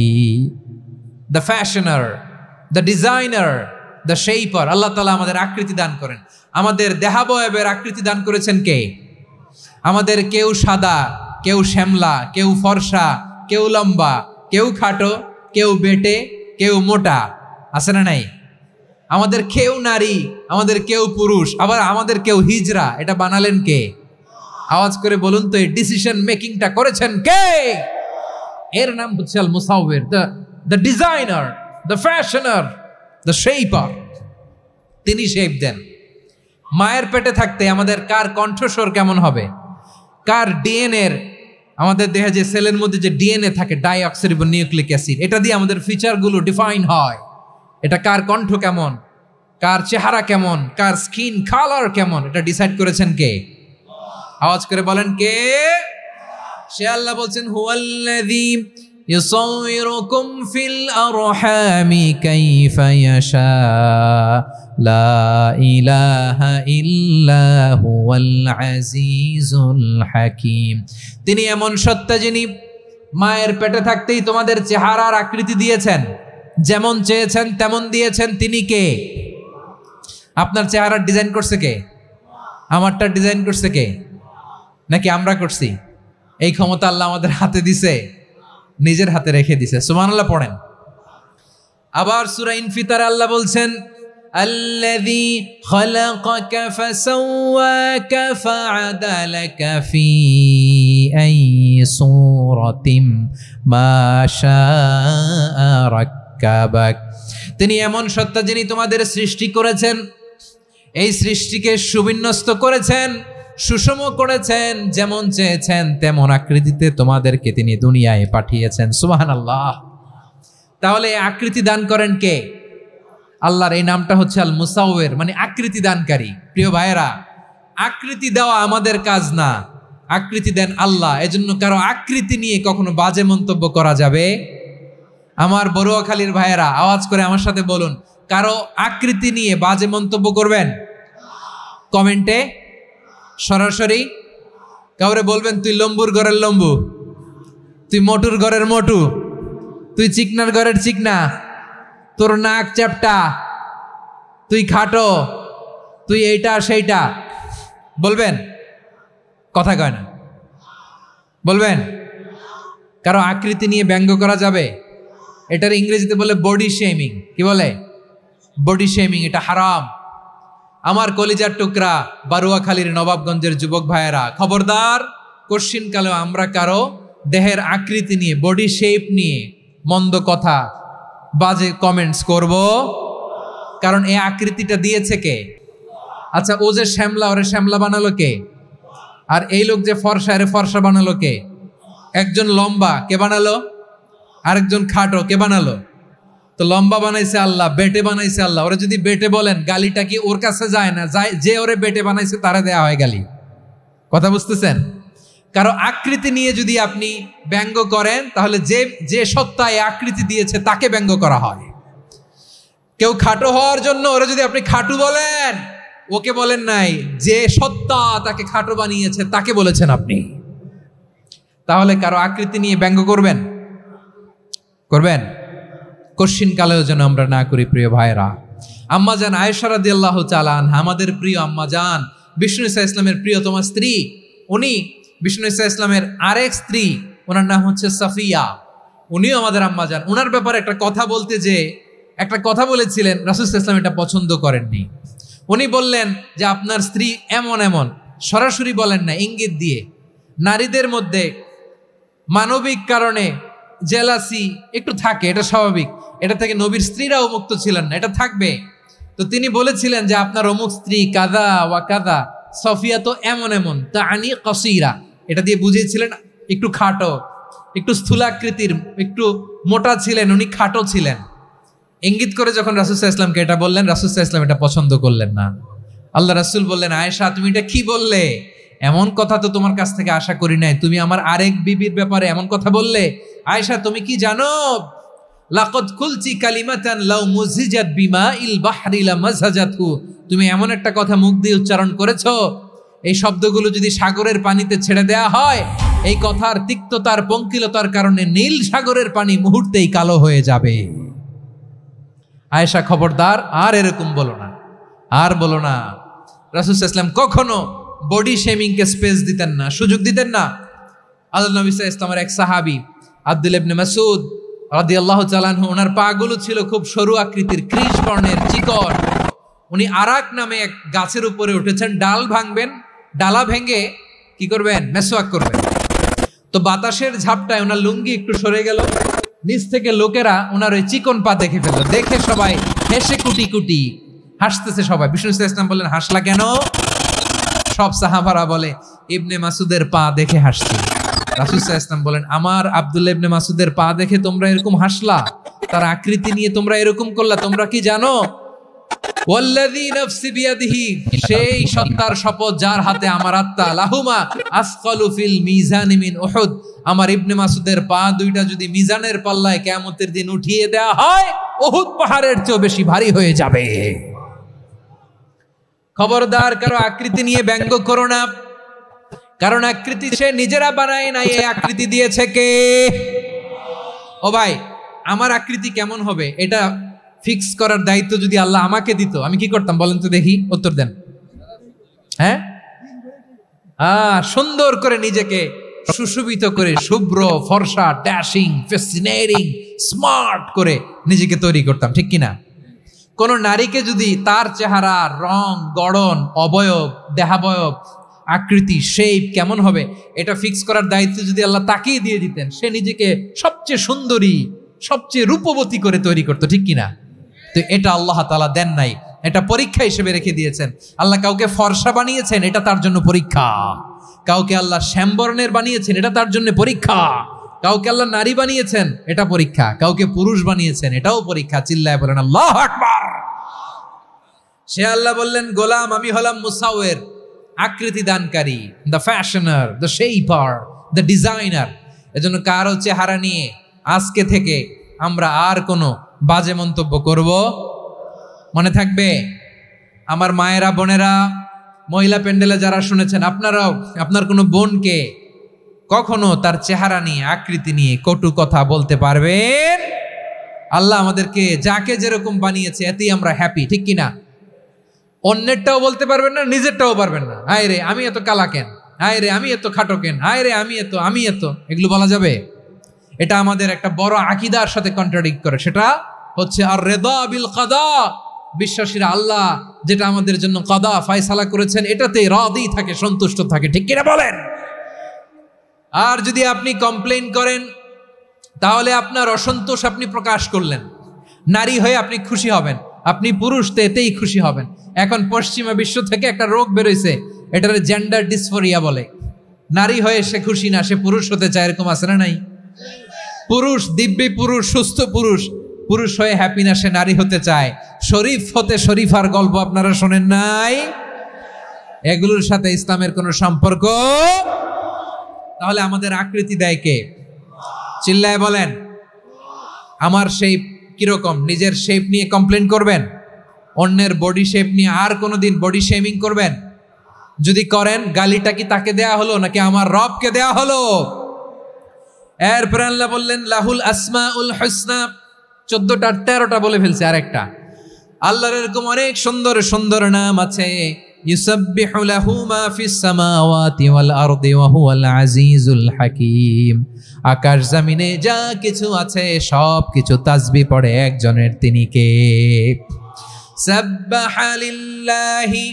the fashioner, the designer, the shaper. আল্লাহ তাআলা আমাদের আকৃতি দান করেন। আমাদের দেহাবয়বের আকৃতি দান করেছেন কে? আমাদের কেউ সাদা, কেউ শ্যামলা, কেউ ফর্সা, কেউ লম্বা, কেউ খাটো, কেউ বেটে, কেউ মোটা, আছে না নাই? আমাদের কেউ নারী, আমাদের কেউ পুরুষ, আবার আমাদের কেউ হিজড়া। এটা বানালেন কে? আওয়াজ করে বলুন তো, এই ডিসিশন মেকিংটা করেছেন কে? এর নাম হচ্ছে আল মুসাউবির, the designer, the fashioner, the shaper. তিনি শেপ দেন। মায়ের পেটে থাকতে আমাদের কার কণ্ঠস্বর কেমন হবে, কার ডিএনএ, আমাদের দেহে যে সেলের মধ্যে যে ডিএনএ থাকে, ডাইঅক্সিরিবোনিউক্লিক অ্যাসিড, এটা দিয়ে আমাদের ফিচারগুলো ডিফাইন হয়। এটা কার কণ্ঠ কেমন, কার চেহারা কেমন, কার স্কিন কালার কেমন, এটা ডিসাইড করেছেন কে? আওয়াজ করে বলেন কে? সে আল্লাহ বলছেন, হুয়াল্লাযী ইউসাউইরুকুম ফিল আরহামি কাইফা ইয়াশা লা ইলাহা ইল্লা হুয়াল আজিজুল হাকীম। তিনি এমন সত্তা যিনি মায়ের পেটে থাকতেই তোমাদের চেহারার আকৃতি দিয়েছেন, যেমন চেয়েছেন তেমন দিয়েছেন। তিনি কে? আপনার চেহারার ডিজাইন করছে কে? আমারটা ডিজাইন করছে কে? নাকি আমরা করছি? এই ক্ষমতা আল্লাহ আমাদের হাতে দিছে, নিজের হাতে রেখে দিছে। সুবহানাল্লাহ পড়েন। আবার সূরা ইনফিতার আল্লাহ বলছেন, আল্লাযী খালাকাকা ফাসাওয়াকা ফাআদালাকা ফি আইয়ি সূরাতিম মা শাআ রাক্কাবাক। তিনি এমন সত্তা যিনি তোমাদের সৃষ্টি করেছেন, এই সৃষ্টিকে সুবিন্যস্ত করেছেন, সুষম করেছেন, যেমন চেয়েছেন তেমন আকৃতিতে তোমাদেরকে তিনি দুনিয়ায় পাঠিয়েছেন। সুবহানাল্লাহ। তাহলে আকৃতি দান করেন কে? আল্লাহর এই নামটা হচ্ছে আল মুসাউয়ের, মানে আকৃতি দানকারী। প্রিয় ভাইয়েরা, আকৃতি দেওয়া আমাদের কাজ না, আকৃতি দেন আল্লাহ। এজন্য কারো আকৃতি নিয়ে কখনো বাজে মন্তব্য করা যাবে? আমার বড়ুয়াখালীর ভাইয়েরা আওয়াজ করে আমার সাথে বলুন, কারো আকৃতি নিয়ে বাজে মন্তব্য করবেন? কমেন্টে সরাসরি কাউরে বলবেন তুই লম্বুর ঘরের লম্বু, তুই মোটুর ঘরের মোটু, তুই চিকনার ঘরের চিকনা, তোর নাক চ্যাপটা, তুই খাটো, তুই এইটা সেইটা বলবেন? কথা কয় না, বলবেন? কারো আকৃতি নিয়ে ব্যঙ্গ করা যাবে? এটার ইংরেজিতে বলে বডি শেমিং। কি বলে? Body shaming. এটা হারাম। আমার কলিজার টুকরা বারুয়াখালীর নবাবগঞ্জের যুবক ভাইয়েরা, খবরদার, কোশ্চিনকালেও আমরা কারো দেহের আকৃতি নিয়ে, বডি শেপ নিয়ে মন্দ কথা, বাজে কমেন্টস করব? কারণ এই আকৃতিটা দিয়েছে কে? আচ্ছা, ও যে শ্যামলা, ওরে শ্যামলা বানালো কে? আর এই লোক যে ফর্সা, এরে ফর্সা বানালো কে? একজন লম্বা, কে বানালো? আরেকজন খাটো, কে বানালো? তো লম্বা বানাইছে আল্লাহ, বেটে বানাইছে আল্লাহ। ওরা যদি বেটে বলেন, গালিটা কি ওর কাছে যায় না? যায়। যে ওরে বেটে বানাইছে তারা দেয়া হয় গালি। কথা বুঝতেছেন? কারো আকৃতি নিয়ে যদি আপনি ব্যঙ্গ করেন, তাহলে যে সত্তা এই আকৃতি দিয়েছে তাকে ব্যঙ্গ করা হয়। কেউ খাটো হওয়ার জন্য ওরা যদি আপনি খাটু বলেন, ওকে বলেন নাই, যে সত্তা তাকে খাটো বানিয়েছে তাকে বলেছেন আপনি। তাহলে কারো আকৃতি নিয়ে ব্যঙ্গ করবেন? করবেন? কোশ্চিন কালেও যেন আমরা না করি। প্রিয় ভাইরা, আম্মাজান আয়েশা রাদিয়াল্লাহু তাআলা আনহা, আমাদের প্রিয় আম্মাজান, বিষ্ণু ইসা ইসলামের প্রিয়তমা স্ত্রী, উনি বিষ্ণু ইসা ইসলামের আরেক স্ত্রী, ওনার নাম হচ্ছে সাফিয়া, উনিও আমাদের আম্মাজান। ওনার ব্যাপারে একটা কথা বলতে যে একটা কথা বলেছিলেন, রাসূল সাল্লাল্লাহু আলাইহি ওয়াসাল্লাম এটা পছন্দ করেননি। উনি বললেন যে আপনার স্ত্রী এমন এমন, সরাসরি বলেন না, ইঙ্গিত দিয়ে। নারীদের মধ্যে মানবিক কারণে জেলাসি একটু থাকে, এটা স্বাভাবিক। এটা থেকে নবীর স্ত্রীরাও মুক্ত ছিলেন না, এটা থাকবে। তো তিনি বলেছিলেন যে আপনার অমুক স্ত্রী কাদা ওয়া কাদা, সফিয়া তো এমন এমন, তা আনি কসিরা, এটা দিয়ে বুঝিয়েছিলেন একটু খাটো, একটু স্থূলাকৃতির, একটু মোটা ছিলেন, উনি খাটো ছিলেন। ইঙ্গিত করে যখন রাসূল সাল্লাল্লাহু আলাইহি ওয়াসাল্লামকে এটা বললেন, রাসূল সাল্লাল্লাহু আলাইহি ওয়াসাল্লাম এটা পছন্দ করলেন না। আল্লাহ রাসূল বললেন, আয়েশা তুমি এটা কি বললে? এমন কথা তো তোমার কাছ থেকে আশা করি নাই, তুমি আমার আরেক বিবির ব্যাপারে এমন কথা বললে। আয়েশা, তুমি কি জানো, লাকাদ কুলতি কালিমাতান লাউ মুজিজাত বিমাইল বাহরি লামাজাজাতহু, তুমি এমন একটা কথা মুখ দিয়ে উচ্চারণ করেছো, এই শব্দগুলো যদি সাগরের পানিতে ছেড়ে দেয়া হয়, এই কথার তিক্ততার, পঙ্কিলতার কারণে নীল সাগরের পানি মুহূর্তেই কালো হয়ে যাবে। আয়েশা, খবরদার, আর এরকম বলো না, আর বলো না। রাসূল সাল্লাল্লাহু আলাইহি ওয়াসাল্লাম কখনো বডি শেমিংকে স্পেস দিতেন না, সুযোগ দিতেন না। আল্লাহ নবী সাল্লাল্লাহু আলাইহি ওয়াসাল্লামের এক সাহাবী আব্দুল্লাহ ইবনে মাসউদ রাদিয়াল্লাহু তাআলা আনহু, ওনার পাগুলো ছিল খুব সরু আকৃতির, কৃষ বর্ণের, চিকন। উনি আরাক নামে এক গাছের উপরে উঠেছেন, ডাল ভাঙবেন, ডালা ভেঙে কি করবেন? মেসওয়াক করবেন। তো বাতাসের ঝাপটায় ওনার লুঙ্গি একটু সরে গেল, নিচ থেকে লোকেরা ওনার ওই চিকন পা দেখে ফেলল। দেখে সবাই হেসে কুটি কুটি হাসতেছে সবাই। বিষ্ণু সাল্লাল্লাহু আলাইহি ওয়াসাল্লাম বললেন, হাসলা কেন? সব সাহাবারা বলে, ইবনে মাসুদের পা দেখে হাসছি। রাসূল সাল্লাল্লাহু আলাইহি ওয়াসাল্লাম বলেন, আমার আব্দুল্লাহ ইবনে মাসুদের পা দেখে তোমরা এরকম হাসলা, তার আকৃতি নিয়ে তোমরা এরকম করলা, তোমরা কি জানো? ওয়াল্লাযী নাফসি বিয়াদিহি, সেই সত্তার শপথ যার হাতে আমার আত্মা, লাহুমা আসকালু ফিল মিজানি মিন উহুদ, আমার ইবনে মাসুদের পা দুইটা যদি মিজানের পাল্লায় কিয়ামতের দিন উঠিয়ে দেয়া হয়, উহুদ পাহাড়ের চেয়ে বেশি ভারী হয়ে যাবে। খবরদার, কারো আকৃতি নিয়ে ব্যঙ্গ করো না, কারণ আকৃতি সে নিজেরা বানায় নাই, এই আকৃতি দিয়েছে কে? ও ভাই, আমার আকৃতি কেমন হবে এটা ফিক্স করার দায়িত্ব যদি আল্লাহ আমাকে দিত, আমি কি করতাম বলেন তো দেখি, উত্তর দেন। হ্যাঁ, সুন্দর করে নিজেকে সুশোভিত করে, শুভ্র, ফর্সা, ড্যাশিং, ফ্যাসিনেটিং, স্মার্ট করে নিজেকে তৈরি করতাম, ঠিক কিনা? কোন নারীকে যদি তার চেহারা, রং, গড়ন, অবয়ব, দেহাবয়ব, আকৃতি, শেপ কেমন হবে এটা ফিক্স করার দায়িত্ব যদি আল্লাহ তাকেই দিয়ে দিতেন, সে নিজেকে সবচেয়ে সুন্দরী, সবচেয়ে রূপবতী করে তৈরি করতো, ঠিক কিনা? তো এটা আল্লাহ তাআলা দেন নাই, এটা পরীক্ষা হিসেবে রেখে দিয়েছেন। আল্লাহ কাউকে ফর্সা বানিয়েছেন, এটা তার জন্য পরীক্ষা। কাউকে আল্লাহ শ্যামবর্ণের বানিয়েছেন, এটা তার জন্য পরীক্ষা। কাউকে আল্লাহ নারী বানিয়েছেন, এটা পরীক্ষা। কাউকে পুরুষ বানিয়েছেন, এটাও পরীক্ষা। চিল্লায় বলেন আল্লাহু আকবার। সে আল্লাহ বললেন, গোলাম আমি হলাম মুসাওয়ের, আকৃতি দানকারী, the fashioner, the shaper, the designer. এজন্য কারো চেহারা নিয়ে আজকে থেকে আমরা আর কোনো বাজে মন্তব্য করব মনে থাকবে। আমার মায়েরা, বোনেরা, মহিলা প্যান্ডেলে যারা শুনেছেন, আপনারাও আপনার কোনো বোনকে কখনো তার চেহারা নিয়ে, আকৃতি নিয়ে কটু কথা বলতে পারবেন? আল্লাহ আমাদেরকে যাকে যেরকম বানিয়েছে এতেই আমরা হ্যাপি, ঠিক কিনা? অন্যেরটাও বলতে পারবেন না, নিজেরটাও পারবেন না। আয় রে আমি এত কালা কেন, আয় রে আমি এত খাটো কেন, আয় রে আমি এত, এগুলো বলা যাবে? এটা আমাদের একটা বড় আকীদার সাথে কন্ট্রাডিক্ট করে। সেটা হচ্ছে আর রিদা বিল কাদা। বিশ্বাসীরা আল্লাহ যেটা আমাদের জন্য কাদা ফয়সালা করেছেন এটাতে রাদি থাকে, সন্তুষ্ট থাকে, ঠিক কিনা বলেন? আর যদি আপনি কমপ্লেইন করেন তাহলে আপনার অসন্তোষ আপনি প্রকাশ করলেন। নারী হয়ে আপনি খুশি হবেন, আপনি পুরুষ তো এতেই খুশি হবেন। এখন পশ্চিমা বিশ্ব থেকে একটা রোগ বেরোইছে, এটার জেন্ডার ডিসফোরিয়া বলে। নারী হয়ে সে খুশি না, সে পুরুষ হতে চায়, এরকম আছে না নাই? পুরুষ, দিব্যি পুরুষ, সুস্থ পুরুষ, পুরুষ হয়ে হ্যাপি না, সে নারী হতে চায়। শরীফ হতে শরীফার গল্প আপনারা শোনেন নাই? এগুলোর সাথে ইসলামের কোনো সম্পর্ক? তাহলে আমাদের আকৃতি দেয় কে? চিল্লায় বলেন। আমার শেপ কিরকম, নিজের শেপ নিয়ে কমপ্লেন করবেন? অন্যের বডি শেপ নিয়ে আর কোনোদিন বডি শেমিং করবেন? যদি করেন, গালিটা কি তাকে দেয়া হলো নাকি আমার রবকে দেয়া হলো? এরপর আল্লাহ বললেন লাহুল আসমাউল হুসনা, 14টা 13টা বলে ফেলছে আরেকটা। আল্লাহর এরকম অনেক সুন্দর সুন্দর নাম আছে। ইউসাব্বিহু লাহু মা ফিস সামাওয়াতি ওয়াল আরদি ওয়া হুয়াল আজিজুল হাকীম। আকাশ জমিনে যা কিছু আছে সব কিছু তাসবিহ পড়ে একজনের, তিনি কে? সাব্বাহা লিল্লাহি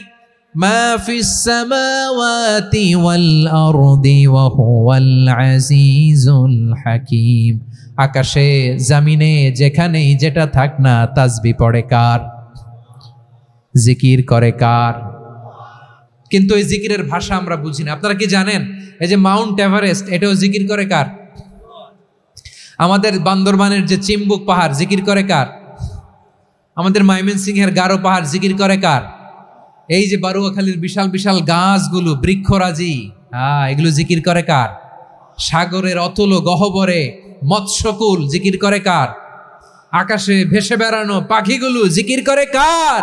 মা ফিস সামাওয়াতি ওয়াল আরদি ওয়া হুয়াল আজিজুল হাকীম। আকাশে জমিনে যেখানেই যেটা থাক না, তাসবিহ পড়ে কার? জিকির করে কার? কিন্তু এই জিকিরের ভাষা আমরা বুঝি না। আপনারা কি জানেন এই যে মাউন্ট এভারেস্ট, এটাও জিকির করে কার? আমাদের বান্দরবানের যে চিম্বুক পাহাড়, জিকির করে কার? আমাদের ময়মনসিংহের গারো পাহাড়, জিকির করে কার? এই যে বারুয়াখালীর বিশাল বিশাল গাছগুলো, বৃক্ষরাজি, এগুলো জিকির করে কার? সাগরের অতল গহ্বরে মৎস্যকুল, জিকির করে কার? আকাশে ভেসে বেড়ানো পাখিগুলো, জিকির করে কার?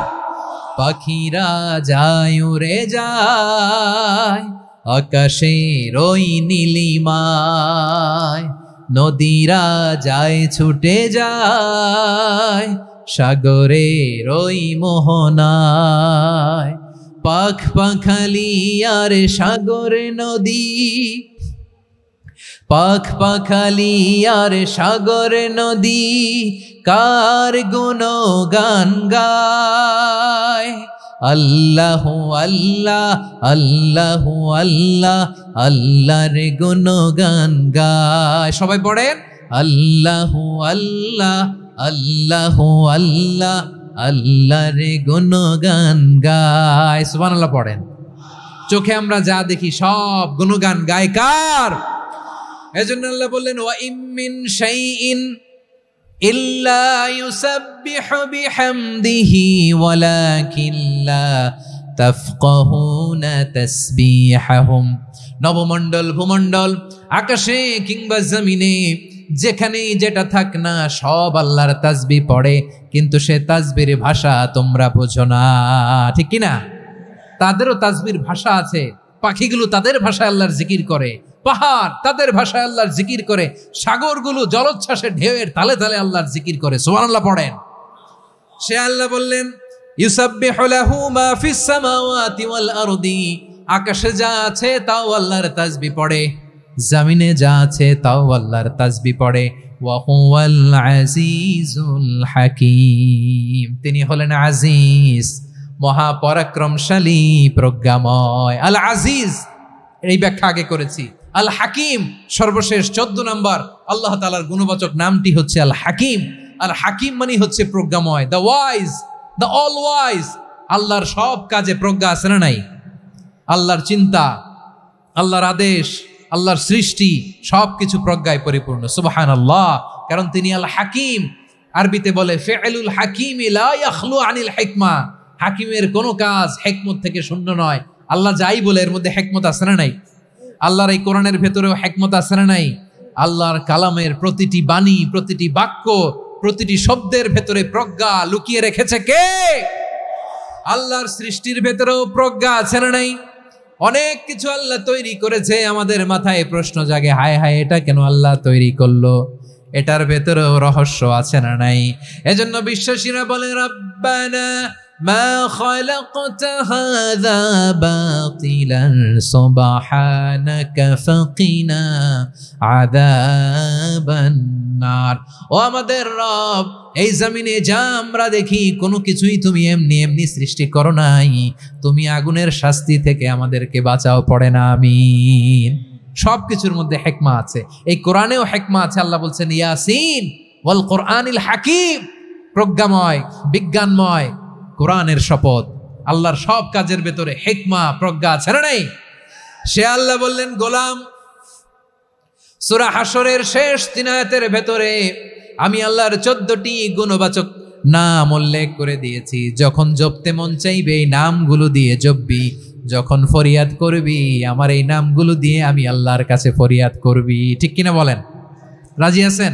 পাখিরা যায় উড়ে যায় আকাশের ওই নীলিমায়, নদীরা যায় ছুটে যায় সাগরের ওই মোহনায়। পাখ পাখালি আর সাগরে নদী, পাখ পাখালি আর সাগরে নদী, কার গুণগান গায়। আল্লাহু আল্লাহ আল্লাহু আল্লাহ, আল্লাহর গুণগান গায়। সবাই পড়েন আল্লাহু আল্লাহ আল্লাহু আল্লাহ, আল্লাহর গুণগান গায়। সুবহানাল্লাহ পড়েন। চোখে আমরা যা দেখি সব গুণগান গায় কার? এজন্য আল্লাহ বললেন ওয়া ইম মিন শাইইন ইল্লা ইউসাব্বিহু বিহামদিহি ওয়ালাকিন লা তাফকাহুনা তাসবিহাহুম। নবমণ্ডল, ভূমণ্ডল, আকাশে কিংবা জমিনে যেখানে যেটা থাক না, সব আল্লাহর তাসবিহ পড়ে, কিন্তু সে তাসবির ভাষা তোমরা বোঝো না, ঠিক কিনা? তাদেরও তাসবির ভাষা আছে। পাখিগুলো তাদের ভাষায় আল্লাহর জিকির করে, পাহাড় তাদের ভাষায় আল্লাহর জিকির করে, সাগরগুলো জলোচ্ছ্বাসের ঢেউয়ের তালে তালে আল্লাহর জিকির করে। সুবহানাল্লাহ পড়েন। সে আল্লাহ বললেন ইউসাব্বিহু লাহু মা ফিস সামাওয়াতি ওয়াল আরদি, আকাশে যা আছে তাও আল্লাহর তাসবিহ পড়ে, জমিনে যা আছে তাও আল্লাহর তাসবিহ পড়ে। ওয়া হুয়াল আজিজুল হাকীম, তিনি হলেন আজিজ, মহাপরাক্রমশালী, প্রজ্ঞাময়। আল আজিজ এই ব্যাখ্যা আগে করেছি। আল হাকিম সর্বশেষ 14 নম্বর আল্লাহ তাআলার গুণবাচক নামটি হচ্ছে আল হাকিম। আর হাকিম মানে হচ্ছে প্রজ্ঞাময়, the wise, the all wise. আল্লাহর সব কাজে প্রজ্ঞা আছে না নাই? আল্লাহর চিন্তা, আল্লাহর আদেশ, আল্লাহর সৃষ্টি সবকিছু প্রজ্ঞায় পরিপূর্ণ। সুবহানাল্লাহ। কারণ তিনি আল হাকিম। আরবিতে বলে ফিআলুল হাকিম লা ইয়াখলু আনিল হিকমা। হাকিমের কোনো কাজ হিকমত থেকে শূন্য নয়। আল্লাহ যাই বলে এর মধ্যে হিকমত আছে না নাই? আল্লাহর এই কোরআনের ভেতরেও হিকমত আছে না নাই? আল্লাহর কালামের প্রতিটি বাণী, প্রতিটি বাক্য, প্রতিটি শব্দের ভেতরে প্রজ্ঞা লুকিয়ে রেখেছে কে? আল্লাহর সৃষ্টির ভেতরেও প্রজ্ঞা আছে না নাই? অনেক কিছু আল্লাহ তৈরি করেছে, আমাদের মাথায় প্রশ্ন জাগে, হায় হায় এটা কেন আল্লাহ তৈরি করলো? এটার ভেতরেও রহস্য আছে না নাই? এজন্য বিশ্বাসীরা বলে রব্বানা মা খালাকতা হাযা বাতিলান সুবহানাকা ফাকিনা আযাবান নার। ও আমাদের রব, এই জমিনে যা আমরা দেখি কোনো কিছুই তুমি এমনি এমনি সৃষ্টি করো নাই, তুমি আগুনের শাস্তি থেকে আমাদেরকে বাঁচাও, পড়ে না আমিন। সবকিছুর মধ্যে হিকমা আছে, এই কোরআনেও হিকমা আছে। আল্লাহ বলছেন ইয়াসিন ওয়াল কোরআনিল হাকিম, প্রজ্ঞাময়, বিজ্ঞানময় কোরআনের শপথ। আল্লাহর সব কাজের ভেতরে হিকমা, প্রজ্ঞা আছে না নাই? সে আল্লাহ বললেন গোলাম, সূরা হাশরের শেষ 3 আয়াতের ভেতরে আমি আল্লাহর 14টি গুণবাচক নাম উল্লেখ করে দিয়েছি। যখন জপতে মন চাইবে এই নামগুলো দিয়ে জপবি, যখন ফরিয়াদ করবি আমার এই নামগুলো দিয়ে আমি আল্লাহর কাছে ফরিয়াদ করবি। ঠিক কিনা বলেন? রাজি আছেন?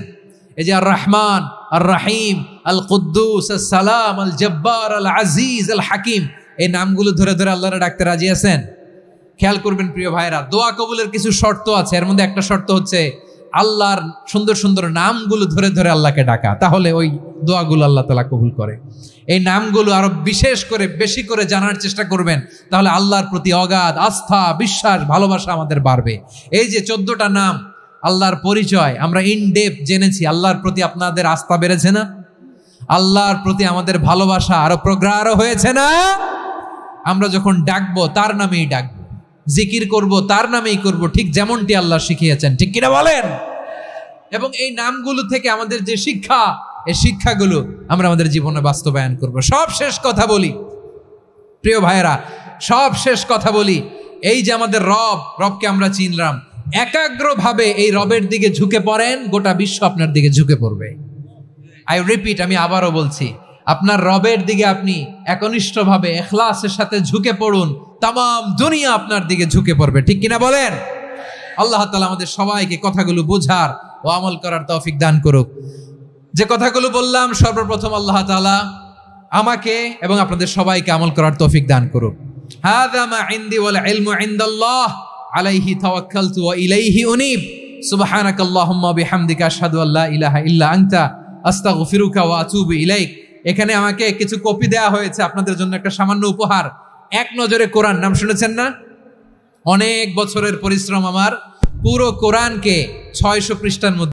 এই যে আর রহমান, আর রাহিম, আল কুদ্দুস, আল সালাম, আল জব্বার, আল আজিজ, আল হাকিম, এই নামগুলো ধরে ধরে আল্লাহরে ডাকতে রাজি আছেন? খেয়াল করবেন প্রিয় ভাইরা, দোয়া কবুলের কিছু শর্ত আছে। এর মধ্যে একটা শর্ত হচ্ছে আল্লাহর সুন্দর সুন্দর নামগুলো ধরে ধরে আল্লাহকে ডাকা, তাহলে ওই দোয়াগুলো আল্লাহ তাআলা কবুল করে। এই নামগুলো আরো বিশেষ করে বেশি করে জানার চেষ্টা করবেন, তাহলে আল্লাহর প্রতি অগাধ আস্থা, বিশ্বাস, ভালোবাসা আমাদের বাড়বে। এই যে 14টা নাম আল্লাহর পরিচয় আমরা ইন ডেপথ জেনেছি, আল্লাহর প্রতি আপনাদের আস্থা বেড়েছে না? আল্লাহর প্রতি আমাদের ভালোবাসা আরো প্রগাঢ় হয়েছে না? আমরা যখন ডাকবো তার নামেই ডাকবো, জিকির করব তার নামেই করব, ঠিক যেমনটি আল্লাহ শিখিয়েছেন। ঠিক কিনা বলেন? এবং এই নামগুলো থেকে আমাদের যে শিক্ষা, এই শিক্ষাগুলো আমরা আমাদের জীবনে বাস্তবায়ন করব। সব শেষ কথা বলি প্রিয় ভাইয়েরা, সব শেষ কথা বলি, এই যে আমাদের রবকে আমরা চিনলাম, একাগ্রভাবে এই রবের দিকে ঝুঁকে পড়েন, গোটা বিশ্ব আপনার দিকে ঝুঁকে পড়বে। আই রিপিট, আমি আবারও বলছি, আপনার রবের দিকে আপনি একনিষ্ঠভাবে ইখলাসের সাথে ঝুঁকে পড়ুন, তামাম দুনিয়া আপনার দিকে ঝুঁকে পড়বে। ঠিক কিনা বলেন? আল্লাহ তাআলা আমাদের সবাইকে কথাগুলো বোঝার ও আমল করার তৌফিক দান করুক। যে কথাগুলো বললাম, সর্বপ্রথম আল্লাহ তাআলা আমাকে এবং আপনাদের সবাইকে আমল করার তৌফিক দান করুক। হাযা মা ইনদি ওয়াল ইলমু ইনদাল্লাহ আলাইহি তাওয়াক্কালতু ওয়া ইলাইহি উনীব। সুবহানাকাল্লাহুম্মা বিহামদিকা আশহাদু আল্লা ইলাহা ইল্লা আনতা আস্তাগফিরুকা ওয়া আতুবু ইলাইক। এখানে আমাকে কিছু কপি দেওয়া হয়েছে আপনাদের জন্য, একটা সামান্য উপহার। এক নজরে কোরআন, নাম শুনেছেন না? অনেক বছরের পরিশ্রম আমার, পুরো কোরআনকে 600 পৃষ্ঠার মধ্যে